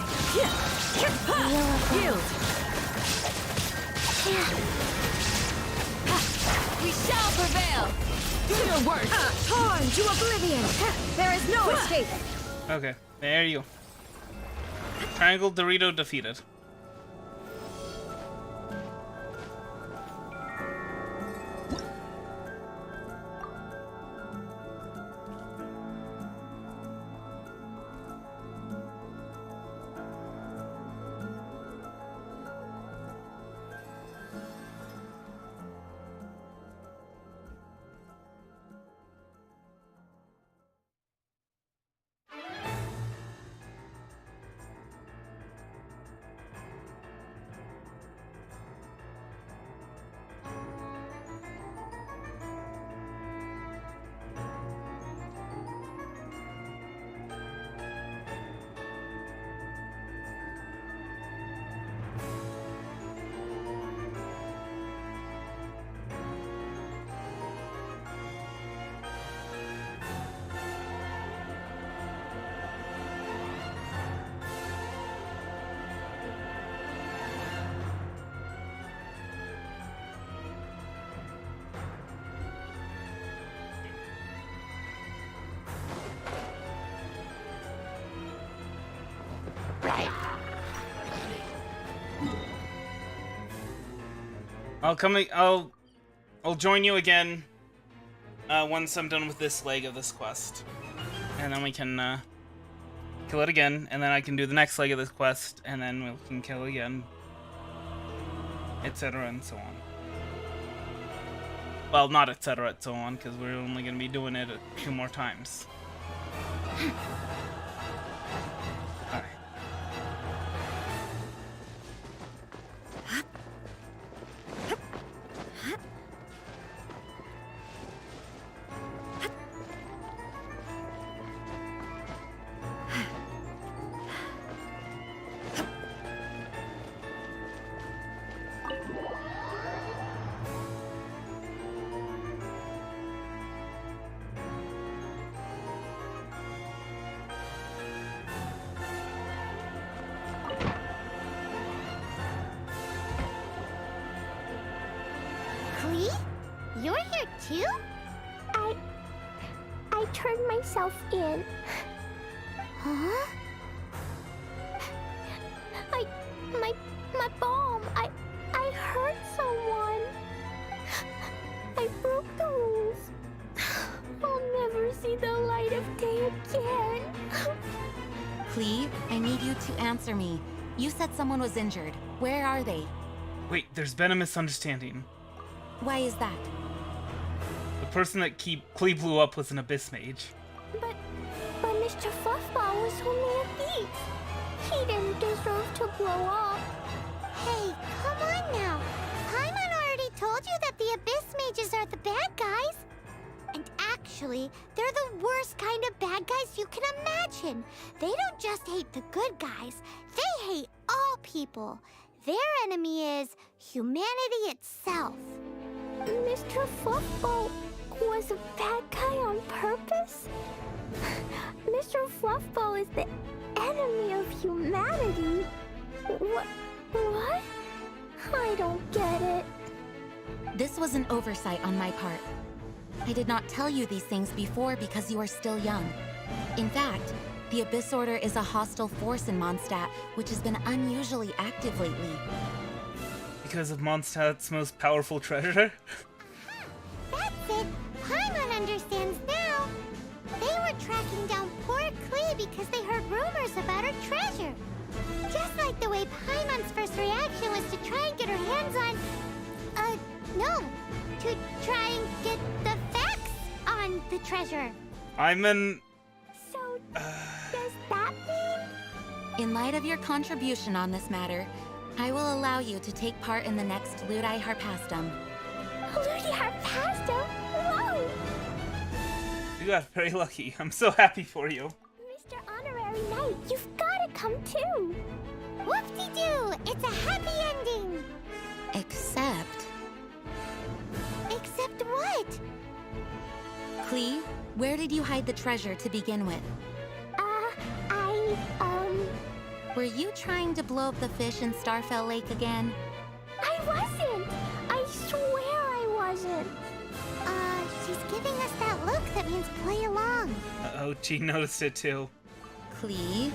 Yield! We shall prevail! Do your work! Torn to oblivion! There is no escape! Okay, there you go. Triangle Dorito defeated. I'll join you again once I'm done with this leg of this quest, and then we can kill it again, and then I can do the next leg of this quest, and then we can kill it again, etc. and so on. Well, not etc. and so on, because we're only going to be doing it 2 more times. Alright. Klee? You're here too? I turned myself in. Huh? My bomb. I hurt someone. I broke the rules. I'll never see the light of day again. Klee, I need you to answer me. You said someone was injured. Where are they? Wait, there's been a misunderstanding. Why is that? The person that Klee blew up was an Abyss Mage. But Mr. Fluffball was only a thief. He didn't deserve to blow up. Hey, come on now. Paimon already told you that the Abyss Mages are the bad guys. And actually, they're the worst kind of bad guys you can imagine. They don't just hate the good guys. They hate all people. Their enemy is humanity itself. Mr. Fluffball was a bad guy on purpose? Mr. Fluffball is the enemy of humanity? What? I don't get it. This was an oversight on my part. I did not tell you these things before because you are still young. In fact, the Abyss Order is a hostile force in Mondstadt, which has been unusually active lately. Because of Mondstadt's most powerful treasure? That's it. Paimon understands now. They were tracking down poor Klee because they heard rumors about her treasure. Just like the way Paimon's first reaction was to try and get her hands on... no. To try and get the facts on the treasure. So, does that mean... In light of your contribution on this matter, I will allow you to take part in the next Ludi Harpastum. Ludi Harpastum? Whoa! You got very lucky. I'm so happy for you. Mr. Honorary Knight, you've gotta come too. Whoop-de-doo! It's a happy ending! Except what? Klee, where did you hide the treasure to begin with? Were you trying to blow up the fish in Starfell Lake again? I wasn't! I swear I wasn't. She's giving us that look that means play along. Uh-oh, Jean noticed it too. Klee?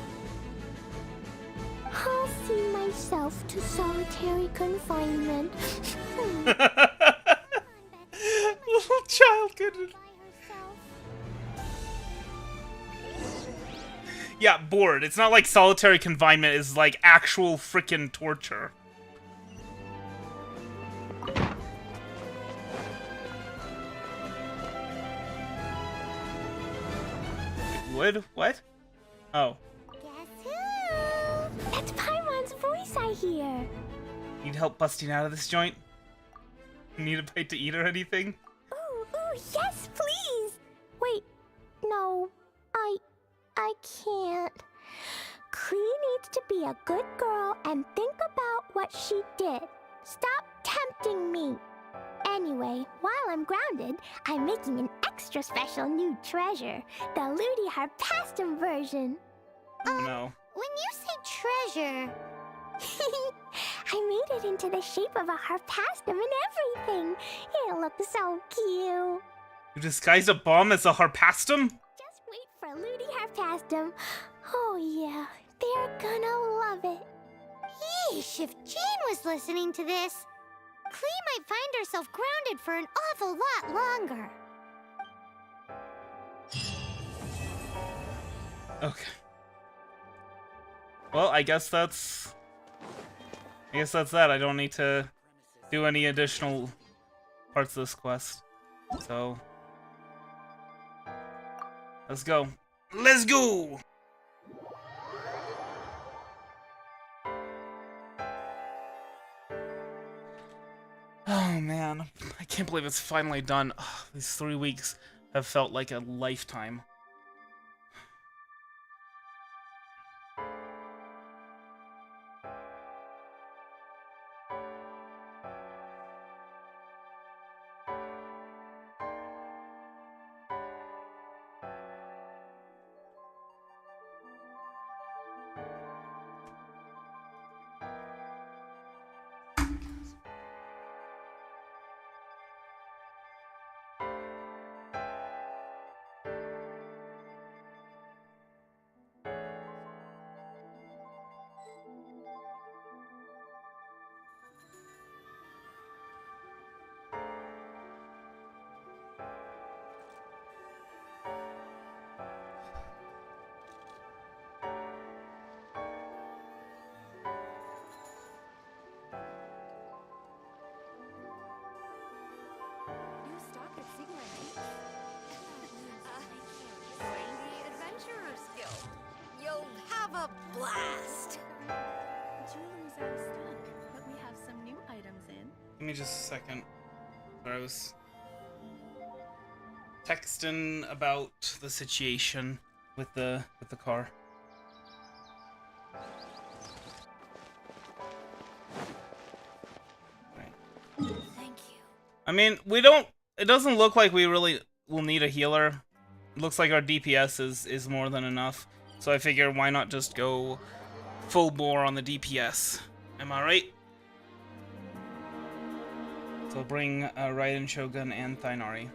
I'll see myself to solitary confinement. Little child couldn't. Yeah, bored. It's not like solitary confinement is like actual frickin' torture. Would? What? Oh. Guess who? That's Paimon's voice I hear. Need help busting out of this joint? Need a bite to eat or anything? Ooh, yes, please! Wait, no, I can't. Klee needs to be a good girl and think about what she did. Stop tempting me. Anyway, while I'm grounded, I'm making an extra special new treasure, the Ludi Harpastum version. No. When you say treasure... I made it into the shape of a harpastum and everything. It looks so cute. You disguised a bomb as a harpastum? Just wait for Ludi Harpastum. Oh yeah, they're gonna love it. Yeesh, if Jane was listening to this. Klee might find herself grounded for an awful lot longer. Okay. Well, I guess that's that. I don't need to do any additional parts of this quest. So let's go. Let's go! Oh man, I can't believe it's finally done. Ugh, these 3 weeks have felt like a lifetime. You'll have a blast. Jewelry's out of stock, but we have some new items in. Give me just a second. I was texting about the situation with the car. Thank you. I mean, it doesn't look like we really will need a healer. It looks like our DPS is more than enough. So I figure why not just go full bore on the DPS. Am I right? So bring Raiden Shogun and Thainari.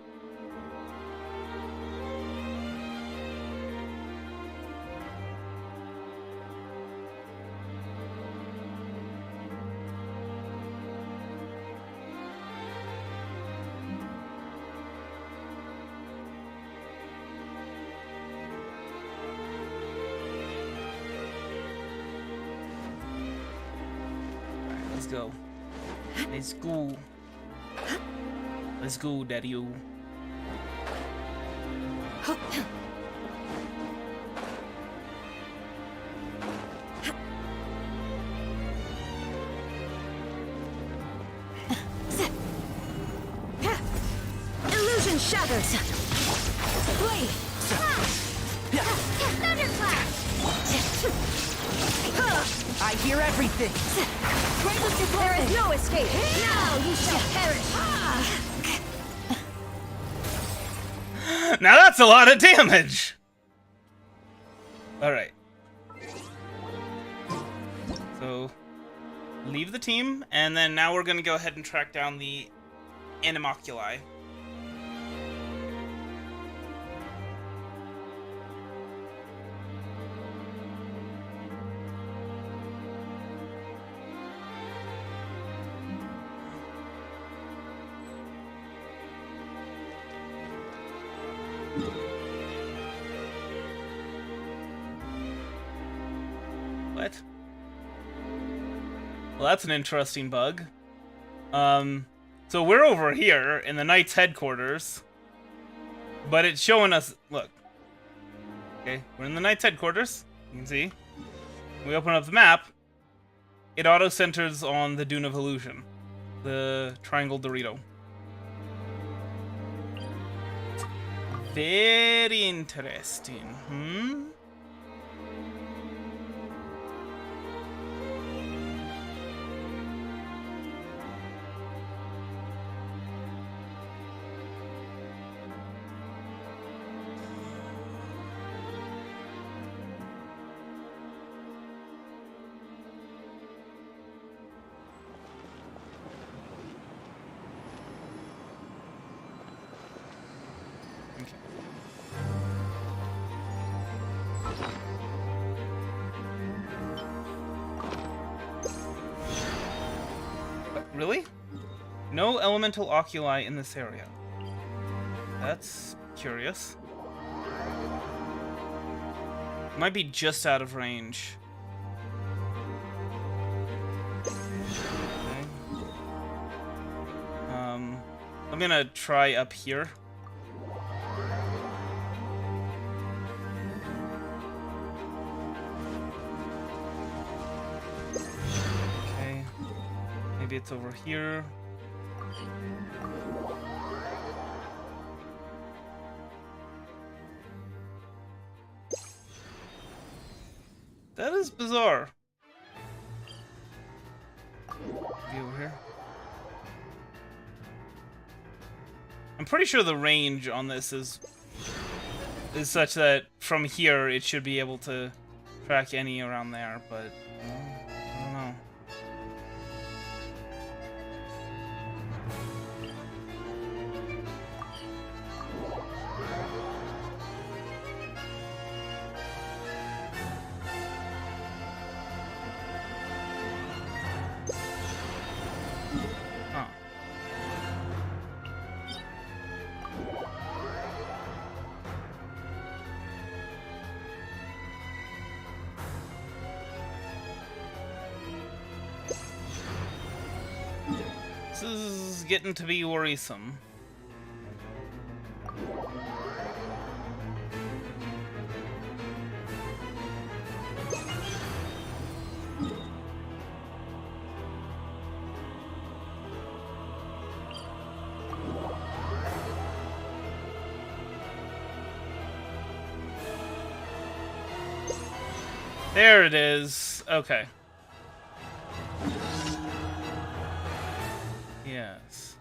Let's go. Let's go. Let's go, Daddy-o. Illusion shatters. Blade. Thunderclap! I hear everything. There is no escape. Now you shall perish. Now that's a lot of damage! Alright. So, leave the team, and then now we're gonna go ahead and track down the Animoculi. What? Well, that's an interesting bug. So we're over here in the Knight's headquarters, but it's showing us, look. Okay, we're in the Knight's headquarters, you can see. We open up the map, it auto-centers on the Dune of Illusion, the triangle Dorito. Very interesting, hmm? Really? No elemental oculi in this area. That's curious. Might be just out of range. Okay. I'm gonna try up here. Okay. Maybe it's over here. That is bizarre. Maybe over here. I'm pretty sure the range on this is such that from here it should be able to track any around there, but I don't know. This is getting to be worrisome. There it is. Okay. Yes.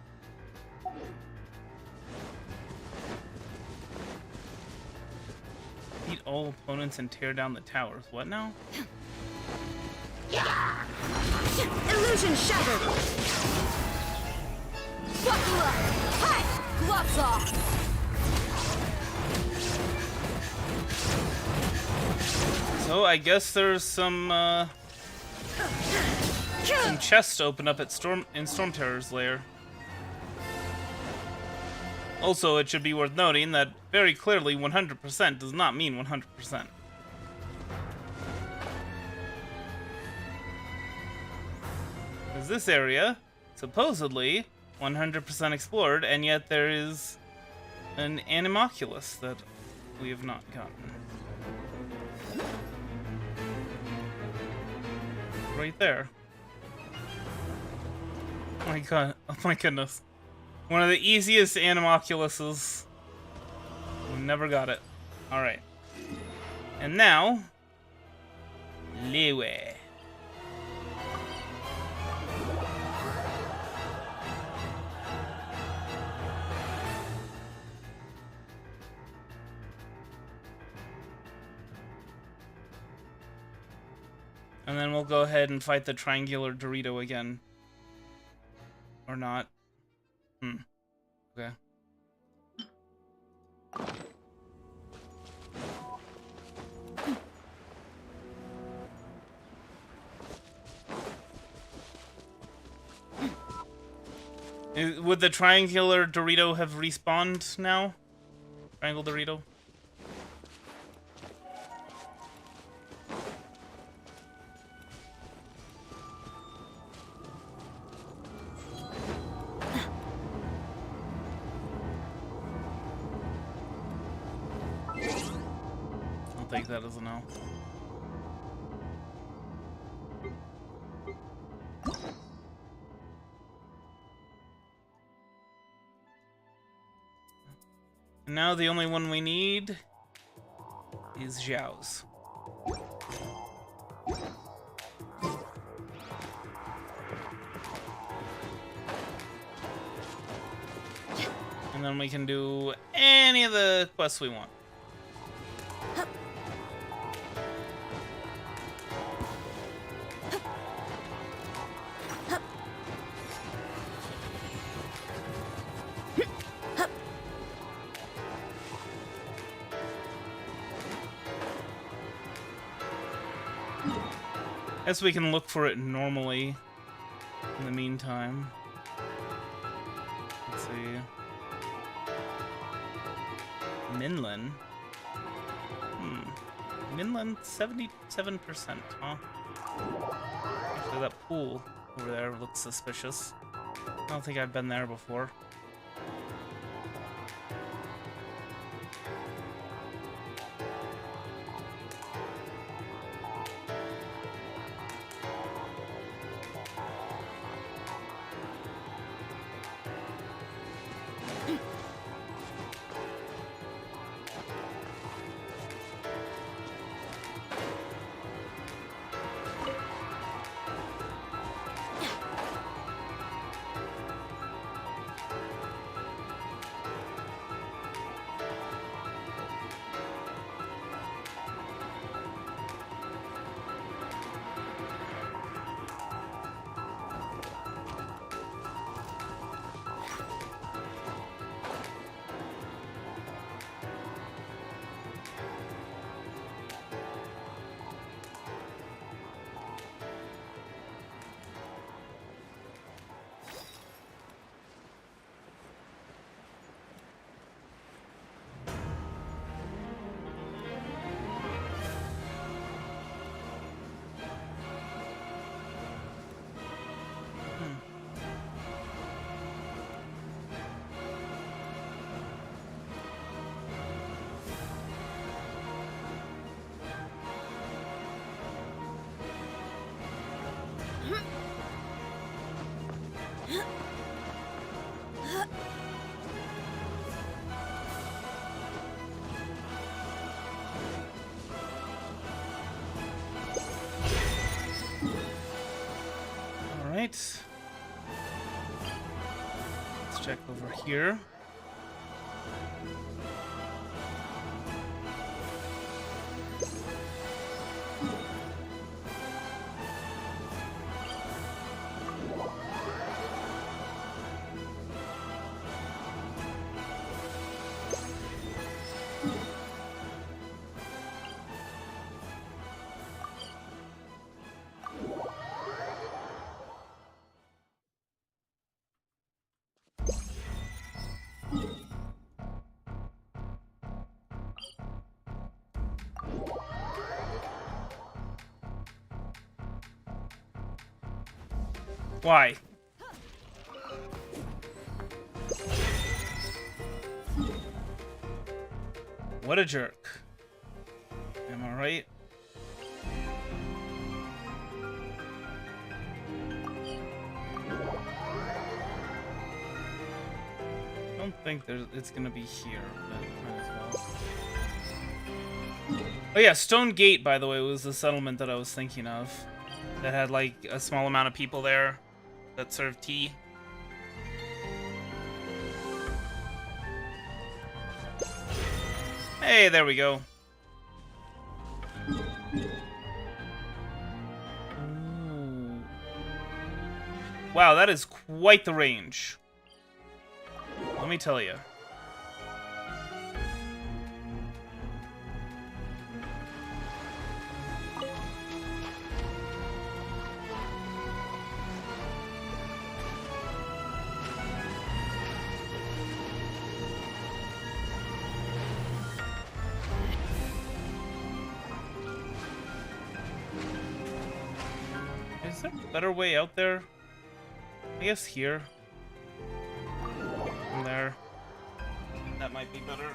Beat all opponents and tear down the towers. What now? Illusion shattered! Buckle up! Hi! Gloves off! So I guess there's some chests to open up at Storm Terror's lair. Also, it should be worth noting that very clearly 100% does not mean 100%. Because this area, supposedly 100% explored, and yet there is an Animoculus that we have not gotten. Right there. Oh my god, oh my goodness. One of the easiest Animoculuses. We never got it. Alright. And now, Lewe. And then we'll go ahead and fight the triangular Dorito again. Or not. Okay. Would the triangular Dorito have respawned now? Triangle Dorito? I'll take that as a no. And now the only one we need is Zhao's. And then we can do any of the quests we want. Guess we can look for it normally in the meantime. Let's see. Minland. Minland 77%, huh? Actually, that pool over there looks suspicious. I don't think I've been there before. Alright. Let's check over here. Why? What a jerk. Am I right? I don't think it's gonna be here, but might as well. Oh yeah, Stone Gate, by the way, was the settlement that I was thinking of. That had like a small amount of people there that served tea. Hey, there we go. Ooh. Wow, that is quite the range. Let me tell you. Is there a better way out there? I guess here. From there. That might be better.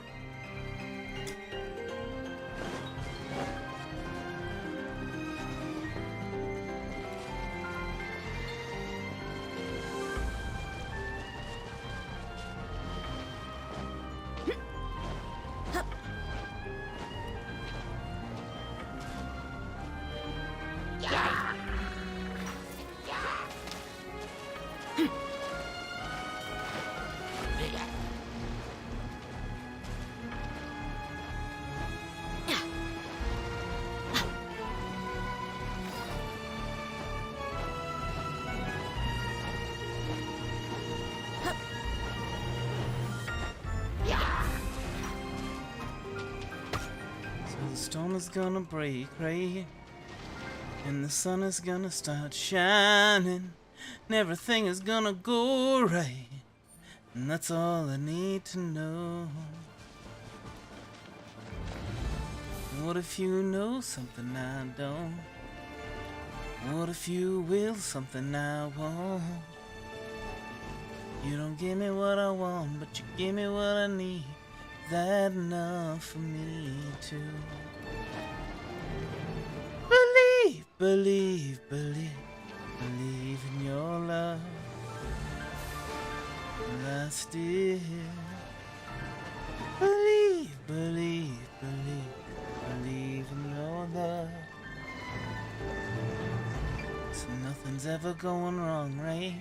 The storm is gonna break, right? And the sun is gonna start shining. And everything is gonna go right. And that's all I need to know. What if you know something I don't? What if you will something I won't? You don't give me what I want, but you give me what I need. Is that enough for me to believe, believe, believe, believe in your love? And I still believe, believe, believe, believe in your love. So nothing's ever going wrong, right?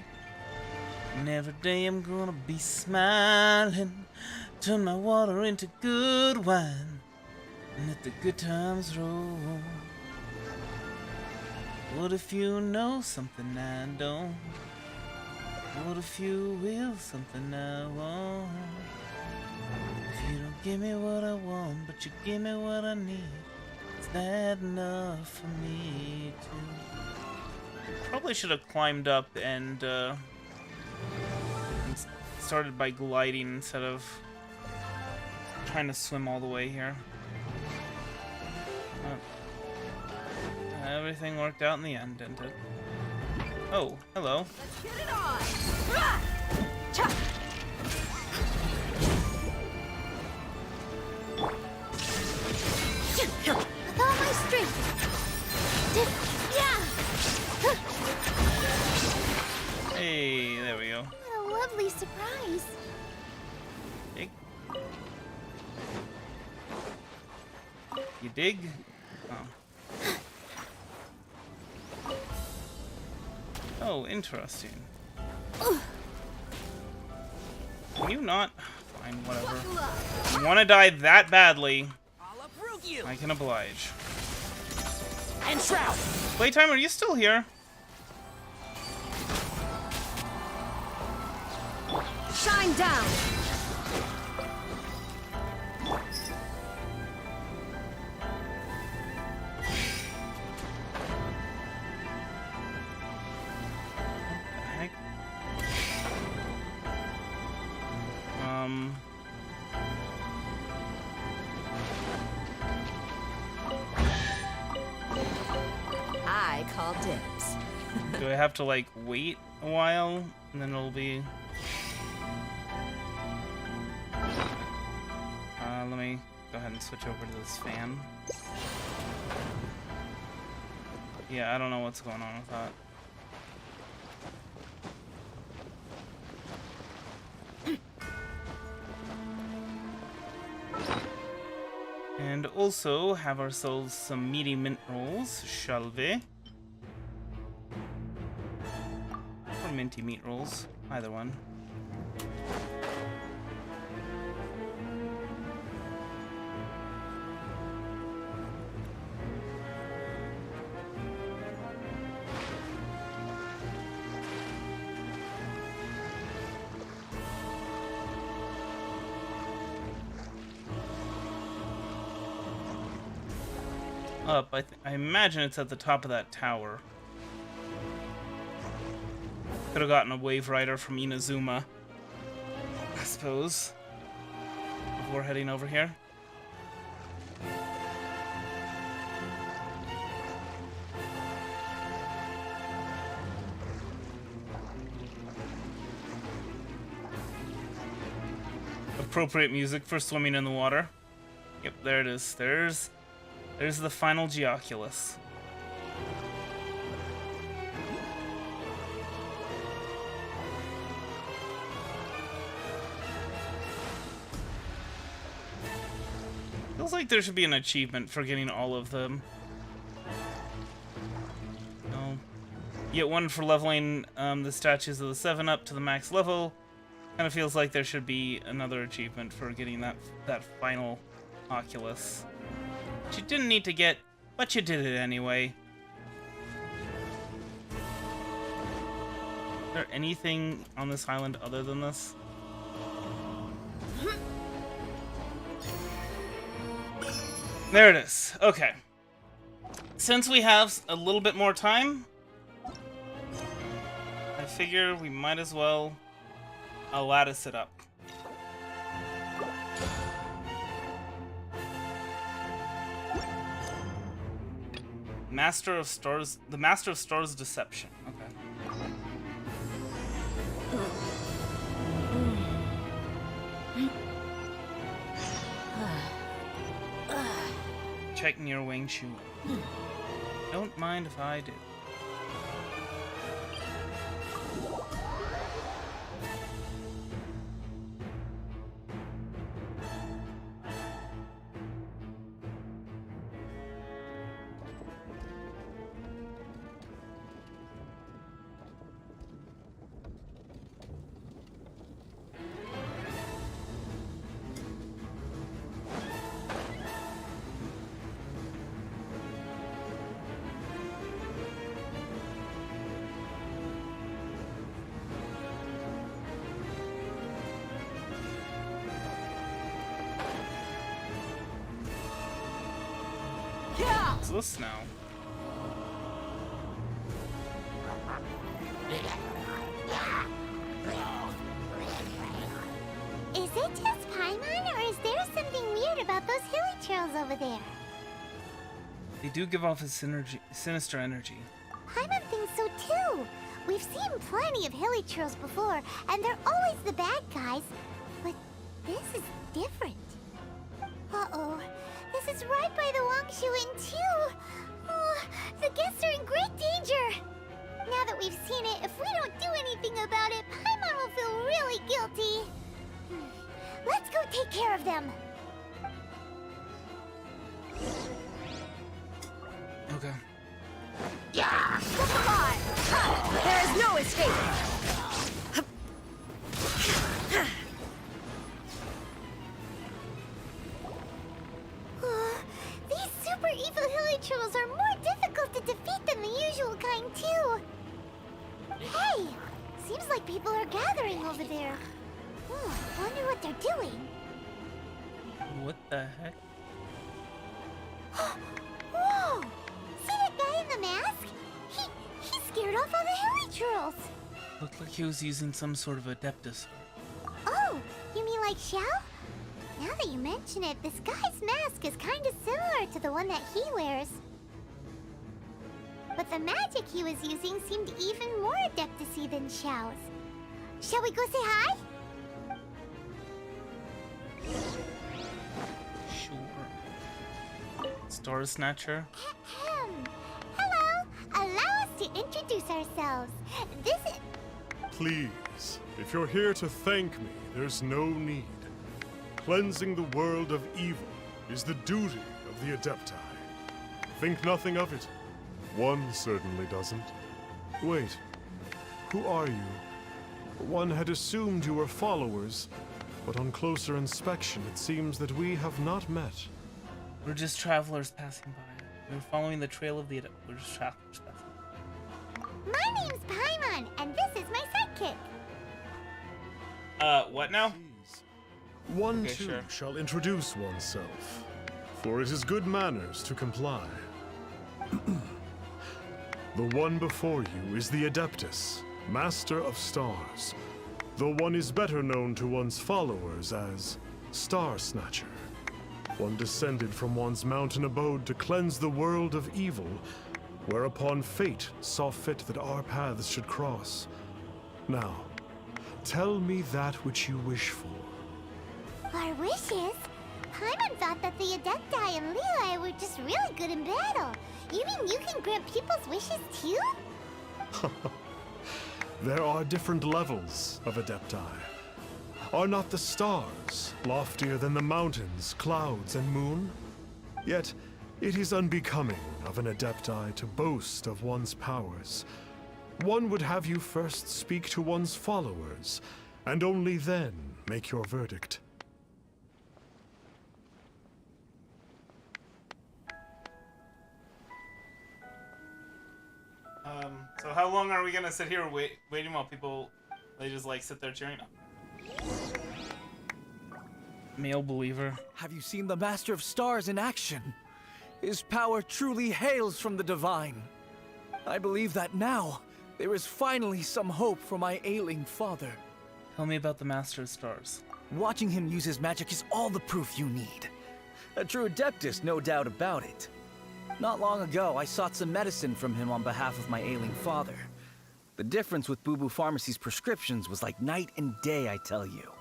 And every day I'm gonna be smiling, turn my water into good wine, and let the good times roll. What if you know something I don't? What if you will something I won't? If you don't give me what I want, but you give me what I need, is that enough for me to? Probably should have climbed up and started by gliding instead of trying to swim all the way here. Everything worked out in the end, didn't it? Oh, hello. Let's get it on! Ah! Cha! With all my strength. Yeah! Hey, there we go. What a lovely surprise. Dig. You dig? Oh. Oh, interesting. Can you not? Fine, whatever. You want to die that badly? I can oblige. And Shroud! Playtime, are you still here? Shine down! I call dibs. Do I have to, like, wait a while? And then it'll be... let me go ahead and switch over to this fan. Yeah, I don't know what's going on with that. And also have ourselves some meaty mint rolls, shall we? Or minty meat rolls, either one. Up, I imagine it's at the top of that tower. Could have gotten a wave rider from Inazuma, I suppose, before heading over here. Appropriate music for swimming in the water. Yep, there it is. There's the final Geoculus. Feels like there should be an achievement for getting all of them. No. Get one for leveling the statues of the 7 up to the max level. Kind of feels like there should be another achievement for getting that final Oculus. Which you didn't need to get, but you did it anyway. Is there anything on this island other than this? There it is. Okay. Since we have a little bit more time, I figure we might as well I'll lattice it up. Master of Stars, the Master of Stars Deception. Okay. Checking your Yuánshén. Don't mind if I do. What's this now? Is it just Paimon, or is there something weird about those hilly trails over there? They do give off a sinister energy. Paimon thinks so too. We've seen plenty of hilly trails before, and they're always the bad guys. But this is different. Uh-oh. This is right by the Yuánshén too. Oh, the guests are in great danger. Now that we've seen it, if we don't do anything about it, Paimon will feel really guilty. Let's go take care of them. Okay. Yeah! Come on! There is no escape! These super evil hilly trolls are more difficult to defeat than the usual kind, too. Hey! Seems like people are gathering over there. Wonder what they're doing. What the heck? Whoa! See that guy in the mask? He scared off all the hilly trolls. Looked like he was using some sort of adeptus. Oh, you mean like Xiao? Now that you mention it, this guy's mask is kind of similar to the one that he wears. But the magic he was using seemed even more adeptus-y than Xiao's. Shall we go say hi? Sure. Star Snatcher? Hello! Allow us to introduce ourselves. This is... Please, if you're here to thank me, there's no need. Cleansing the world of evil is the duty of the Adepti. Think nothing of it. One certainly doesn't. Wait, who are you? One had assumed you were followers, but on closer inspection it seems that we have not met. We're just travelers passing by. We're following the trail of the We're just travelers passing by. My name's Paimon, and this is my sidekick. What now? One Okay, too sure. shall introduce oneself, for it is good manners to comply. The one before you is the Adeptus, Master of Stars. Though one is better known to one's followers as Star Snatcher. One descended from one's mountain abode to cleanse the world of evil, whereupon fate saw fit that our paths should cross. Now, tell me that which you wish for. Our wishes? Paimon thought that the Adepti and Leeli were just really good in battle. You mean you can grant people's wishes too? There are different levels of Adepti. Are not the stars loftier than the mountains, clouds, and moon? Yet, it is unbecoming of an Adepti to boast of one's powers. One would have you first speak to one's followers, and only then make your verdict. So how long are we gonna sit here waiting while people, they just like sit there cheering up? Male believer. Have you seen the Master of Stars in action? His power truly hails from the divine. I believe that now there is finally some hope for my ailing father. Tell me about the Master of Stars. Watching him use his magic is all the proof you need. A true adeptus, no doubt about it. Not long ago, I sought some medicine from him on behalf of my ailing father. The difference with Boo Boo Pharmacy's prescriptions was like night and day, I tell you.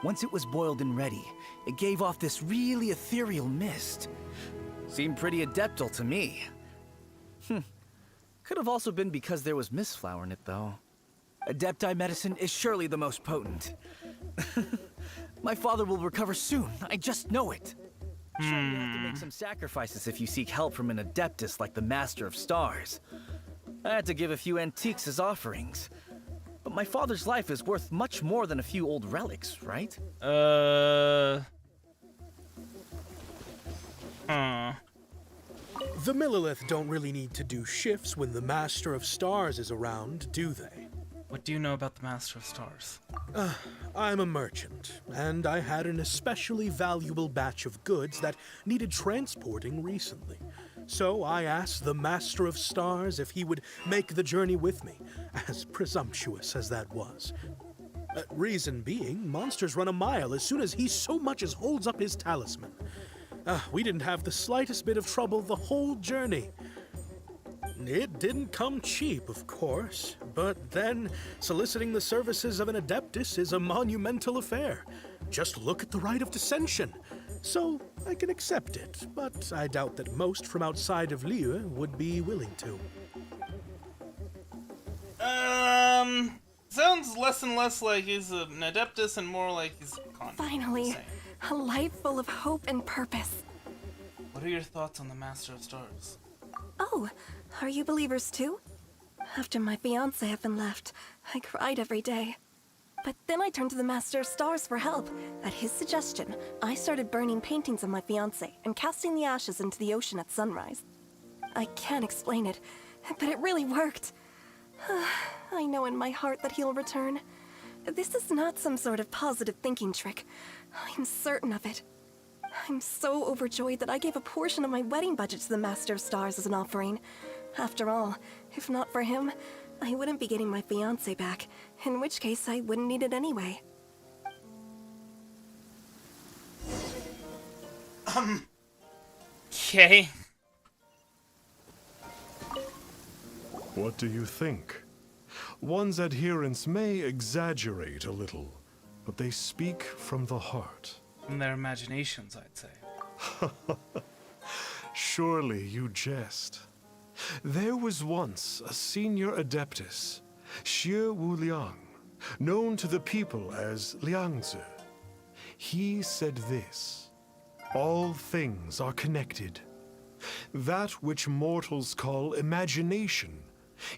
Once it was boiled and ready, it gave off this really ethereal mist. Seemed pretty adeptal to me. Could have also been because there was mistflower in it, though. Adepti medicine is surely the most potent. My father will recover soon, I just know it. Sure, you have to make some sacrifices if you seek help from an adeptus like the Master of Stars. I had to give a few antiques as offerings. But my father's life is worth much more than a few old relics, right? Huh. The Millilith don't really need to do shifts when the Master of Stars is around, do they? What do you know about the Master of Stars? I'm a merchant, and I had an especially valuable batch of goods that needed transporting recently. So I asked the Master of Stars if he would make the journey with me, as presumptuous as that was. Reason being, monsters run a mile as soon as he so much as holds up his talisman. We didn't have the slightest bit of trouble the whole journey. It didn't come cheap, of course, but then soliciting the services of an adeptus is a monumental affair. Just look at the rite of dissension. So I can accept it, but I doubt that most from outside of Liyue would be willing to. Sounds less and less like he's an adeptus and more like he's Finally, a life full of hope and purpose. What are your thoughts on the Master of Stars? Oh, are you believers too? After my fiancé had been left, I cried every day. But then I turned to the Master of Stars for help. At his suggestion, I started burning paintings of my fiancé and casting the ashes into the ocean at sunrise. I can't explain it, but it really worked. I know in my heart that he'll return. This is not some sort of positive thinking trick. I'm certain of it. I'm so overjoyed that I gave a portion of my wedding budget to the Master of Stars as an offering. After all, if not for him, I wouldn't be getting my fiancé back, in which case I wouldn't need it anyway. Okay. What do you think? One's adherents may exaggerate a little, but they speak from the heart. From their imaginations, I'd say. Surely you jest. There was once a senior adeptus, Xie Wuliang, known to the people as Liangzi. He said this: all things are connected. That which mortals call imagination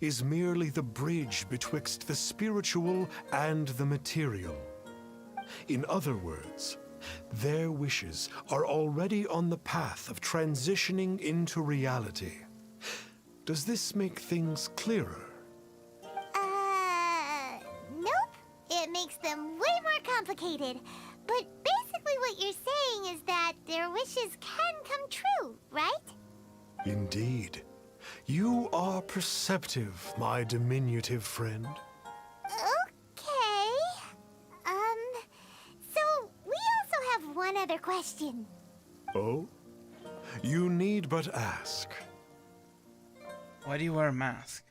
is merely the bridge betwixt the spiritual and the material. In other words, their wishes are already on the path of transitioning into reality. Does this make things clearer? Nope. It makes them way more complicated. But basically what you're saying is that their wishes can come true, right? Indeed. You are perceptive, my diminutive friend. Okay. So we also have one other question. Oh? You need but ask. Why do you wear a mask?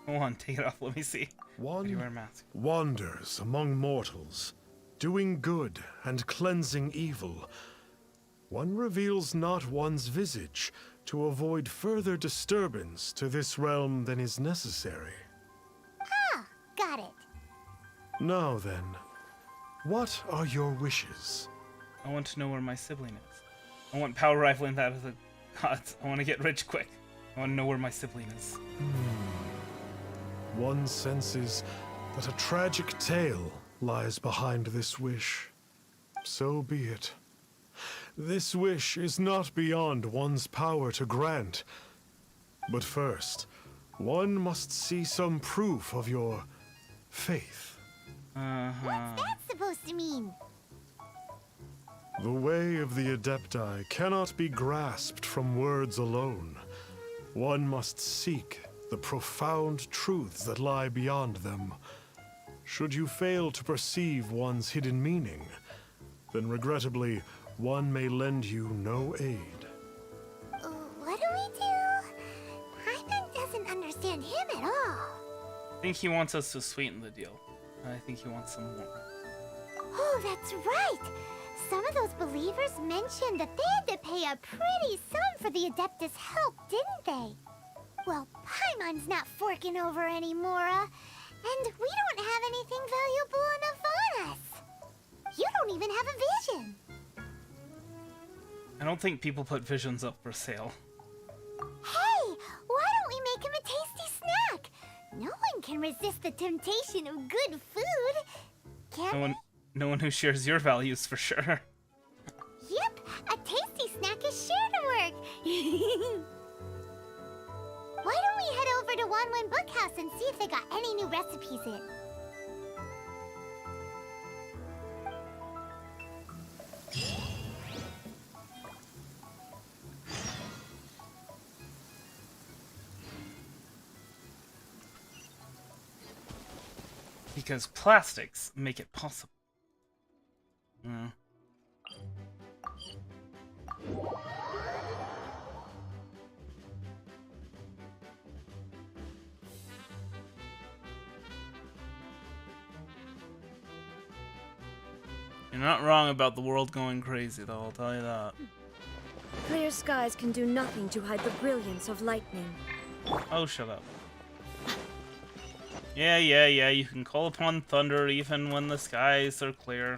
Go on, take it off, let me see. Why do you wear a mask? Wanders among mortals, doing good and cleansing evil. One reveals not one's visage to avoid further disturbance to this realm than is necessary. Ah, got it. Now then, what are your wishes? I want to know where my sibling is. I want power rifling that of the gods. I want to get rich quick. I want to know where my sibling is. One senses that a tragic tale lies behind this wish. So be it. This wish is not beyond one's power to grant. But first, one must see some proof of your faith. What's that supposed to mean? The way of the Adepti cannot be grasped from words alone. One must seek the profound truths that lie beyond them. Should you fail to perceive one's hidden meaning, then regrettably, one may lend you no aid. What do we do? Paimon doesn't understand him at all. I think he wants us to sweeten the deal. I think he wants some more. Oh, that's right! Some of those believers mentioned that they had to pay a pretty sum for the Adeptus' help, didn't they? Well, Paimon's not forking over anymore, and we don't have anything valuable enough on us. You don't even have a vision. I don't think people put visions up for sale. Hey, why don't we make him a tasty snack? No one can resist the temptation of good food. Can No one who shares your values for sure. Yep, a tasty snack is sure to work. Why don't we head over to Wanwen Bookhouse and see if they got any new recipes in? Because plastics make it possible. Mm. You're not wrong about the world going crazy, though, I'll tell you that. Clear skies can do nothing to hide the brilliance of lightning. Oh, shut up. Yeah, you can call upon thunder even when the skies are clear.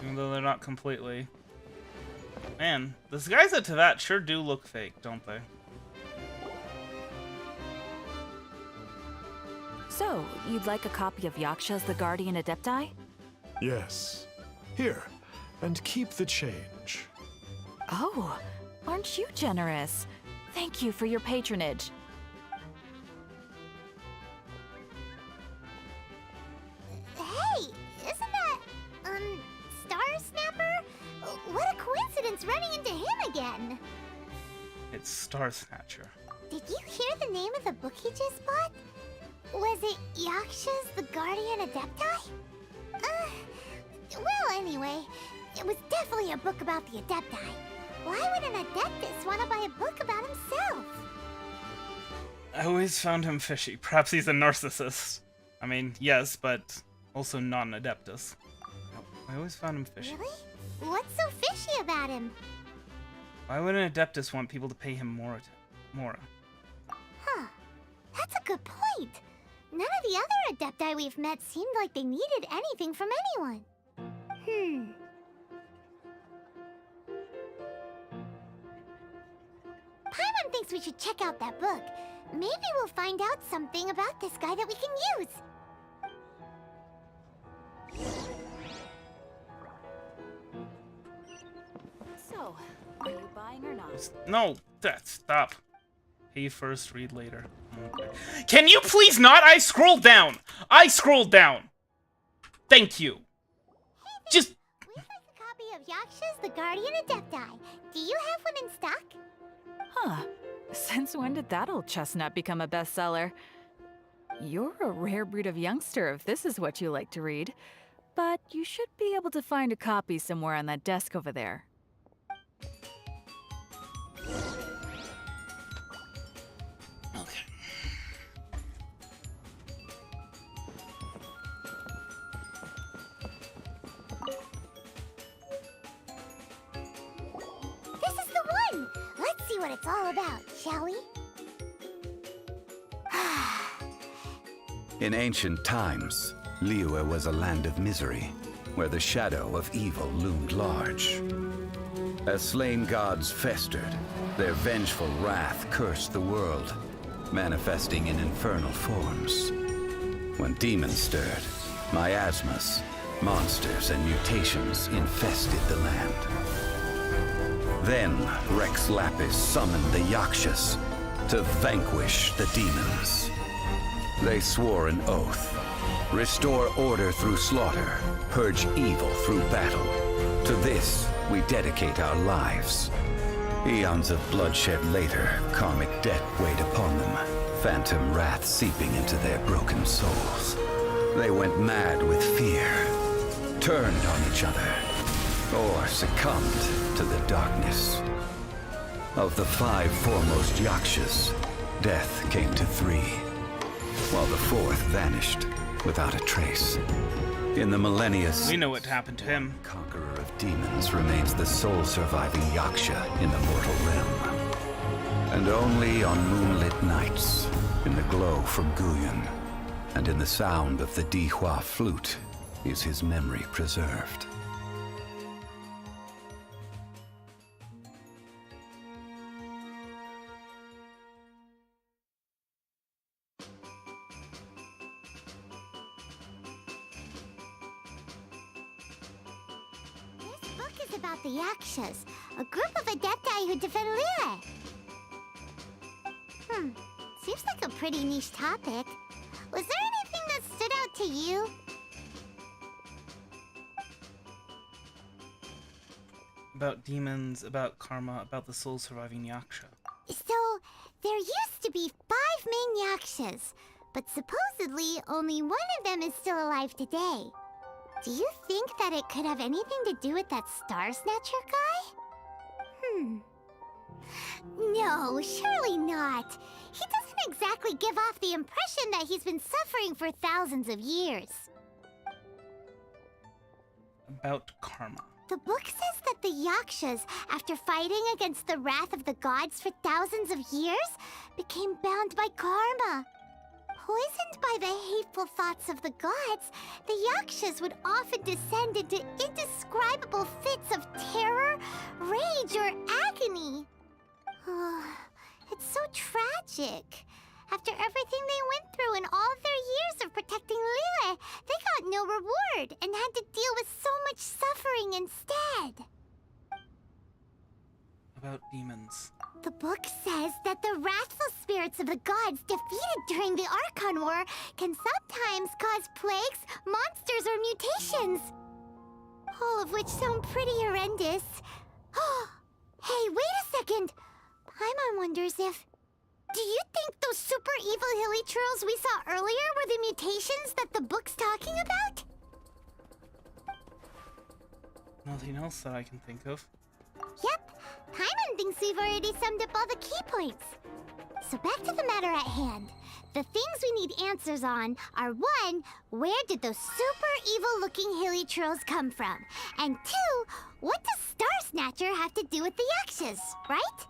Even though they're not completely. Man, the skies at Tevat sure do look fake, don't they? So, you'd like a copy of Yaksha's The Guardian Adepti? Yes. Here, and keep the change. Oh, aren't you generous? Thank you for your patronage. Hey, isn't that, Star Snapper? What a coincidence running into him again. It's Star Snatcher. Did you hear the name of the book he just bought? Was it Yaksha's The Guardian Adepti? Well, anyway, it was definitely a book about the Adepti. Why would an Adeptus want to buy a book about himself? I always found him fishy. Perhaps he's a narcissist. I mean, yes, but also not an Adeptus. I always found him fishy. Really? What's so fishy about him? Why would an Adeptus want people to pay him more? Huh. That's a good point. None of the other Adepti we've met seemed like they needed anything from anyone. Paimon thinks we should check out that book. Maybe we'll find out something about this guy that we can use. So, are you buying or not? No, stop. Pay first, read later. Okay. Can you please not? I scrolled down. Thank you. Just. We'd like a copy of Yaksha's The Guardian Adepti. Do you have one in stock? Huh. Since when did that old chestnut become a bestseller? You're a rare breed of youngster if this is what you like to read. But you should be able to find a copy somewhere on that desk over there. Okay. This is the one! Let's see what it's all about, shall we? In ancient times, Liyue was a land of misery, where the shadow of evil loomed large. As slain gods festered, their vengeful wrath cursed the world, manifesting in infernal forms. When demons stirred, miasmas, monsters, and mutations infested the land. Then Rex Lapis summoned the Yakshas to vanquish the demons. They swore an oath: restore order through slaughter, purge evil through battle. To this, we dedicate our lives. Eons of bloodshed later, karmic debt weighed upon them, phantom wrath seeping into their broken souls. They went mad with fear, turned on each other, or succumbed to the darkness. Of the 5 foremost yakshas, death came to 3, while the 4th vanished without a trace. In the millennia, We know what happened to him. Conqueror of demons remains the sole surviving yaksha in the mortal realm. And only on moonlit nights, in the glow from Guyon, and in the sound of the Dihua flute, is his memory preserved. This book is about the Yakshas, a group of adepti who defend Liyue. Seems like a pretty niche topic. Was there anything that stood out to you? About demons, about karma, about the soul surviving yaksha. So, there used to be 5 main Yakshas, but supposedly only one of them is still alive today. Do you think that it could have anything to do with that Star Snatcher guy? No, surely not. He doesn't exactly give off the impression that he's been suffering for thousands of years. About karma. The book says that the Yakshas, after fighting against the wrath of the gods for thousands of years, became bound by karma. Poisoned by the hateful thoughts of the gods, the Yakshas would often descend into indescribable fits of terror, rage, or agony. It's so tragic. After everything they went through in all of their years of protecting Liyue, they got no reward and had to deal with so much suffering instead. About demons. The book says that the wrathful spirits of the gods defeated during the Archon War can sometimes cause plagues, monsters, or mutations. All of which sound pretty horrendous. Hey, wait a second! Paimon wonders if... Do you think those super evil hilly churls we saw earlier were the mutations that the book's talking about? Nothing else that I can think of. Yep, Paimon thinks we've already summed up all the key points. So back to the matter at hand. The things we need answers on are 1, where did those super evil-looking hilly churls come from? And 2, what does Star Snatcher have to do with the Yakshas, right?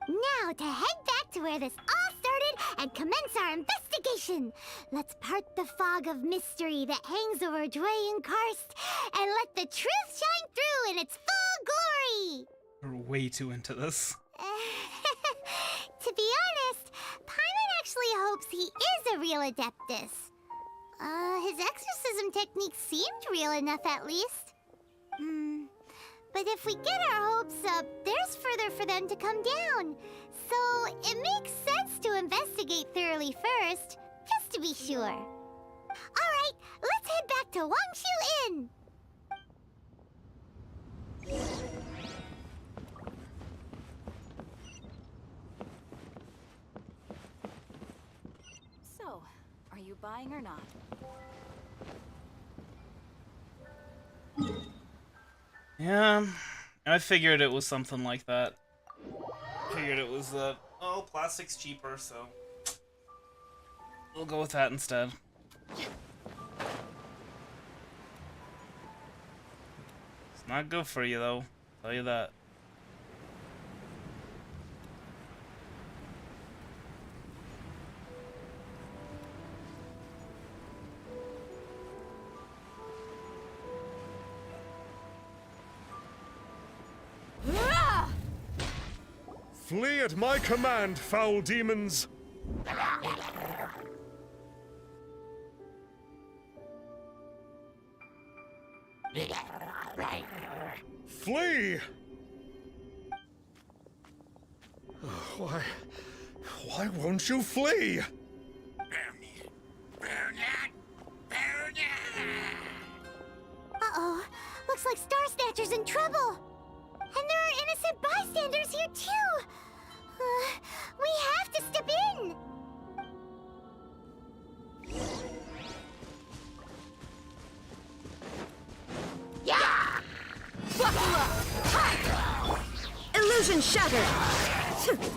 Now to head back to where this all started and commence our investigation. Let's part the fog of mystery that hangs over Dwayne Karst and let the truth shine through in its full glory. We're way too into this. To be honest, Paimon actually hopes he is a real Adeptus. His exorcism technique seemed real enough at least. But if we get our hopes up, there's further for them to come down. So it makes sense to investigate thoroughly first, just to be sure. Alright, let's head back to Yuánshén Inn! So, are you buying or not? Yeah, I figured it was something like that. Figured it was oh, plastic's cheaper, so we'll go with that instead. It's not good for you though, I'll tell you that. Flee at my command, foul demons! Flee! Why won't you flee? Uh-oh, looks like Star Snatcher's in trouble! And there are innocent bystanders here too! We have to step in! Illusion shattered!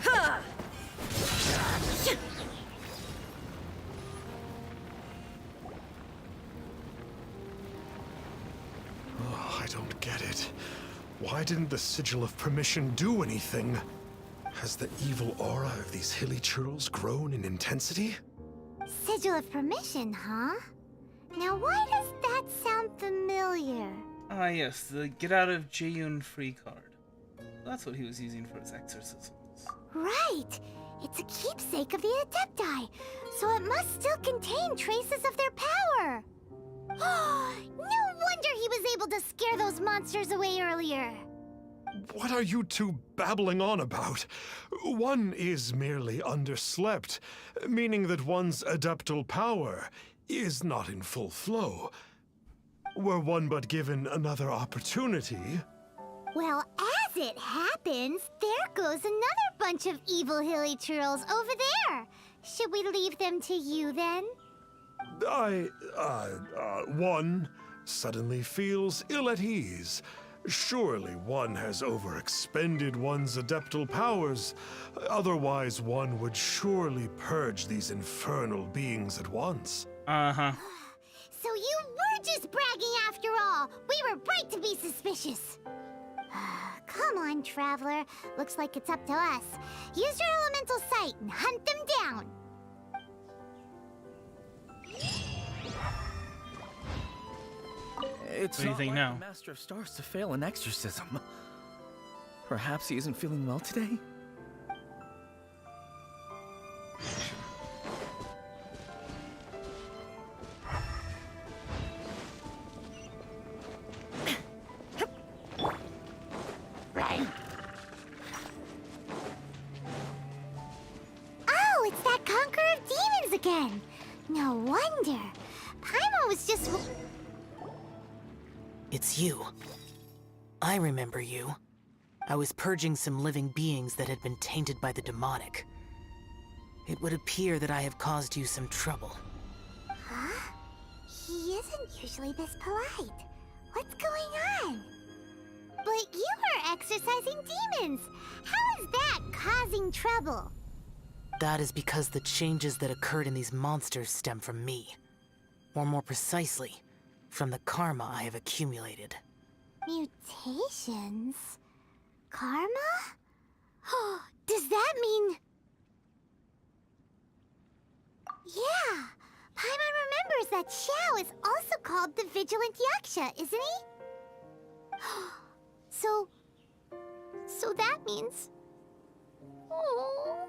Ha! Oh, I don't get it. Why didn't the Sigil of Permission do anything? Has the evil aura of these hilly churls grown in intensity? Sigil of Permission, huh? Now why does that sound familiar? Ah, yes, the get out of Jaeyoon free card. That's what he was using for his exorcisms. Right! It's a keepsake of the Adepti, so it must still contain traces of their power! No wonder he was able to scare those monsters away earlier! What are you two babbling on about? One is merely underslept, meaning that one's adeptal power is not in full flow. Were one but given another opportunity... Well, as it happens, there goes another bunch of evil hilly churls over there. Should we leave them to you then? One suddenly feels ill at ease. Surely one has overexpended one's adeptal powers. Otherwise, one would surely purge these infernal beings at once. Uh-huh. So you were just bragging after all. We were right to be suspicious. Come on, Traveler. Looks like it's up to us. Use your elemental sight and hunt them down. It's What do you not think like now? the Master of Stars to fail an exorcism. Perhaps he isn't feeling well today? Oh, it's that Conqueror of Demons again. No wonder. Paimon was just... It's you. I remember you. I was purging some living beings that had been tainted by the demonic. It would appear that I have caused you some trouble. Huh? He isn't usually this polite. What's going on? But you are exorcising demons. How is that causing trouble? That is because the changes that occurred in these monsters stem from me. Or more precisely, from the karma I have accumulated. Mutations? Karma? Does that mean... Yeah! Paimon remembers that Xiao is also called the Vigilant Yaksha, isn't he? So that means... Oh...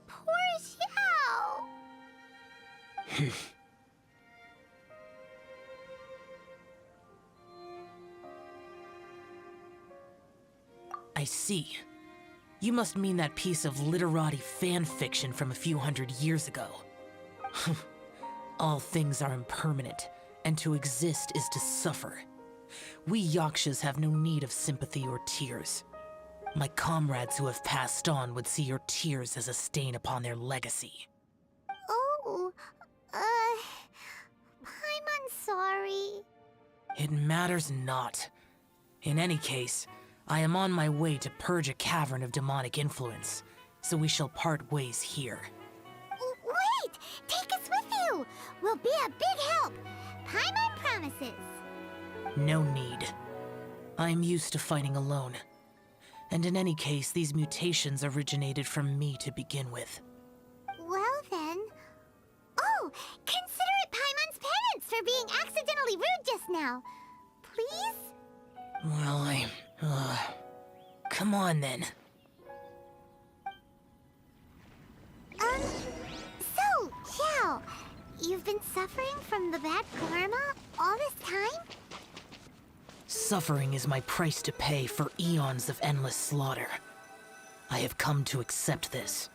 Poor Xiao! I see. You must mean that piece of literati fan fiction from a few hundred years ago. All things are impermanent, and to exist is to suffer. We Yakshas have no need of sympathy or tears. My comrades who have passed on would see your tears as a stain upon their legacy. Oh, Paimon's sorry. It matters not. In any case, I am on my way to purge a cavern of demonic influence, so we shall part ways here. Wait! Take us with you! We'll be a big help! Paimon promises! No need. I am used to fighting alone. And in any case, these mutations originated from me to begin with. Well then... Oh! Consider it Paimon's penance for being accidentally rude just now. Please? Well, come on then. So, Xiao, you've been suffering from the bad karma all this time? Suffering is my price to pay for eons of endless slaughter. I have come to accept this.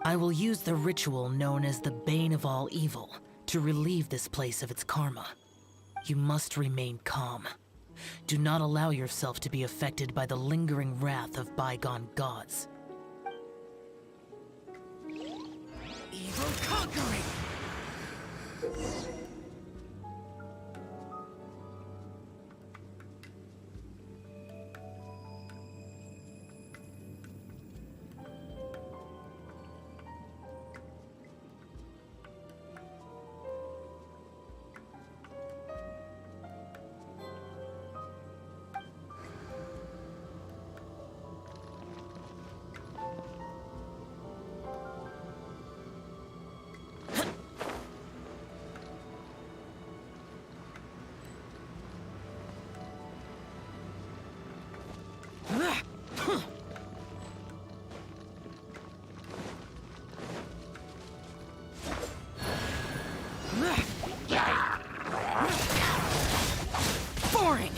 I will use the ritual known as the Bane of All Evil to relieve this place of its karma. You must remain calm. Do not allow yourself to be affected by the lingering wrath of bygone gods. Evil conquering! Boring!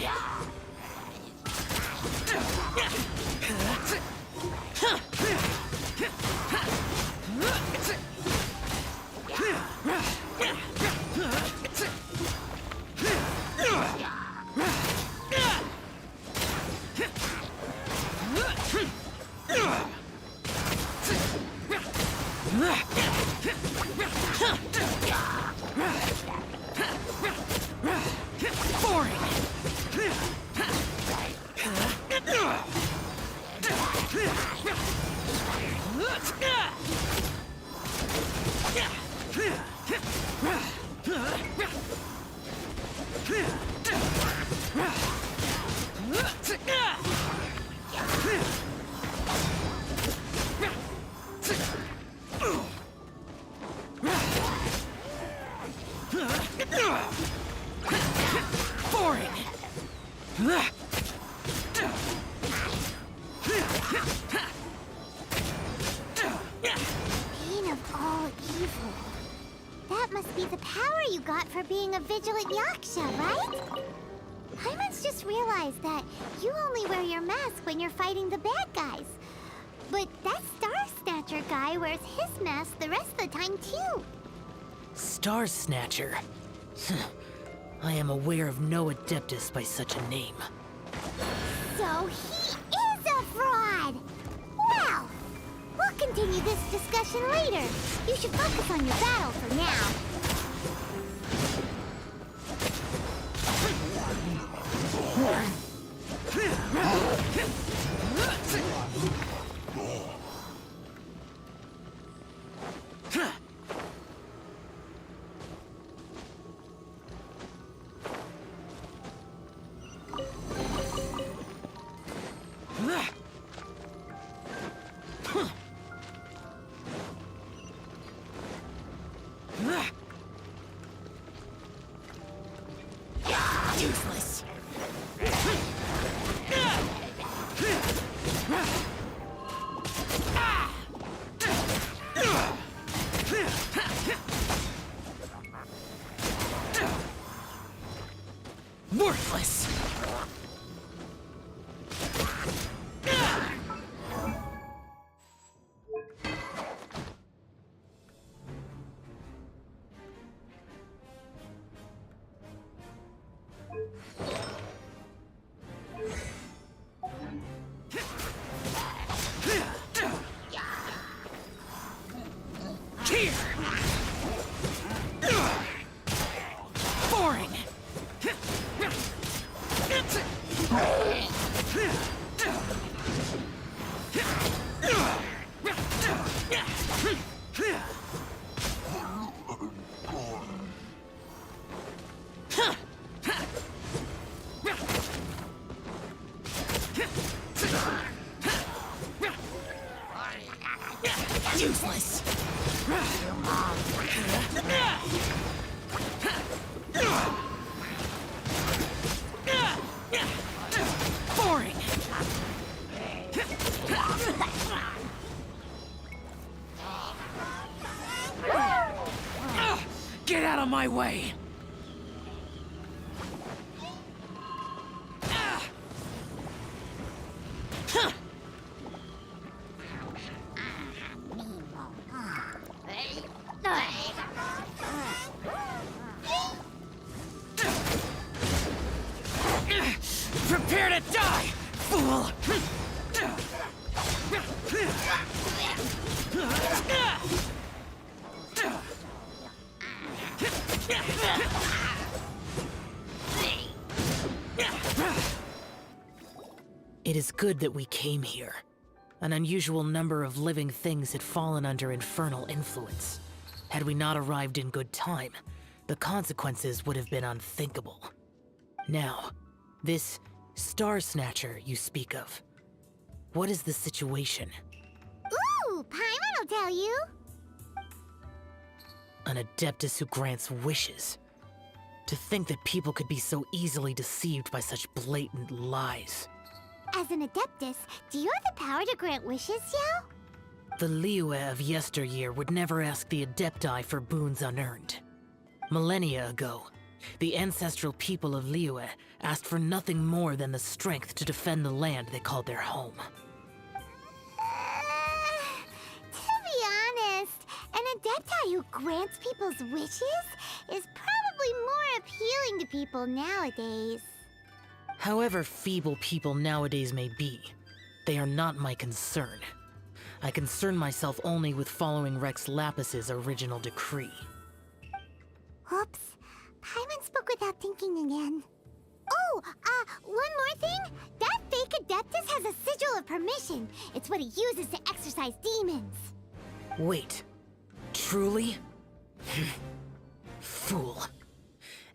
Bane of all evil. That must be the power you got for being a vigilant yaksha, right? Paimons just realized that you only wear your mask when you're fighting the bad guys. But that Star Snatcher guy wears his mask the rest of the time, too. Star Snatcher? I am aware of no adeptus by such a name. So he is a fraud! Well, we'll continue this discussion later. You should focus on your battle for now. Useless. Worthless. Here. Boring. Useless. Boring. Get out of my way. It is good that we came here. An unusual number of living things had fallen under infernal influence. Had we not arrived in good time, the consequences would have been unthinkable. Now, this Star Snatcher you speak of, what is the situation? Ooh, Paimon will tell you. An Adeptus who grants wishes. To think that people could be so easily deceived by such blatant lies. As an Adeptus, do you have the power to grant wishes, Yao? The Liyue of yesteryear would never ask the Adepti for boons unearned. Millennia ago, the ancestral people of Liyue asked for nothing more than the strength to defend the land they called their home. To be honest, an Adepti who grants people's wishes is probably more appealing to people nowadays. However feeble people nowadays may be, they are not my concern. I concern myself only with following Rex Lapis's original decree. Oops. Paimon spoke without thinking again. Oh, one more thing. That fake Adeptus has a sigil of permission. It's what he uses to exorcise demons. Wait, truly? Fool.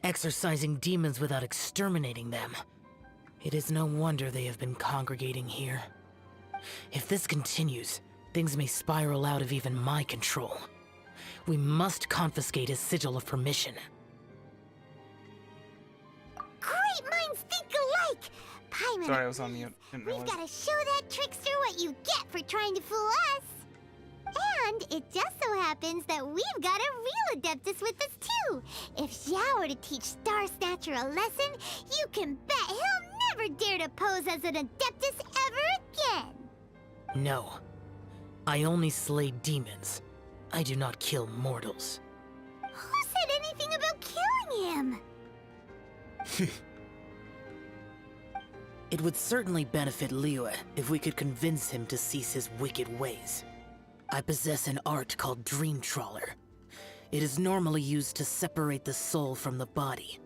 Exorcising demons without exterminating them. It is no wonder they have been congregating here. If this continues, things may spiral out of even my control. We must confiscate his sigil of permission. Great minds think alike! Paimon, Sorry, I was on mute. Didn't we've realize. gotta show that trickster what you get for trying to fool us. And it just so happens that we've got a real Adeptus with us too. If Xiao were to teach Star Snatcher a lesson, you can bet he'll never dare to pose as an Adeptus ever again. No. I only slay demons. I do not kill mortals. Who said anything about killing him? It would certainly benefit Liyue if we could convince him to cease his wicked ways. I possess an art called Dream Trawler. It is normally used to separate the soul from the body,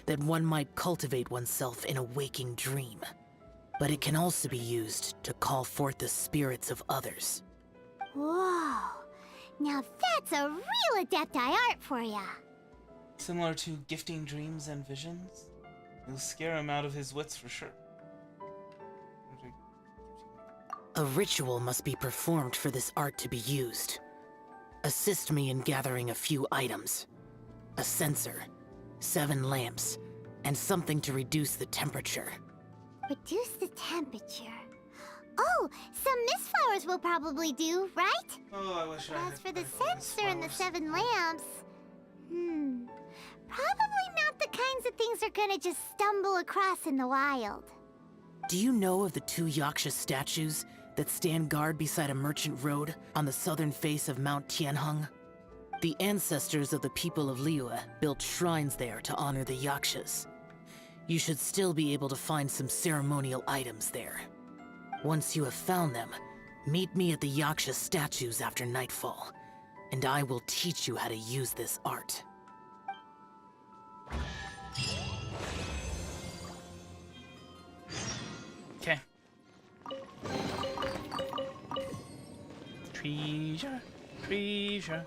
that one might cultivate oneself in a waking dream. But it can also be used to call forth the spirits of others. Whoa. Now that's a real Adepti art for ya. Similar to gifting dreams and visions? You'll scare him out of his wits for sure. A ritual must be performed for this art to be used. Assist me in gathering a few items. A censer, 7 lamps, and something to reduce the temperature. Reduce the temperature. Oh, some mist flowers will probably do, right? Oh, I wish I had. As for the censer and the 7 lamps, probably not the kinds of things they're gonna just stumble across in the wild. Do you know of the 2 Yaksha statues that stand guard beside a merchant road on the southern face of Mount Tianheng? The ancestors of the people of Liyue built shrines there to honor the Yakshas. You should still be able to find some ceremonial items there. Once you have found them, meet me at the Yaksha statues after nightfall, and I will teach you how to use this art. Okay. Treasure, treasure.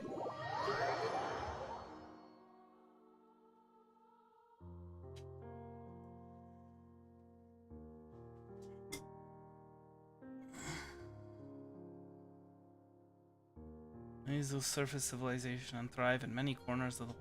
These will surface civilization and thrive in many corners of the world.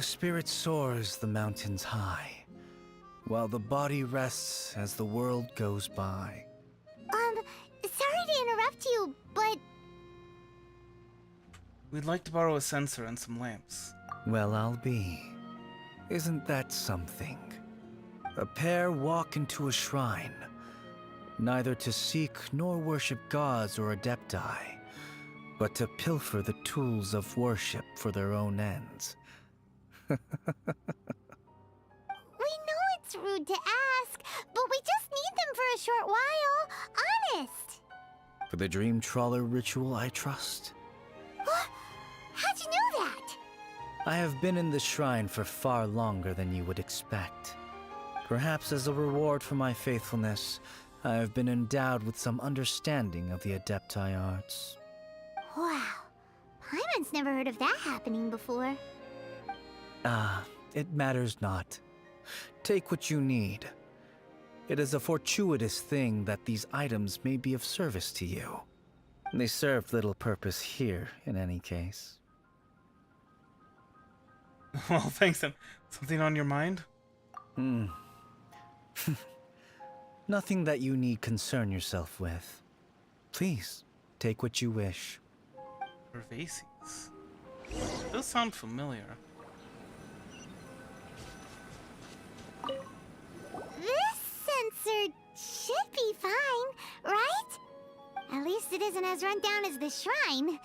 The spirit soars the mountains high, while the body rests as the world goes by. Sorry to interrupt you, but... We'd like to borrow a censer and some lamps. Well, I'll be. Isn't that something? A pair walk into a shrine, neither to seek nor worship gods or adepti, but to pilfer the tools of worship for their own ends. We know it's rude to ask, but we just need them for a short while. Honest. For the dream trawler ritual, I trust. How'd you know that? I have been in the shrine for far longer than you would expect. Perhaps as a reward for my faithfulness, I have been endowed with some understanding of the adepti arts. Wow. Paimon's never heard of that happening before. It matters not. Take what you need. It is a fortuitous thing that these items may be of service to you. They serve little purpose here, in any case. Well, thanks, then. Something on your mind? Nothing that you need concern yourself with. Please, take what you wish. Pervasives. Those sound familiar. This sensor should be fine, right? At least it isn't as run down as the shrine.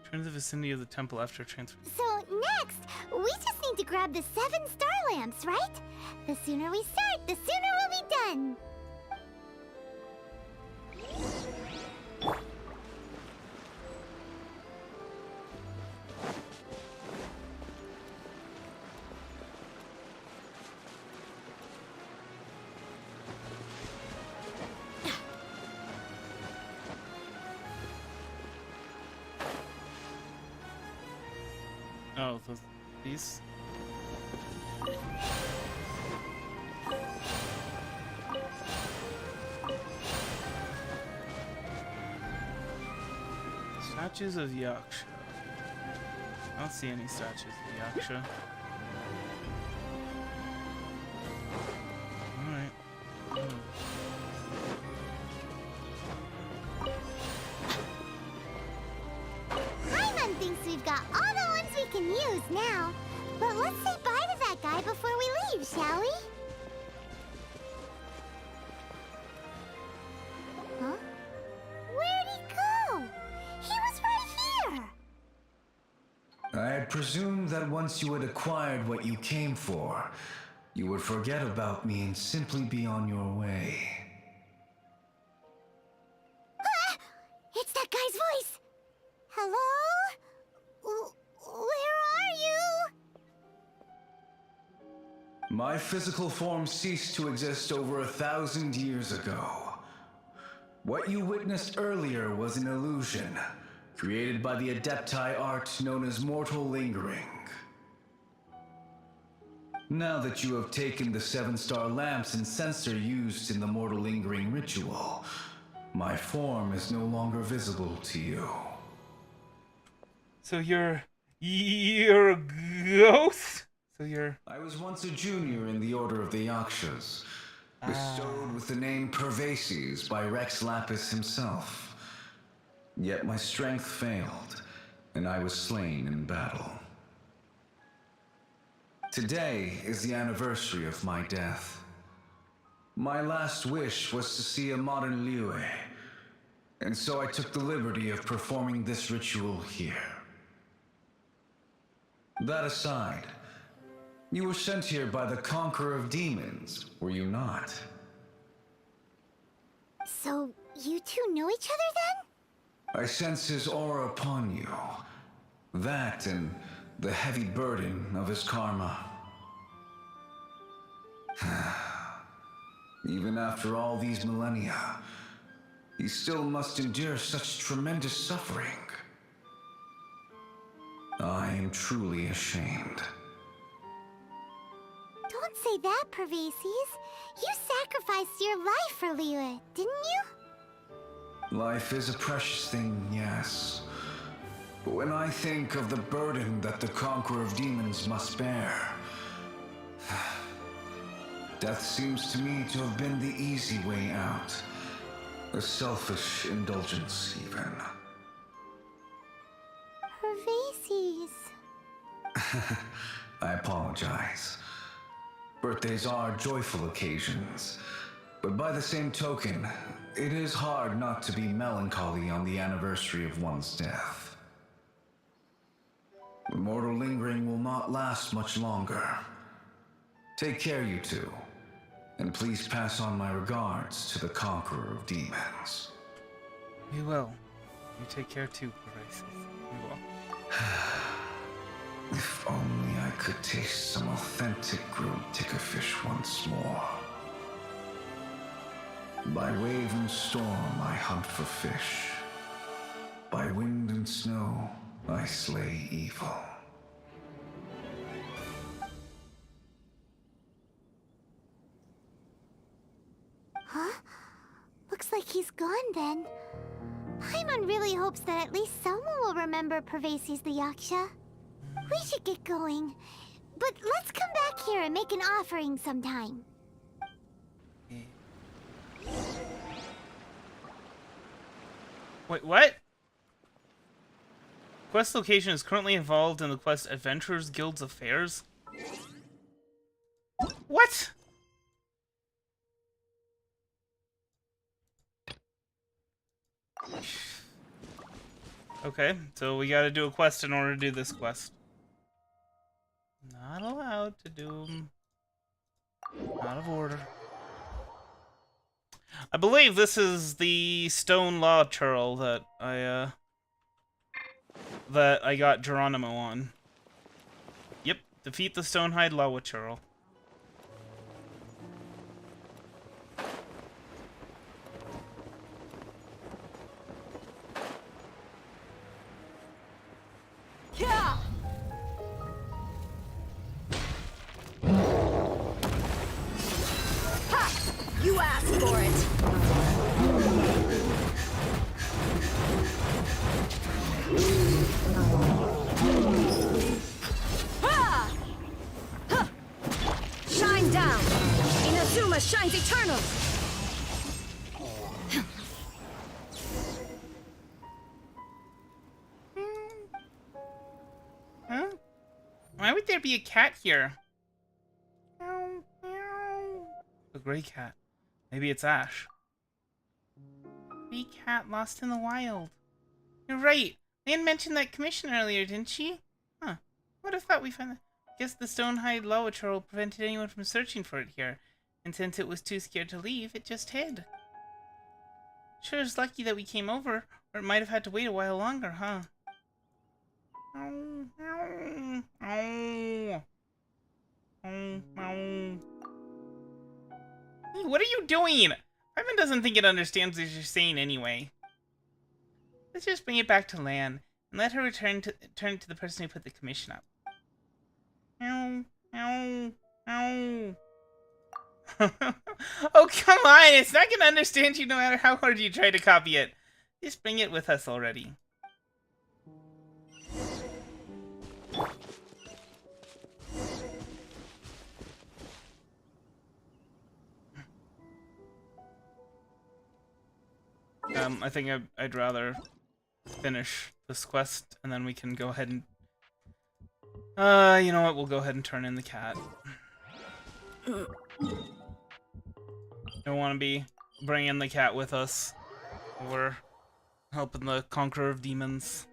Return to the vicinity of the temple after transfer. So next, we just need to grab the 7 star lamps, right? The sooner we start, the sooner we'll be done. Oh, these? Statues of Yaksha. I don't see any statues of Yaksha. Alright. Paimon thinks we've got all the ones we can use now. But let's say bye to that guy before we leave, shall we? Huh? Where'd he go? He was right here! I had presumed that once you had acquired what you came for, you would forget about me and simply be on your way. Ah! It's that guy's voice! Hello? Where are you? My physical form ceased to exist over 1,000 years ago. What you witnessed earlier was an illusion, created by the adepti art known as mortal lingering. Now that you have taken the 7-star lamps and censer used in the mortal lingering ritual, my form is no longer visible to you. So you're a ghost? So you're... I was once a junior in the Order of the Yakshas, bestowed with the name Pervases by Rex Lapis himself. Yet my strength failed, and I was slain in battle. Today is the anniversary of my death. My last wish was to see a modern Liyue, and so I took the liberty of performing this ritual here. That aside, you were sent here by the Conqueror of Demons, were you not? So, you two know each other then? I sense his aura upon you. That and the heavy burden of his karma. Even after all these millennia, he still must endure such tremendous suffering. I am truly ashamed. Don't say that, Pervases. You sacrificed your life for Liyue, didn't you? Life is a precious thing, yes. When I think of the burden that the Conqueror of Demons must bear, death seems to me to have been the easy way out. A selfish indulgence, even. Pervases. I apologize. Birthdays are joyful occasions, but by the same token, it is hard not to be melancholy on the anniversary of one's death. The mortal lingering will not last much longer. Take care, you two, and please pass on my regards to the Conqueror of Demons. We will. You take care too, Pervases. We will. If only I could taste some authentic grilled tickerfish once more. By wave and storm I hunt for fish. By wind and snow I slay evil. Huh? Looks like he's gone then. Paimon really hopes that at least someone will remember Pervases the Yaksha. We should get going. But let's come back here and make an offering sometime. Wait, what? Quest location is currently involved in the quest Adventurers Guild's affairs? What? Okay, so we gotta do a quest in order to do this quest. Not allowed to do them. Out of order. I believe this is the stone law churl that I got Geronimo on. Yep, defeat the Stonehide Lawa churl. Yeah! Ha! You asked for it! Ha! Ha! Shine down! Inazuma shines eternal! Huh? Why would there be a cat here? A gray cat. Maybe it's Ash. Gray cat lost in the wild. You're right. Lan mentioned that commission earlier, didn't she? Huh. Would have thought we found that. Guess the Stonehide Lawa churl prevented anyone from searching for it here. And since it was too scared to leave, it just hid. Sure is lucky that we came over, or it might have had to wait a while longer, huh? Hey, what are you doing? Ivan doesn't think it understands what you're saying anyway. Let's just bring it back to Lan and let her return it to the person who put the commission up. Oh, come on! It's not gonna understand you no matter how hard you try to copy it. Just bring it with us already. I think I'd rather finish this quest, and then we can go ahead and... you know what? We'll go ahead and turn in the cat. Don't want to be bringing the cat with us. We're helping the Conqueror of Demons.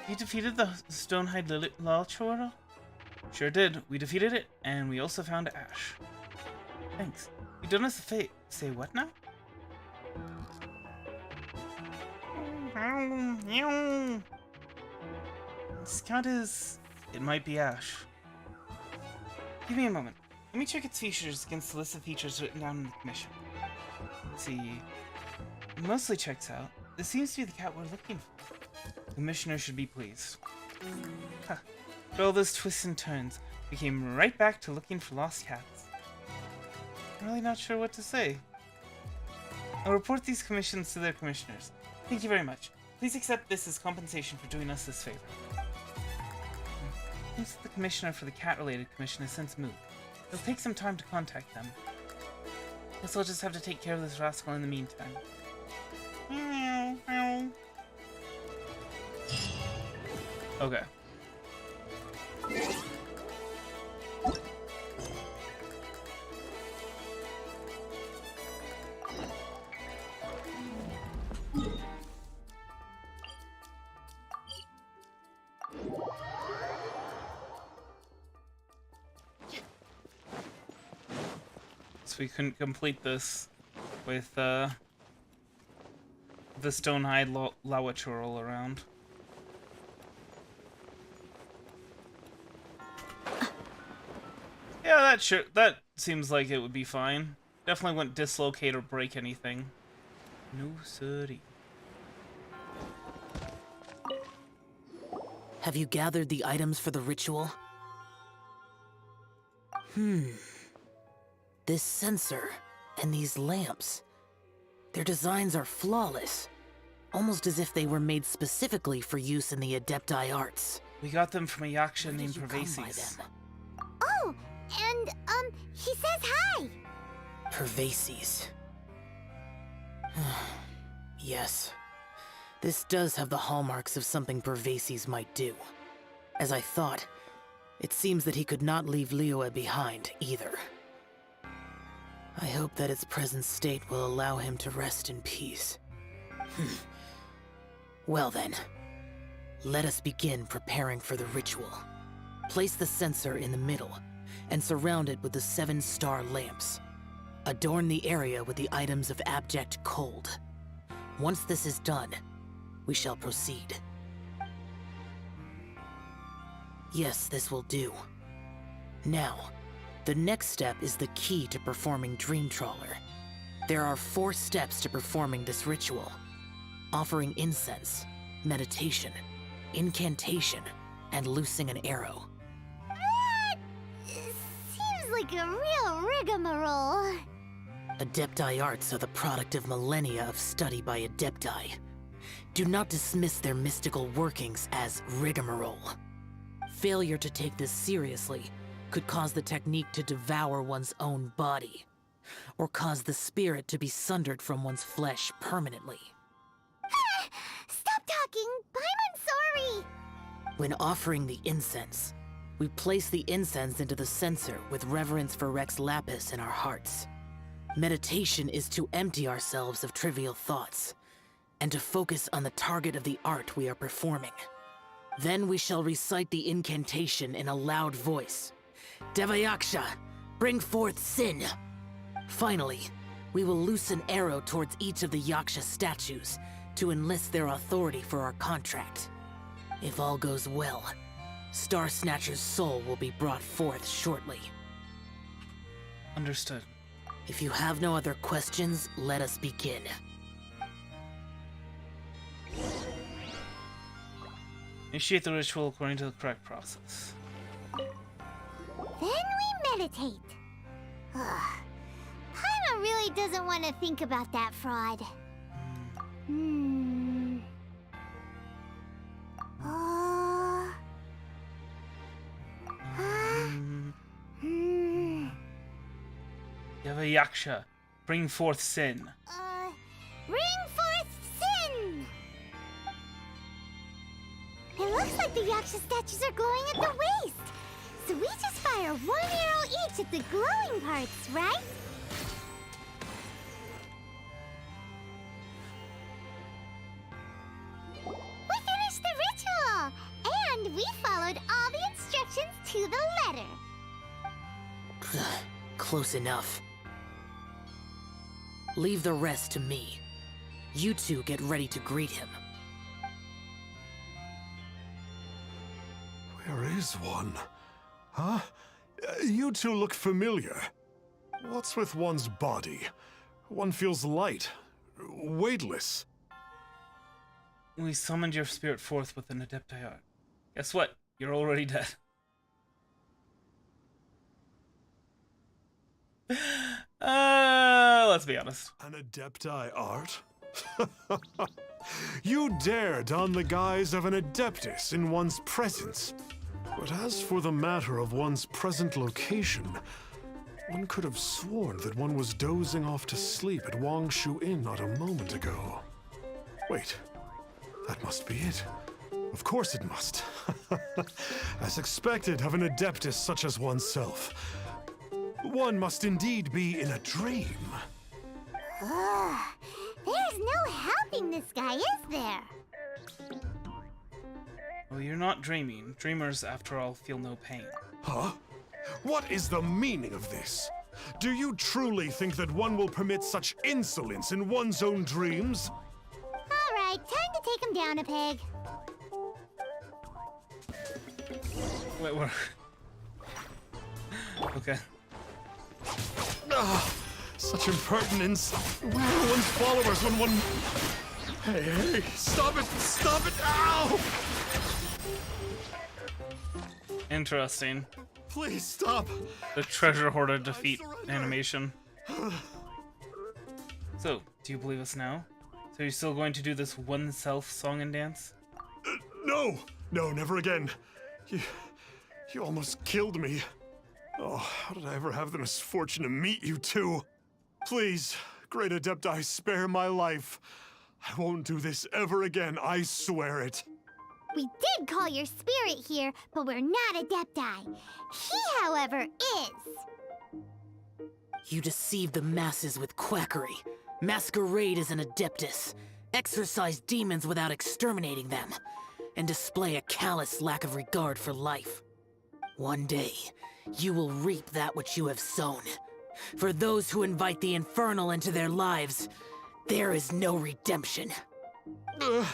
You defeated the Stonehide Law churl? Sure did. We defeated it, and we also found Ash. Thanks. You done us a favor. Say what now? Scout is... It might be Ash. Give me a moment. Let me check its features against the list of features written down in the commission. Let's see. It mostly checks out. This seems to be the cat we're looking for. The Commissioner should be pleased. Huh. After all those twists and turns, we came right back to looking for lost cats. I'm really not sure what to say. I'll report these commissions to their commissioners. Thank you very much. Please accept this as compensation for doing us this favor. Seems the commissioner for the cat-related commission has since moved. It'll take some time to contact them. Guess I'll just have to take care of this rascal in the meantime. Okay. So we couldn't complete this with the Stonehide Lawachurl around. Yeah, that seems like it would be fine. Definitely wouldn't dislocate or break anything. No siree. Have you gathered the items for the ritual? This sensor and these lamps. Their designs are flawless. Almost as if they were made specifically for use in the Adepti arts. We got them from a yaksha named Pervases. Oh, and, he says hi! Pervases. Yes. This does have the hallmarks of something Pervases might do. As I thought, it seems that he could not leave Liyue behind, either. I hope that its present state will allow him to rest in peace. Well then, let us begin preparing for the ritual. Place the censer in the middle, and surround it with the 7-star lamps. Adorn the area with the items of abject cold. Once this is done, we shall proceed. Yes, this will do. Now, the next step is the key to performing Dream Trawler. There are 4 steps to performing this ritual. Offering incense, meditation, incantation, and loosing an arrow. Seems like a real rigmarole. Adepti arts are the product of millennia of study by Adepti. Do not dismiss their mystical workings as rigmarole. Failure to take this seriously could cause the technique to devour one's own body, or cause the spirit to be sundered from one's flesh permanently. Stop talking! I'm sorry! When offering the incense, we place the incense into the censer with reverence for Rex Lapis in our hearts. Meditation is to empty ourselves of trivial thoughts, and to focus on the target of the art we are performing. Then we shall recite the incantation in a loud voice. Devayaksha, bring forth sin! Finally, we will loose an arrow towards each of the Yaksha statues to enlist their authority for our contract. If all goes well, Star Snatcher's soul will be brought forth shortly. Understood. If you have no other questions, let us begin. Initiate the ritual according to the correct process. Then we meditate. Paimon really doesn't want to think about that fraud. Devayaksha, bring forth sin. Bring forth sin! It looks like the Yaksha statues are glowing at the waist. So we just fire 1 arrow each at the glowing parts, right? We finished the ritual! And we followed all the instructions to the letter. Close enough. Leave the rest to me. You two get ready to greet him. Where is one? Huh? You two look familiar. What's with one's body? One feels light, weightless. We summoned your spirit forth with an Adepti art. Guess what? You're already dead. Let's be honest. An Adepti art? You dare don the guise of an Adeptus in one's presence. But as for the matter of one's present location, one could have sworn that one was dozing off to sleep at Yuánshén Inn not a moment ago. Wait, that must be it. Of course it must. As expected of an Adeptus such as oneself, one must indeed be in a dream. Ugh, there's no helping this guy, is there? Well, you're not dreaming. Dreamers, after all, feel no pain. Huh? What is the meaning of this? Do you truly think that one will permit such insolence in one's own dreams? Alright, time to take him down a peg. Wait, what? Okay. Such impertinence. Where are one's followers when one... Hey, stop it! Stop it! Ow! Interesting. Please stop. The treasure hoarder defeat animation. So, do you believe us now? So you're still going to do this one self song and dance? No! No, never again. You almost killed me. Oh, how did I ever have the misfortune to meet you two? Please, Great Adepti, spare my life. I won't do this ever again, I swear it. We did call your spirit here, but we're not Adepti. He, however, is. You deceive the masses with quackery, masquerade as an Adeptus, exorcise demons without exterminating them, and display a callous lack of regard for life. One day, you will reap that which you have sown. For those who invite the infernal into their lives, there is no redemption. You're...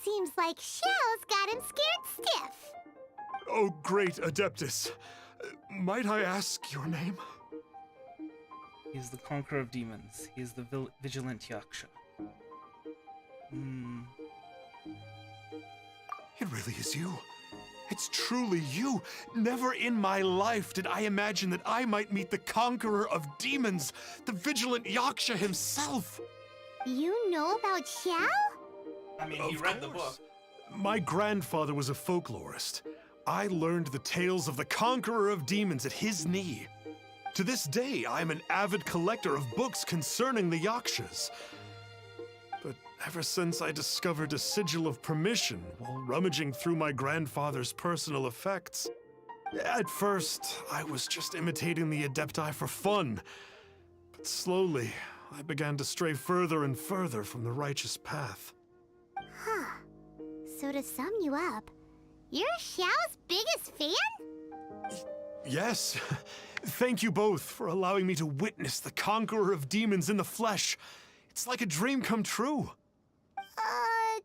Seems like Xiao's got him scared stiff. Oh, great Adeptus. Might I ask your name? He is the conqueror of demons. He is the vigilant Yaksha. It really is you. It's truly you. Never in my life did I imagine that I might meet the conqueror of demons, the vigilant Yaksha himself. You know about Xiao? I mean, he read the book. My grandfather was a folklorist. I learned the tales of the conqueror of demons at his knee. To this day, I am an avid collector of books concerning the Yakshas. But ever since I discovered a sigil of permission while rummaging through my grandfather's personal effects, at first, I was just imitating the Adepti for fun. But slowly, I began to stray further and further from the righteous path. Huh. So to sum you up, you're Xiao's biggest fan? Yes. Thank you both for allowing me to witness the conqueror of demons in the flesh. It's like a dream come true. That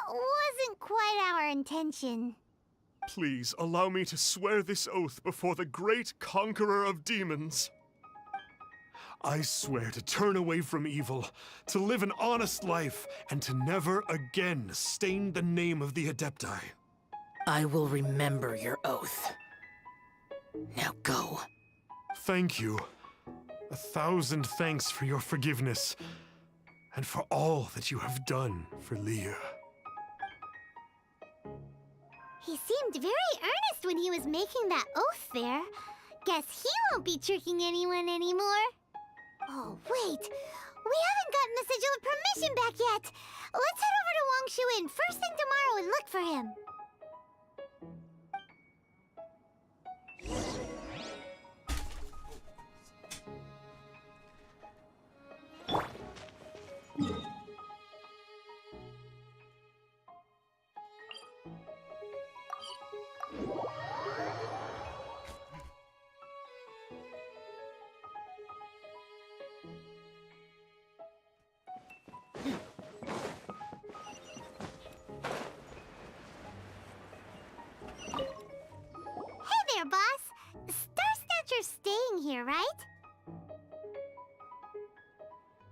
wasn't quite our intention. Please allow me to swear this oath before the great conqueror of demons. I swear to turn away from evil, to live an honest life, and to never again stain the name of the Adepti. I will remember your oath. Now go. Thank you. 1,000 thanks for your forgiveness, and for all that you have done for Leah. He seemed very earnest when he was making that oath there. Guess he won't be tricking anyone anymore. Oh, wait. We haven't gotten the sigil of permission back yet. Let's head over to Yuánshén Inn first thing tomorrow and look for him.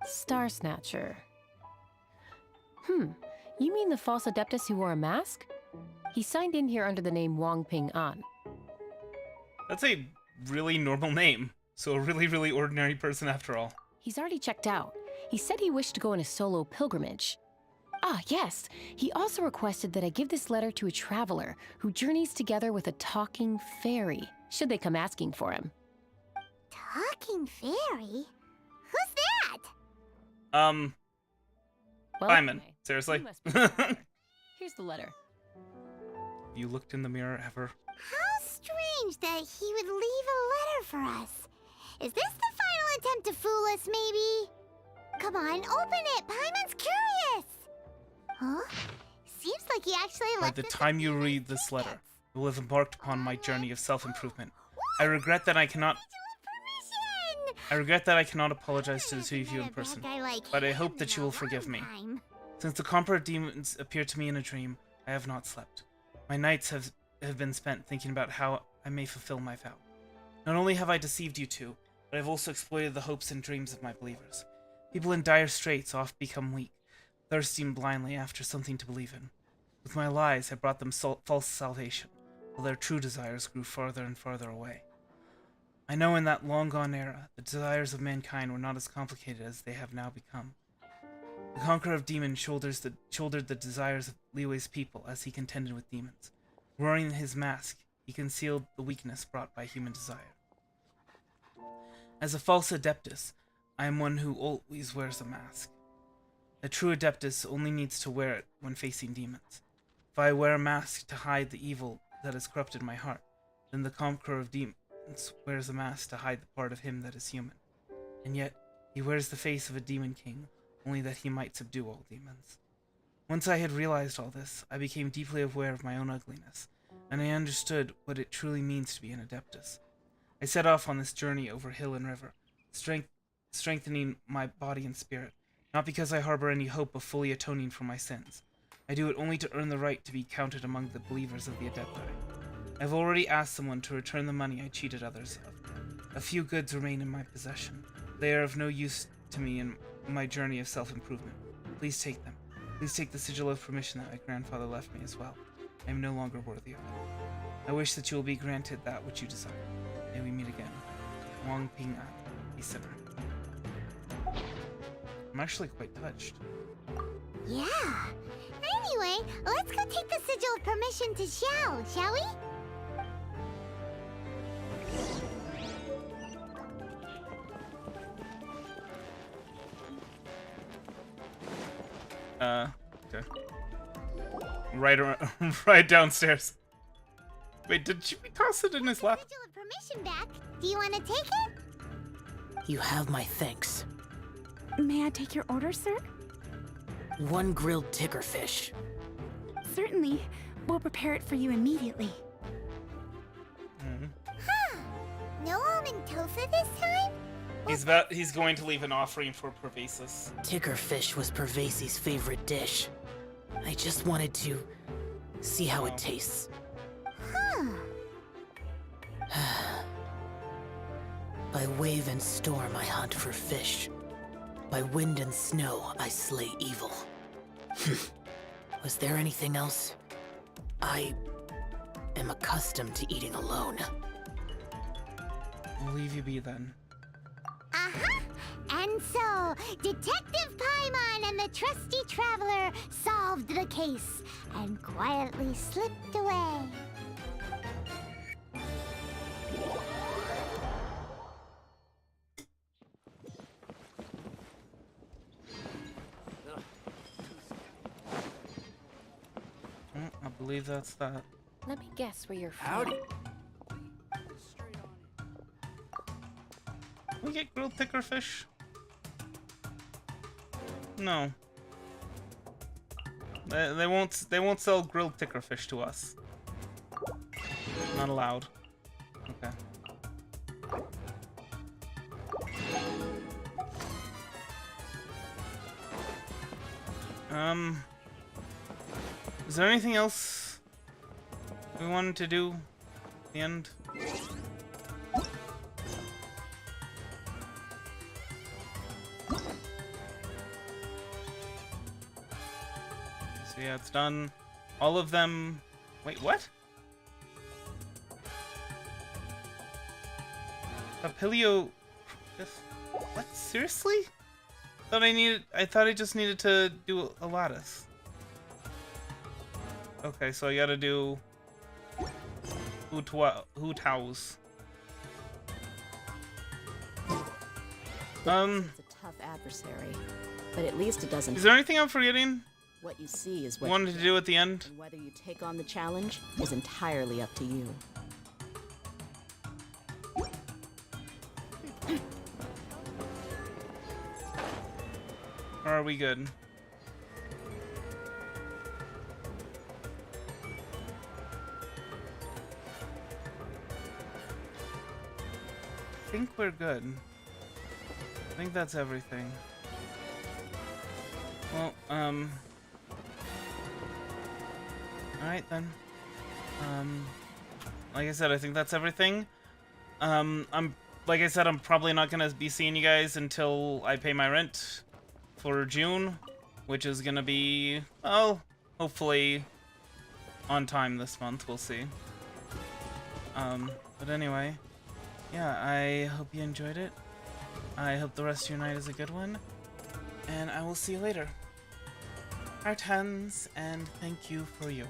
Star Snatcher. You mean the false adeptus who wore a mask? He signed in here under the name Wang Ping An. That's a really normal name. So a really, really ordinary person after all. He's already checked out. He said he wished to go on a solo pilgrimage. Ah, yes. He also requested that I give this letter to a traveler who journeys together with a talking fairy, should they come asking for him. Talking fairy? Who's that? Well, Simon. anyway, Seriously? he must be- Here's the letter. You looked in the mirror ever? How strange that he would leave a letter for us. Is this the final attempt to fool us, maybe? Come on, open it! Paimon's curious! Huh? Seems like he actually By left the us time you read this letter, you will have embarked upon my journey of self-improvement. I regret that I cannot apologize to the two of you in person, but I hope that you will forgive me. Since the Conqueror of Demons appeared to me in a dream, I have not slept. My nights have been spent thinking about how I may fulfill my vow. Not only have I deceived you two, but I've also exploited the hopes and dreams of my believers. People in dire straits often become weak, thirsting blindly after something to believe in. With my lies, I brought them false salvation, while their true desires grew farther and farther away. I know in that long-gone era, the desires of mankind were not as complicated as they have now become. The Conqueror of Demons shouldered the desires of Liyue's people as he contended with demons. Wearing his mask, he concealed the weakness brought by human desire. As a false adeptus, I am one who always wears a mask. A true adeptus only needs to wear it when facing demons. If I wear a mask to hide the evil that has corrupted my heart, then the Conqueror of Demons wears a mask to hide the part of him that is human. And yet, he wears the face of a demon king, only that he might subdue all demons. Once I had realized all this, I became deeply aware of my own ugliness, and I understood what it truly means to be an adeptus. I set off on this journey over hill and river, strengthening my body and spirit, not because I harbor any hope of fully atoning for my sins. I do it only to earn the right to be counted among the believers of the Adepti. I have already asked someone to return the money I cheated others of. A few goods remain in my possession. They are of no use to me in my journey of self-improvement. Please take them. Please take the sigil of permission that my grandfather left me as well. I am no longer worthy of it. I wish that you will be granted that which you desire. May we meet again. Wang Ping An, a sinner. I'm actually quite touched. Yeah. Anyway, let's go take the sigil of permission to Xiao, shall we? Okay. Right downstairs. Wait, did she toss it in his lap? Sigil of permission back. Do you want to take it? You have my thanks. May I take your order, sir? One grilled tickerfish. Certainly. We'll prepare it for you immediately. Huh. No almond tofu this time? He's going to leave an offering for Pervasis. Tickerfish was Pervasi's favorite dish. I just wanted to see how it tastes. Huh. By wave and storm I hunt for fish. By wind and snow I slay evil. Was there anything else? I am accustomed to eating alone. We'll leave you be then. Uh-huh. And so, Detective Paimon and the trusty traveler solved the case and quietly slipped away. I believe that's that. Let me guess where you're from. Howdy. Can we get grilled tickerfish? No. They won't sell grilled tickerfish to us. Not allowed. Okay. Is there anything else we wanted to do at the end? So yeah, it's done. All of them... Wait, what? Papilio... What? Seriously? I thought I just needed to do a lattice. Okay, so I gotta do... Hutaus. It's a tough adversary, but at least it doesn't. Is there anything I'm forgetting? What you see is what wanted you to get, do at the end. and whether you take on the challenge is entirely up to you. Or are we good? I think we're good. I think that's everything. Well, alright then. Like I said, I think that's everything. Like I said, I'm probably not gonna be seeing you guys until I pay my rent for June, which is gonna be, well, hopefully on time this month, we'll see. But anyway, yeah, I hope you enjoyed it. I hope the rest of your night is a good one, and I will see you later. Heart hands, and thank you for you.